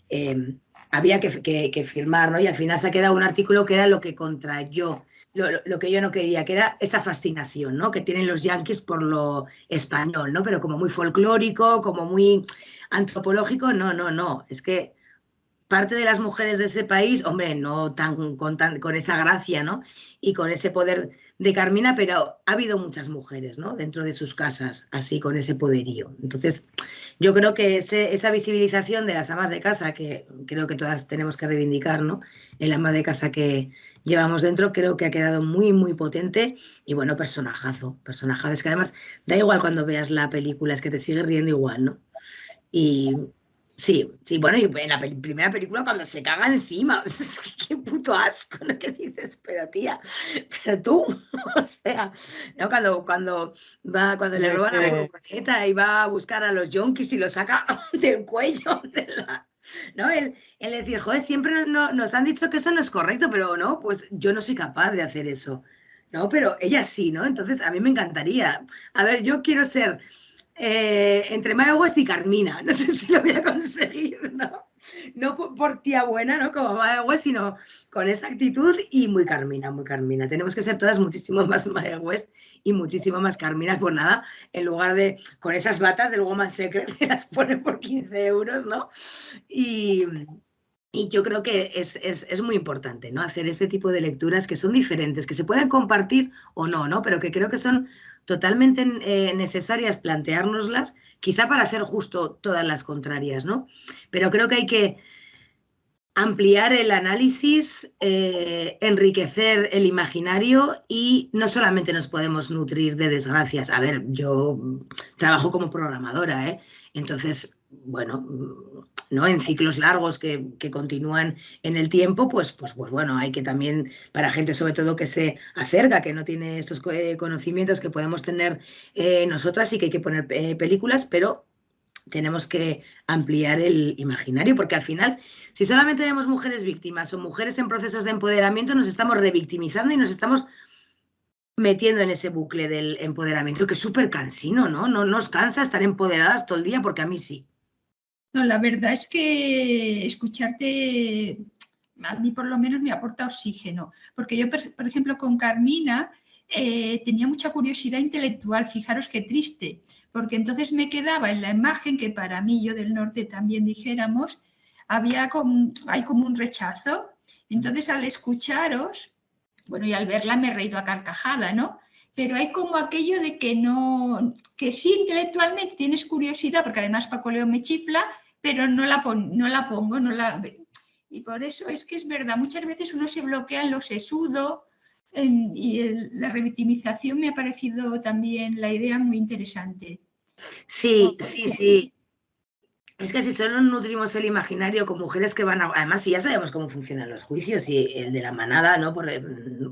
eh, había que firmar, ¿no? Y al final se ha quedado un artículo que era lo que contra yo lo que yo no quería, que era esa fascinación, ¿no? Que tienen los yanquis por lo español, ¿no? Pero como muy folclórico, como muy antropológico, no, no, no. Es que parte de las mujeres de ese país, hombre, no con esa gracia, ¿no? Y con ese poder de Carmina, pero ha habido muchas mujeres, ¿no? Dentro de sus casas, así, con ese poderío. Entonces, yo creo que esa visibilización de las amas de casa, que creo que todas tenemos que reivindicar, ¿no? El ama de casa que llevamos dentro, creo que ha quedado muy, muy potente y, bueno, personajazo. Es que además da igual cuando veas la película, es que te sigue riendo igual, ¿no? Y sí, sí, bueno, y en la primera película cuando se caga encima, qué puto asco, ¿no? ¿Qué dices? Pero tía, pero tú, o sea, ¿no? Cuando le roban la furgoneta y va a buscar a los yonkis y lo saca del cuello ¿no? El decir, joder, siempre nos han dicho que eso no es correcto, pero no, pues yo no soy capaz de hacer eso, ¿no? Pero ella sí, ¿no? Entonces a mí me encantaría. A ver, yo quiero ser entre Mae West y Carmina. No sé si lo voy a conseguir, ¿no? No por tía buena, ¿no? Como Mae West, sino con esa actitud y muy Carmina, muy Carmina. Tenemos que ser todas muchísimo más Mae West y muchísimo más Carmina, por nada, en lugar de con esas batas del Woman Secret que las ponen por 15 euros, ¿no? Y yo creo que es muy importante, ¿no? Hacer este tipo de lecturas que son diferentes, que se pueden compartir o no, ¿no? Pero que creo que son totalmente necesarias planteárnoslas, quizá para hacer justo todas las contrarias, ¿no? Pero creo que hay que ampliar el análisis, enriquecer el imaginario y no solamente nos podemos nutrir de desgracias. A ver, yo trabajo como programadora, ¿eh? Entonces, bueno, ¿no? En ciclos largos que continúan en el tiempo, pues bueno, hay que también, para gente sobre todo que se acerca, que no tiene estos conocimientos que podemos tener nosotras, sí que hay que poner películas, pero tenemos que ampliar el imaginario, porque al final, si solamente vemos mujeres víctimas o mujeres en procesos de empoderamiento, nos estamos revictimizando y nos estamos metiendo en ese bucle del empoderamiento, que es súper cansino, ¿no? No nos cansa estar empoderadas todo el día, porque a mí sí. No, la verdad es que escucharte, a mí por lo menos me aporta oxígeno, porque yo, por ejemplo, con Carmina, tenía mucha curiosidad intelectual, fijaros qué triste, porque entonces me quedaba en la imagen que para mí, yo del norte también dijéramos, hay como un rechazo. Entonces al escucharos, bueno, y al verla me he reído a carcajada, ¿no? Pero hay como aquello de que no, que sí intelectualmente tienes curiosidad, porque además Paco León me chifla, pero no la pongo. Y por eso es que es verdad, muchas veces uno se bloquea en lo sesudo, la revictimización me ha parecido también la idea muy interesante. Sí, sí, sí. Es que si solo nutrimos el imaginario con mujeres que van a... Además, si ya sabemos cómo funcionan los juicios y el de la manada, ¿no? Por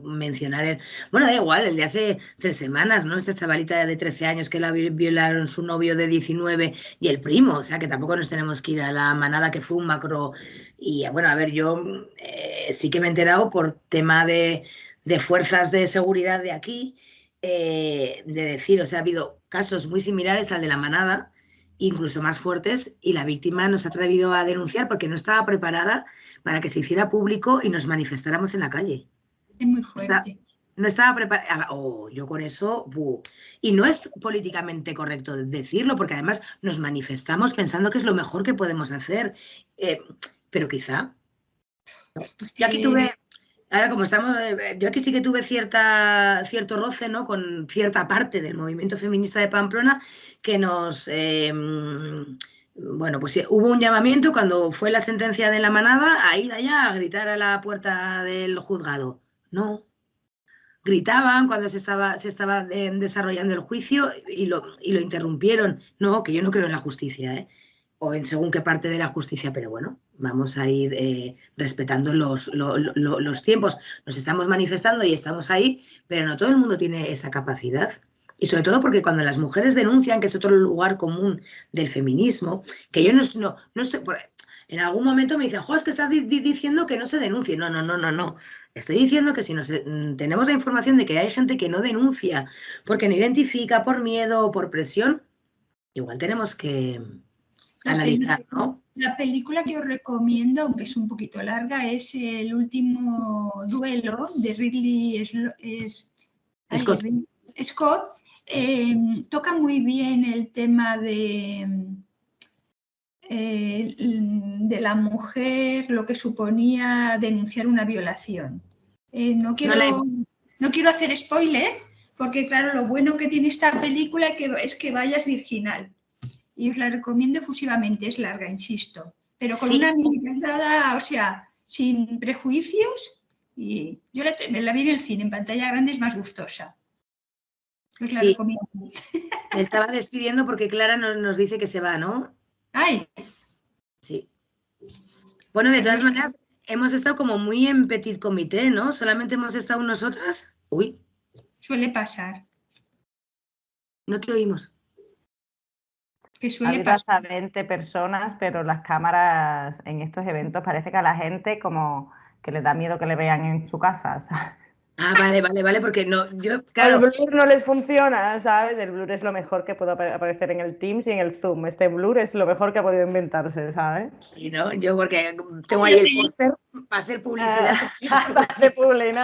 mencionar el... Bueno, da igual, el de hace 3 semanas, ¿no? Esta chavalita de 13 años que la violaron su novio de 19 y el primo, o sea, que tampoco nos tenemos que ir a la manada que fue un macro... Y bueno, a ver, yo sí que me he enterado por tema de fuerzas de seguridad de aquí, de decir, o sea, ha habido casos muy similares al de la manada, incluso más fuertes, y la víctima nos ha atrevido a denunciar porque no estaba preparada para que se hiciera público y nos manifestáramos en la calle. Es muy fuerte. No estaba preparada. Yo con eso... Y no es políticamente correcto decirlo, porque además nos manifestamos pensando que es lo mejor que podemos hacer. Pero quizá... Yo aquí tuve... Ahora, como estamos, yo aquí sí que tuve cierto roce, ¿no? Con cierta parte del movimiento feminista de Pamplona que nos... bueno, pues sí, hubo un llamamiento cuando fue la sentencia de la manada a ir allá a gritar a la puerta del juzgado. No. Gritaban cuando se estaba desarrollando el juicio y lo interrumpieron. No, que yo no creo en la justicia, ¿eh? O en según qué parte de la justicia, pero bueno, vamos a ir respetando los tiempos. Nos estamos manifestando y estamos ahí, pero no todo el mundo tiene esa capacidad. Y sobre todo porque cuando las mujeres denuncian, que es otro lugar común del feminismo, que yo no estoy... En algún momento me dicen, jo, es que estás diciendo que no se denuncie. No, no, no, no, no. Estoy diciendo que si tenemos la información de que hay gente que no denuncia porque no identifica por miedo o por presión, igual tenemos que analizar, ¿no? La película que os recomiendo, aunque es un poquito larga, es El último duelo de Ridley Scott. Toca muy bien el tema de la mujer, lo que suponía denunciar una violación. No quiero hacer spoiler, porque claro, lo bueno que tiene esta película es que vaya virginal. Y os la recomiendo efusivamente, es larga, insisto, pero con una mirada, o sea, sin prejuicios, y yo la vi en el cine, en pantalla grande es más gustosa. Os la recomiendo. Me estaba despidiendo porque Clara nos dice que se va, ¿no? ¡Ay! Sí. Bueno, de todas maneras, hemos estado como muy en petit comité, ¿no? Solamente hemos estado nosotras. Uy. Suele pasar. No te oímos. Que Ha suele habido pasar. hasta 20 personas, pero las cámaras en estos eventos parece que a la gente como que les da miedo que le vean en su casa, ¿sabes? Ah, vale, porque no, yo, El claro, blur no les funciona, ¿sabes? El blur es lo mejor que puede aparecer en el Teams y en el Zoom. Este blur es lo mejor que ha podido inventarse, ¿sabes? sí, ¿no? Yo porque tengo ahí el póster para hacer publicidad. Hace publi, ¿no?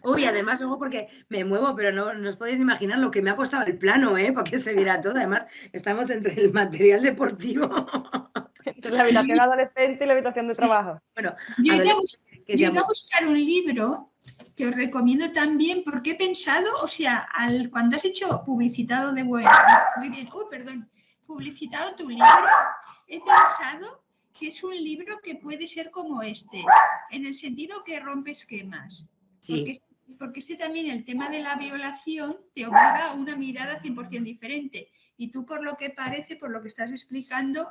Uy, además luego porque me muevo, pero no os podéis imaginar lo que me ha costado el plano, ¿eh? Para que se viera todo. Además, estamos entre el material deportivo. Entre la habitación adolescente y la habitación de trabajo. Bueno, Yo he ido a buscar un libro que os recomiendo también porque he pensado, o sea, cuando has hecho publicitado de bueno, muy bien, publicitado tu libro, he pensado que es un libro que puede ser como este, en el sentido que rompe esquemas. Sí. Porque este también, el tema de la violación, te obliga a una mirada 100% diferente. Y tú, por lo que parece, por lo que estás explicando,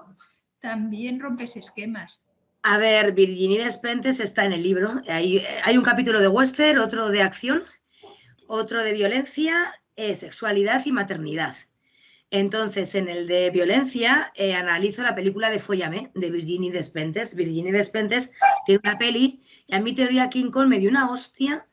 también rompes esquemas. A ver, Virginie Despentes está en el libro. Hay un capítulo de western, otro de acción, otro de violencia, sexualidad y maternidad. Entonces, en el de violencia, analizo la película de Fóllame, de Virginie Despentes. Virginie Despentes tiene una peli y a mí Teoría King Kong me dio una hostia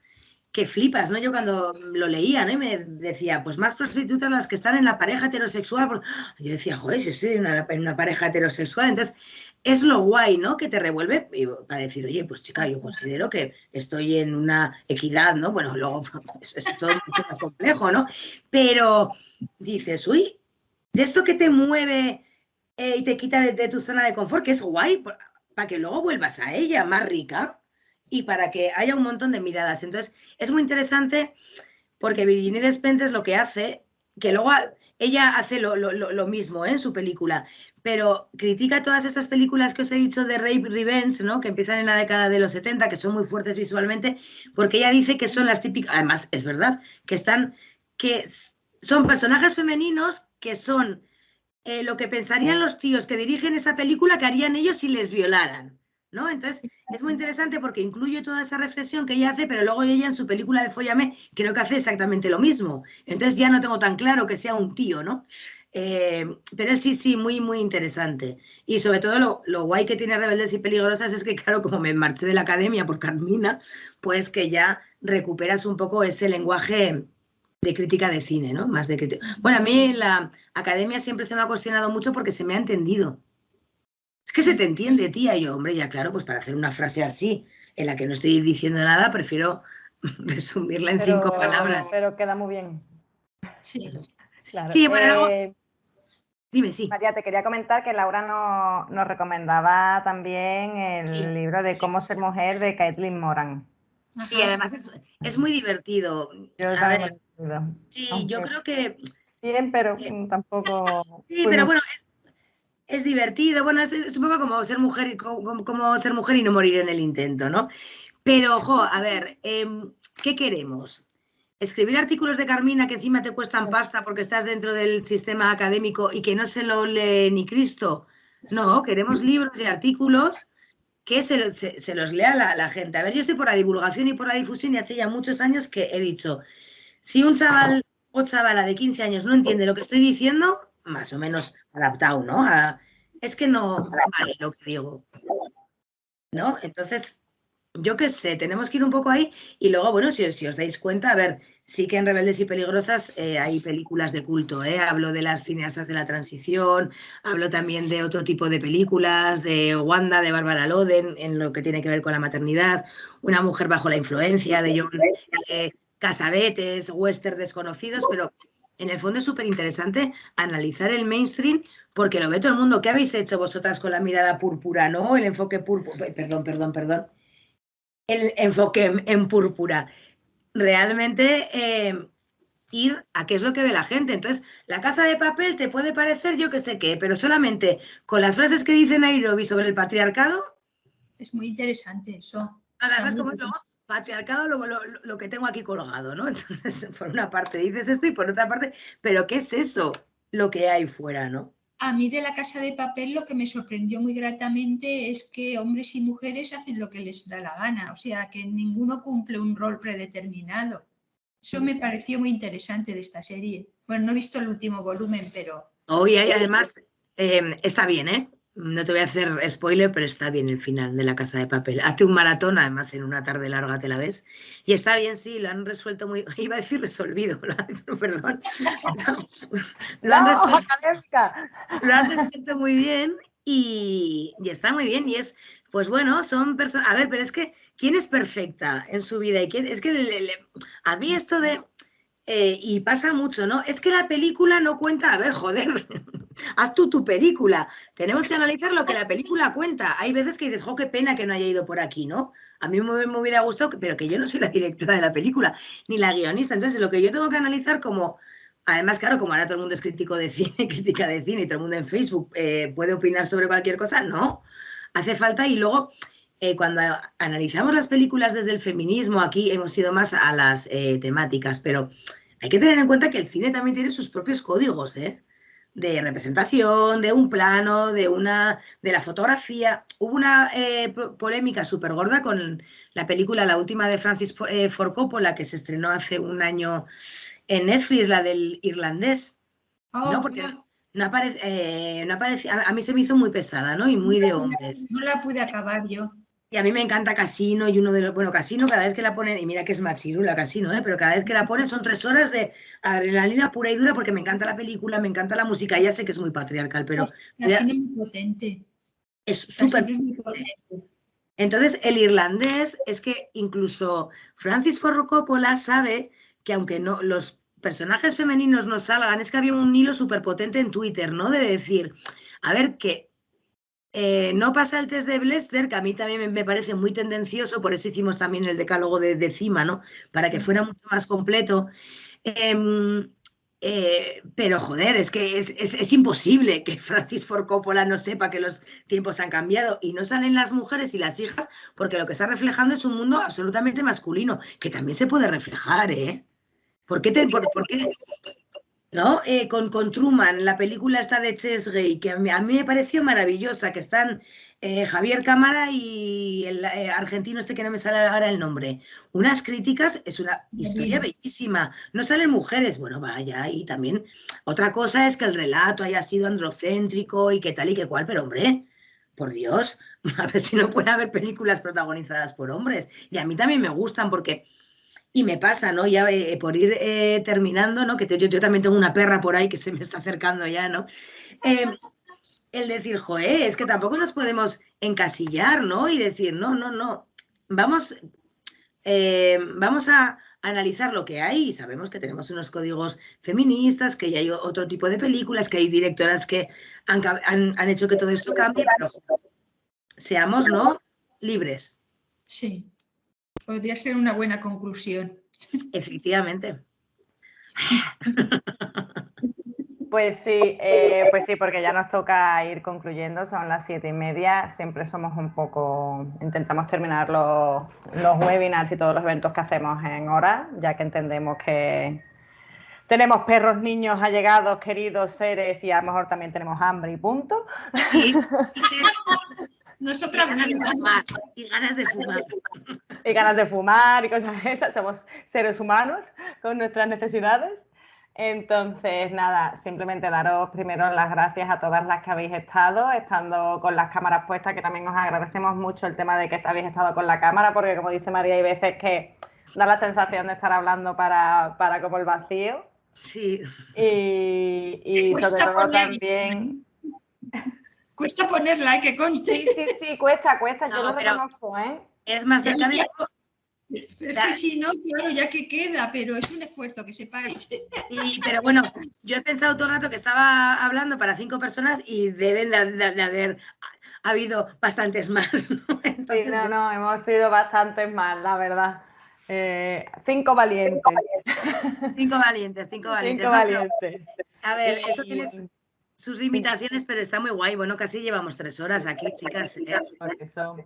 que flipas, ¿no? Yo cuando lo leía, ¿no? Y me decía, pues más prostitutas las que están en la pareja heterosexual. Yo decía, joder, si estoy en una pareja heterosexual, entonces es lo guay, ¿no? Que te revuelve para decir, oye, pues chica, yo considero que estoy en una equidad, ¿no? Bueno, luego es todo mucho más complejo, ¿no? Pero dices, uy, de esto que te mueve y te quita de tu zona de confort, que es guay, para que luego vuelvas a ella más rica y para que haya un montón de miradas. Entonces, es muy interesante porque Virginie Despentes lo que hace, que luego ella hace lo mismo, ¿eh? En su película, pero critica todas estas películas que os he dicho de rape revenge, ¿no? Que empiezan en la década de los 70, que son muy fuertes visualmente, porque ella dice que son las típicas, además es verdad, que son personajes femeninos que son lo que pensarían los tíos que dirigen esa película que harían ellos si les violaran, ¿no? Entonces, es muy interesante porque incluye toda esa reflexión que ella hace, pero luego ella en su película de Fóllame creo que hace exactamente lo mismo. Entonces ya no tengo tan claro que sea un tío, ¿no? Pero sí, sí, muy, muy interesante. Y sobre todo lo guay que tiene Rebeldes y Peligrosas es que, claro, como me marché de la academia por Carmina, pues que ya recuperas un poco ese lenguaje de crítica de cine, ¿no? Más de crítica. Bueno, a mí la academia siempre se me ha cuestionado mucho porque se me ha entendido. Es que se te entiende, tía. Y yo, hombre, ya claro, pues para hacer una frase así, en la que no estoy diciendo nada, prefiero resumirla en 5 palabras. Pero queda muy bien. Sí. Claro. Sí, bueno, luego... Dime, sí. María, te quería comentar que Laura nos recomendaba también el Sí. libro de Cómo ser mujer de Caitlin Moran. Sí, además es muy divertido. Yo A ver, también me lo he leído. sí, yo creo que... Bien, pero tampoco... Sí, pero bueno, es divertido. Bueno, es un poco como ser mujer como ser mujer y no morir en el intento, ¿no? Pero, ojo, a ver, ¿qué queremos? ¿Escribir artículos de Carmina que encima te cuestan pasta porque estás dentro del sistema académico y que no se lo lee ni Cristo? No, queremos libros y artículos que se los lea la gente. A ver, yo estoy por la divulgación y por la difusión y hace ya muchos años que he dicho, si un chaval o chavala de 15 años no entiende lo que estoy diciendo, más o menos adaptado, ¿no? Es que no vale lo que digo, ¿no? Entonces, yo qué sé, tenemos que ir un poco ahí y luego, bueno, si os dais cuenta, a ver, sí que en Rebeldes y Peligrosas hay películas de culto, ¿eh? Hablo de las cineastas de la transición, hablo también de otro tipo de películas, de Wanda, de Bárbara Loden, en lo que tiene que ver con la maternidad, Una mujer bajo la influencia, de John Casavetes, western desconocidos, pero en el fondo es súper interesante analizar el mainstream porque lo ve todo el mundo. ¿Qué habéis hecho vosotras con la mirada púrpura, no? El enfoque púrpura, perdón. El enfoque en púrpura. Realmente ir a qué es lo que ve la gente. Entonces, La Casa de Papel te puede parecer yo que sé qué, pero solamente con las frases que dice Nairobi sobre el patriarcado. Es muy interesante eso. Además, como es luego patriarcado, lo que tengo aquí colgado, ¿no? Entonces, por una parte dices esto y por otra parte, ¿pero qué es eso lo que hay fuera, no? A mí de La Casa de Papel lo que me sorprendió muy gratamente es que hombres y mujeres hacen lo que les da la gana, o sea, que ninguno cumple un rol predeterminado. Eso me pareció muy interesante de esta serie. Bueno, no he visto el último volumen, pero... Hoy hay, además, está bien, ¿eh? No te voy a hacer spoiler, pero está bien el final de La Casa de Papel. Hazte un maratón, además en una tarde larga te la ves. Y está bien, sí, lo han resuelto muy... Iba a decir resolvido, perdón. Lo han resuelto muy bien y está muy bien. Y es, pues bueno, son personas... A ver, pero es que, ¿quién es perfecta en su vida? Y quién... Es que a mí esto de... y pasa mucho, ¿no? Es que la película no cuenta, a ver, joder, haz tú tu película. Tenemos que analizar lo que la película cuenta. Hay veces que dices, jo, qué pena que no haya ido por aquí, ¿no? A mí me hubiera gustado, pero que yo no soy la directora de la película, ni la guionista. Entonces, lo que yo tengo que analizar como... Además, claro, como ahora todo el mundo es crítico de cine, crítica de cine, y todo el mundo en Facebook puede opinar sobre cualquier cosa, no. Hace falta y luego... cuando analizamos las películas desde el feminismo, aquí hemos ido más a las temáticas, pero hay que tener en cuenta que el cine también tiene sus propios códigos, ¿eh? De representación, de un plano, de la fotografía. Hubo una polémica súper gorda con la película, la última de Francis Ford Coppola, que se estrenó hace un año en Netflix, la del irlandés, ¿no? Porque no aparece, a mí se me hizo muy pesada, ¿no? Y muy de hombres. No la pude acabar yo. Y a mí me encanta Casino y uno de los... Bueno, Casino cada vez que la ponen, y mira que es machirula Casino, pero cada vez que la ponen son 3 horas de adrenalina pura y dura porque me encanta la película, me encanta la música. Ya sé que es muy patriarcal, pero Casi no es muy potente. es Casi súper... no es muy potente. Entonces, el irlandés es que incluso Francis Ford Coppola sabe que aunque no los personajes femeninos no salgan, es que había un hilo súper potente en Twitter, ¿no? De decir, a ver, que no pasa el test de Blester, que a mí también me parece muy tendencioso, por eso hicimos también el decálogo de Cima, ¿no? Para que fuera mucho más completo. Pero joder, es que es imposible que Francis Ford Coppola no sepa que los tiempos han cambiado y no salen las mujeres y las hijas porque lo que está reflejando es un mundo absolutamente masculino, que también se puede reflejar, ¿eh? ¿Por qué, por qué ¿no? Con Truman, la película esta de Chesney, que a mí me pareció maravillosa, que están Javier Cámara y el argentino este que no me sale ahora el nombre. Unas críticas, es una historia bellísima. No salen mujeres, bueno, vaya, y también otra cosa es que el relato haya sido androcéntrico y que tal y que cual, pero hombre, por Dios, a ver si no puede haber películas protagonizadas por hombres. Y a mí también me gustan porque... Y me pasa, ¿no? Ya por ir terminando, ¿no? Que yo también tengo una perra por ahí que se me está acercando ya, ¿no? El decir, joder, es que tampoco nos podemos encasillar, ¿no? Y decir, no, no, no. Vamos a analizar lo que hay y sabemos que tenemos unos códigos feministas, que ya hay otro tipo de películas, que hay directoras que han hecho que todo esto cambie, pero seamos, ¿no? Libres. Sí, podría ser una buena conclusión. Efectivamente. Pues sí, porque ya nos toca ir concluyendo, son las 7:30, siempre somos un poco, intentamos terminar los webinars y todos los eventos que hacemos en horas, ya que entendemos que tenemos perros, niños, allegados, queridos, seres y a lo mejor también tenemos hambre y punto. Sí, sí. Nosotras ganas de fumar, y ganas de fumar. Y ganas de fumar y cosas esas, somos seres humanos con nuestras necesidades. Entonces, nada, simplemente daros primero las gracias a todas las que habéis estando con las cámaras puestas, que también os agradecemos mucho el tema de que habéis estado con la cámara, porque como dice María, hay veces que da la sensación de estar hablando para como el vacío. Sí. Y sobre todo también... Cuesta ponerla, que conste. Sí, cuesta, No, yo lo reconozco, ¿eh? Es más cercano. Pero es que si no, claro, ya que queda, pero es un esfuerzo, que sepáis. Sí, pero bueno, yo he pensado todo el rato que estaba hablando para 5 personas y deben de haber habido bastantes más, ¿no? Entonces, sí, no, hemos sido bastantes más, la verdad. 5 valientes. 5 valientes, 5 valientes. 5 valientes. A ver, eso tiene sus limitaciones, pero está muy guay. Bueno, casi llevamos 3 horas aquí, chicas. Por eso.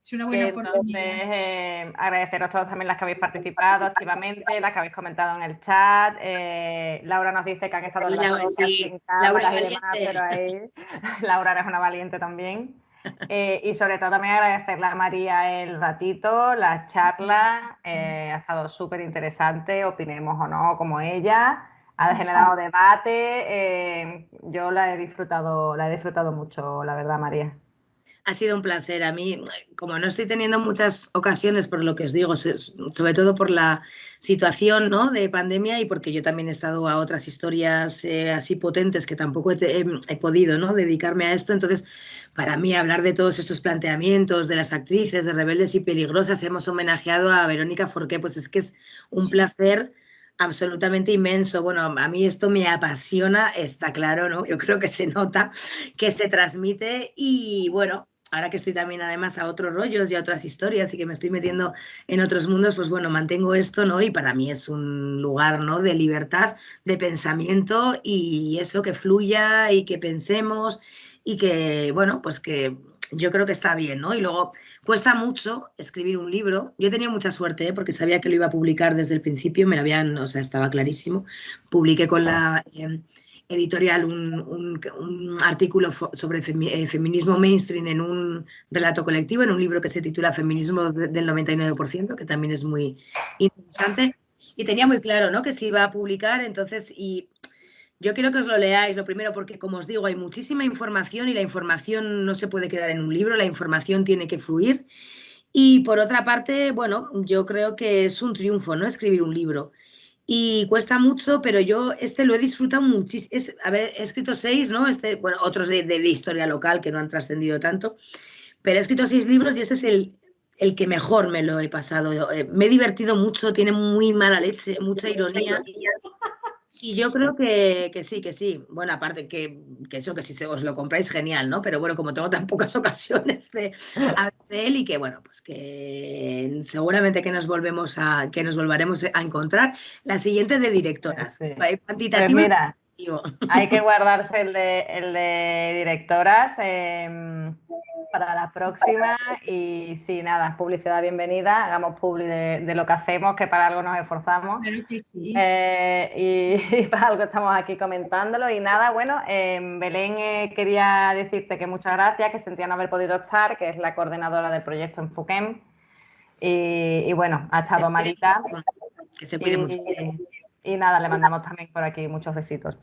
Es una buena oportunidad. Entonces, agradeceros a todos también las que habéis participado activamente, las que habéis comentado en el chat. Laura nos dice que han estado en las sin cámaras y demás, pero ahí Laura eres una valiente también. Y sobre todo también agradecerle a María el ratito, la charla, ha estado súper interesante, opinemos o no como ella, ha generado debate, yo la he disfrutado mucho, la verdad, María. Ha sido un placer. A mí, como no estoy teniendo muchas ocasiones, por lo que os digo, sobre todo por la situación, ¿no?, de pandemia y porque yo también he estado a otras historias así potentes que tampoco he podido, ¿no?, dedicarme a esto. Entonces, para mí, hablar de todos estos planteamientos de las actrices, de Rebeldes y Peligrosas, hemos homenajeado a Verónica Forqué, pues es que es un placer absolutamente inmenso. Bueno, a mí esto me apasiona, está claro, ¿no? Yo creo que se nota, que se transmite y bueno, ahora que estoy también además a otros rollos y a otras historias y que me estoy metiendo en otros mundos, pues bueno, mantengo esto, ¿no? Y para mí es un lugar, ¿no?, de libertad, de pensamiento y eso, que fluya y que pensemos y que, bueno, pues que yo creo que está bien, ¿no? Y luego cuesta mucho escribir un libro. Yo he tenido mucha suerte, ¿eh?, porque sabía que lo iba a publicar desde el principio, me lo habían, o sea, estaba clarísimo. Publiqué con la editorial un artículo sobre feminismo mainstream en un relato colectivo, en un libro que se titula Feminismo del 99%, que también es muy interesante. Y tenía muy claro, ¿no?, que se iba a publicar, entonces, y yo quiero que os lo leáis, lo primero, porque como os digo, hay muchísima información y la información no se puede quedar en un libro, la información tiene que fluir. Y por otra parte, bueno, yo creo que es un triunfo, ¿no? Escribir un libro. Y cuesta mucho, pero yo lo he disfrutado muchísimo. A ver, he escrito 6, ¿no? Bueno, otros de historia local que no han trascendido tanto, pero he escrito 6 libros y este es el que mejor me lo he pasado. Me he divertido mucho, tiene muy mala leche, mucha ironía. Y yo creo que sí, que sí. Bueno, aparte que eso, que si os lo compráis, genial, ¿no? Pero bueno, como tengo tan pocas ocasiones de hablar de él y que bueno, pues que seguramente que nos volveremos a encontrar. La siguiente de directoras. Sí. Pues Cuantitativo y mira, cualitativo. hay que guardarse el de directoras para la próxima y sí, nada, publicidad bienvenida, hagamos publi de lo que hacemos, que para algo nos esforzamos. Claro que sí. Y para algo estamos aquí comentándolo. Y nada, bueno, Belén quería decirte que muchas gracias, que sentía no haber podido estar, que es la coordinadora del proyecto en FUCEM. Y bueno, ha estado malita. Que se cuide mucho. Y nada, le mandamos también por aquí muchos besitos.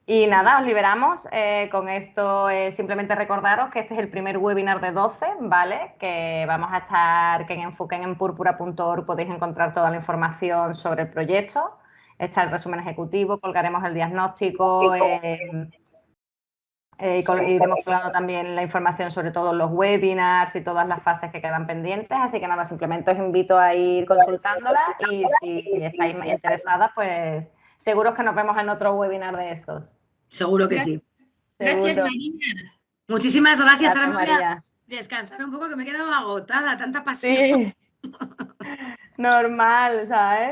Y nada, os liberamos. Con esto simplemente recordaros que este es el primer webinar de 12, ¿vale? Que vamos a estar, que en enfuquenenpurpura.org podéis encontrar toda la información sobre el proyecto. Está el resumen ejecutivo, colgaremos el diagnóstico, iremos colgando también la información sobre todos los webinars y todas las fases que quedan pendientes. Así que nada, simplemente os invito a ir consultándola y si estáis interesadas, pues seguros que nos vemos en otro webinar de estos. Seguro que sí. Gracias, Seguro. Marina. Muchísimas gracias, ahora me voy María. a descansar un poco que me he quedado agotada, tanta pasión. Sí, normal, ¿sabes?